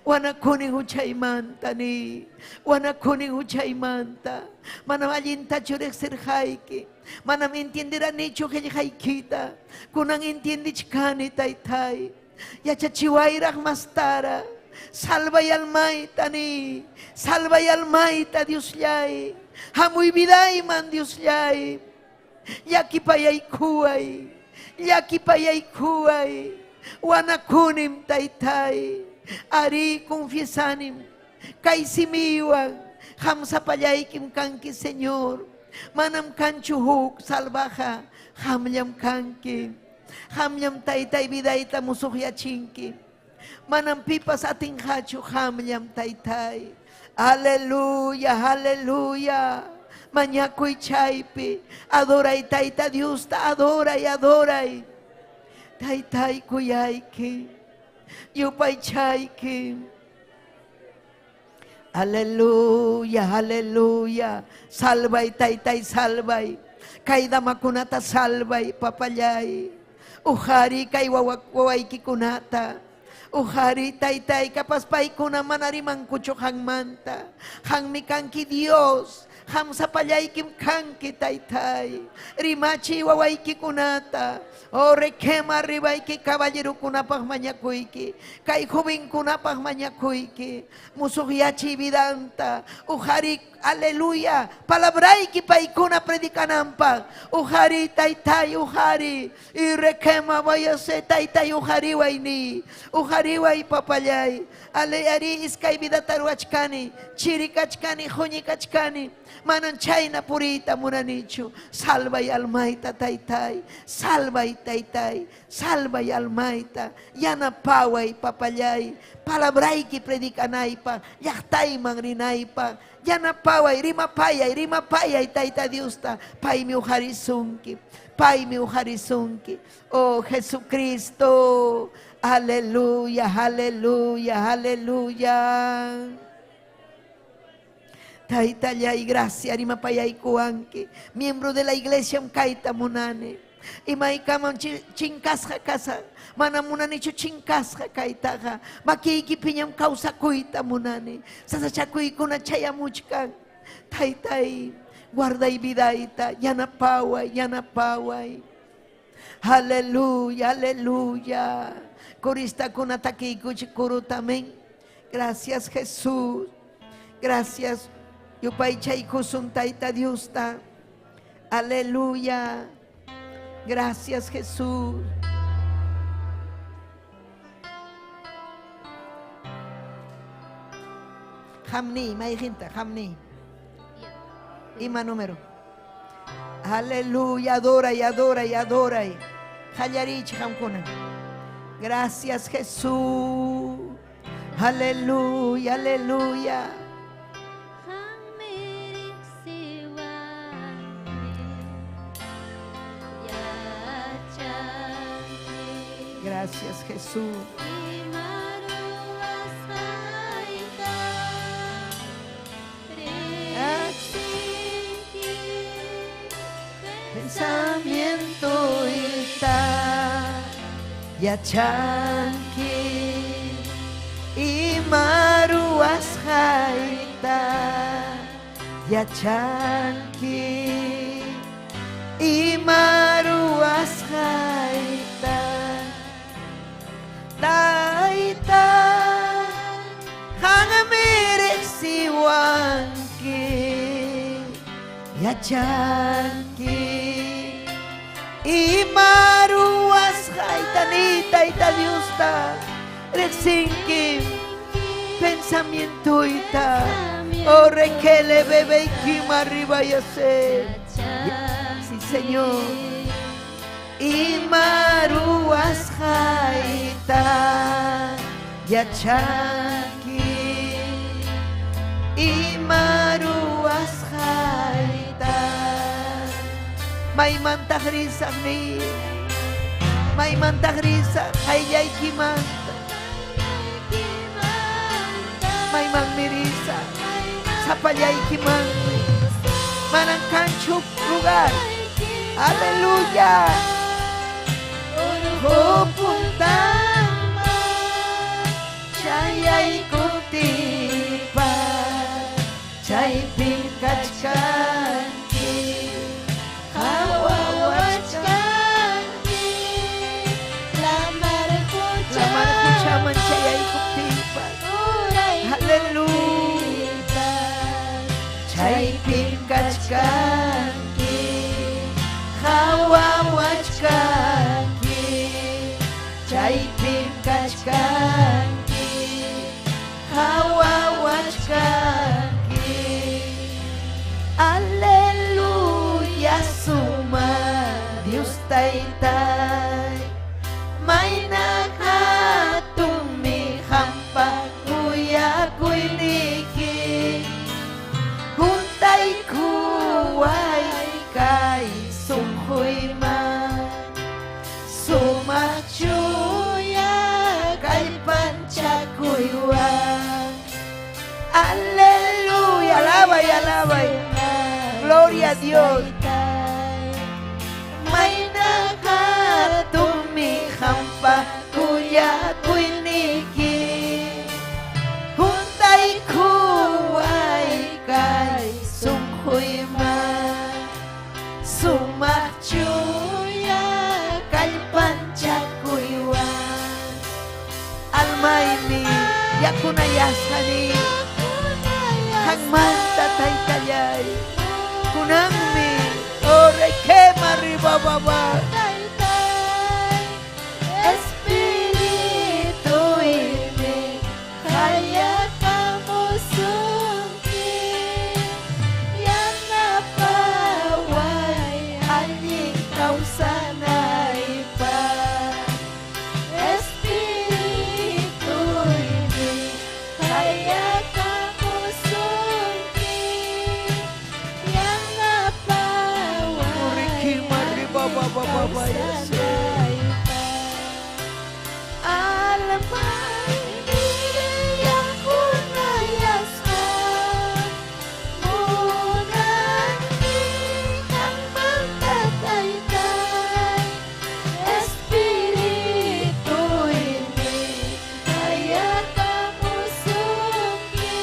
wana kuning huchaymanta ni, wana kuning huchaymanta, manam allinta churek serhaiki, manam entienderá nicho que haikita, kunang entiende chikani taitai, yachachiwairach mastara, salva y almaita ni, salva y almaita Dios yay, hamuy viday man Dios yay, yaki payay kuay, yaki payay kuay. Wanakunim taytay, ari confiesanim, kay simiwan, hamsapayaykim kanki Señor, manam kanchuhuk salvaja, hamyam kanki, hamyam taytay vidayta musuhyachinki, manam pipas ating hachu hamyam taytay, aleluya, aleluya, mañakoy chaypi, adoray tayta Diusta, adoray, adoray. Taytay kuyayki, yupay chayki. Aleluya, aleluya. Salvay, taytay, salvay. Kay damakunata salvay, papayay. Uhari kay wawayki kunata. Uhari taytay, kapaspay kuna manariman kucho hang manta. Hang mikanki Dios. Ham sapayaykim kanki taytay. Rimachi wawayki kunata. O rekema ribaiki caballero kunapah mañakuyki, kay joven kunapah mañakuyki, musuhiachi vidanta, ujarik, aleluya, palabraiki paikuna predicanampa, ujari taitai ujari, y rekema vayase taitai ujari waini, ujari wai papayay, aleari iskay vidataruachkani, chirikachkani, joñikachkani, manan chayna purita munanichu, salva y almaita taitai, salva y taitai, salva y almaita, yana paway papayay, palabraiki predicanaipa, yahtay mangrinaipa, yana paway, rimapayay taita Diusta, pay mi ujarizunki, pay mi ujarizunki, oh Jesucristo, aleluya, aleluya, aleluya. Taitaya y gracia, rimapayay kuanki, miembro de la iglesia mkaita munane, y maikama chinkasja casa, mana munani chu chinkasja kaitaja, makiki piñam causa kuita munane, sasachakui kuna chaya muchkan, taitai, guarda y vidaita, yana paway, aleluya, aleluya, corista kuna taki kuchikuru tamén, gracias Jesús, gracias. Yupay chay kusum taita Diusta. Aleluya. Gracias Jesús. Hamni, maijinta, hamni. Ima número. Aleluya, adora y adora y adora. Hayarich hamkuna. Gracias Jesús. Aleluya, aleluya. Gracias Jesús. Pensamiento está ya chanki y maruas jaita ya chanki y maruas jaita taita hangamirek siwanki ya chanki y maruas jaitanita ita Diusta rexinki pensamiento ita o requele bebe y kima arriba ya sé sí Señor y maruas jaita ya chanki y maruas jaita may mantagrisang ni May manta grisa, ay kimanta. May mangmirisa, sa palyay kimanta. Manang kanchuk lugar. Aleluya. Pupuntang Chayay kutipa Chay pikachkanki Hawawachkanki Lamar kuchaman Chayay kutipa Hallelujah Chay pikachkanki Hawawachkanki Chay pikachkanki Hawawachkanki Aleluya suma Dios taytay May nakatong mi hampa Kuya kuyliki Huntay kuway kay sunghoy man Sumachuya kay panchakuywan Aleluya, alabay, alabay Gloria a Dios May nakatumihampa kuya kuyniki Huntay kuway kay sunghoy man Sumachuya kay panchakuywan Almaymi yakunayasani Hangmanta taytayay Kunangmi ore kema ribababa Espiritu ini Kaya kamusungi Yang napaway Aling kausanay pa Espiritu ini Kaya kamusungi Yang napaway Aling kausanay pa Alamay yang kunayaskan Munani ang magtataytay Espiritu ini Kaya kamusungi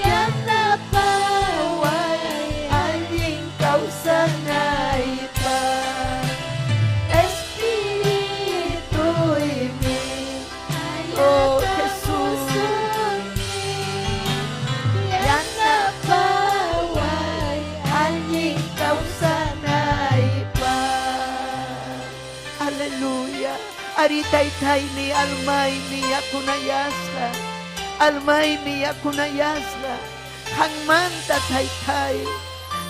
Yang napaway Aling kausanay pa Espiritu ini Oh Jesus Yang napaway Aling kausanay pa Hallelujah Aritaytay ni almay ni akunayasla Almay ni akunayasla Hangmanta taytay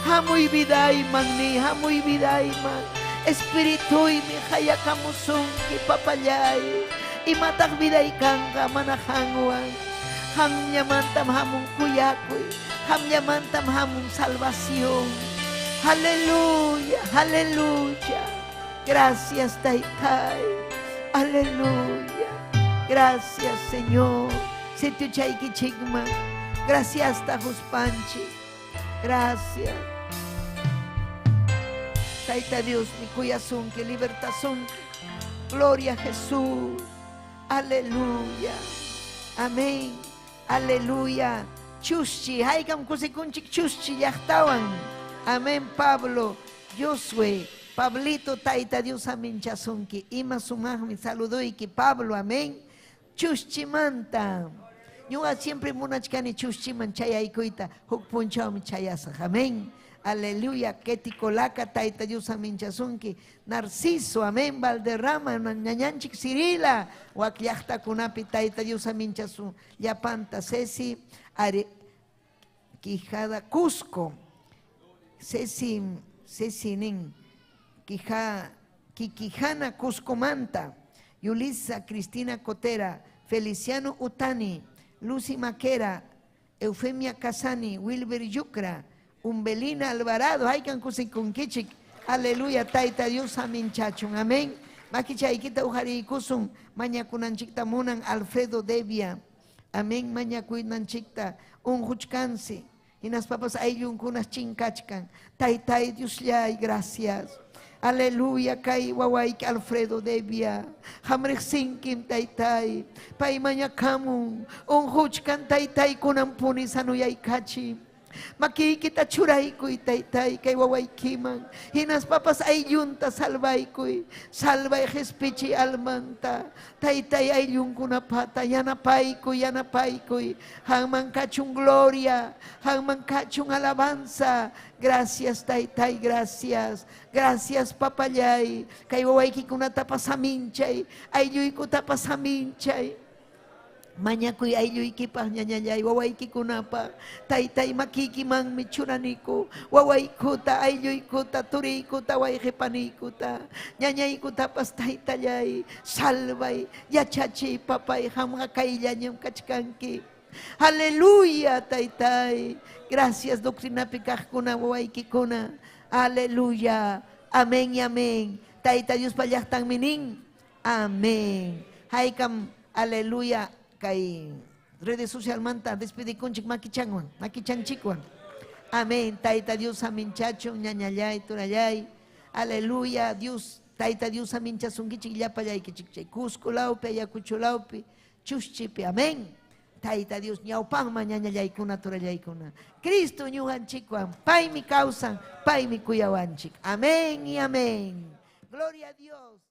Hamuy biday man ni hamuy biday man Espirituy mi kaya kamusong ipapalyay Imatag biday kang kamanahangwan Hamnyamantam hamong kuyakoy Hamnyamantam hamong salvasyon Hallelujah, hallelujah Gracias taytay Aleluya Gracias Señor Sitio chayki chigma Gracias tajos panchi Gracias Taita Dios mi corazón que libertación Gloria a Jesús Aleluya Amén Aleluya Chushi haykam kusikunchik chushi yachtawan Amén Pablo Josué Pablito taita Dios amén chasunki Ima sumahmi saludoyki Pablo amén Chushi manta Ñuqa siempre munachkani chushchiman chayaykuita huk punchawmi chayasaq amén aleluya ketikolaka tayta Dios amén chasunki Narciso amén Valderrama ñañanchik Cirila wak llaqtakunapi tayta Dios amén chasun llapanta Ceci Quijada Cusco Ceci nin Kikijana Cusco Manta Yulisa Cristina Cotera Feliciano Utani Lucy Maquera, Eufemia Casani, Wilber Yucra, Umbelina Alvarado, hay can kusikunkichik, aleluya, taita Dios amén chachun, amén. Makichaykita ujariykusun mañakunanchikta munan Alfredo Devia. Amén, mañakuynanchikta unquchkansi. Hinaspapas ayllunkunas chinkachkan. Taytay Diosllay, gracias. Aleluya, kay wawayki Alfredo Devia. Hamrek sinkim taytay. Pay mañakamun. Unquchkan taytay kunampuni sanuyaykachi. Makikita churaykuy taytay kay wawaykiman. Hinaspapas ayllunta salvaykuy. Salvay jespichi almanta. Taytay ayllunkunapata yanapaykuy. Hangman kachun gloria. Hangman kachun alabanza. Gracias taytay, gracias. Gracias papayay. Kay wawaykikunata pasaminchay. Aylluykuta pasaminchay. Mañakuy aylluykipas ñañallay wawaykikunapa taytay makikimanmi churaniku wawaykuta aylluykuta turiykuta wayqipaniykuta ñañaykutapas taytallay salvay yachachiy papay hamqa kayllañam kachkanki. Aleluya taytay, gracias doctrinapi kaqkuna wawaykikuna. Aleluya, amén y amén. Tayta Dios pallaqtanmi nin, amén. Haykam aleluya. Kay redes social manta despedikunchik makichanchikwan. Amén. Tayta Dios aminchacho ñañallay turallay. Aleluya. Dios Tayta Dios aminchasunkichik llapallaykichik Cusculawpi Ayacuchulawpi chushchipi. Amén. Tayta Dios ñawpanman ñañallaykuna turallaykuna. Cristo ñuqanchikwan paymi kawsan, paymi kuyawanchik. Amén y amén. Gloria a Dios.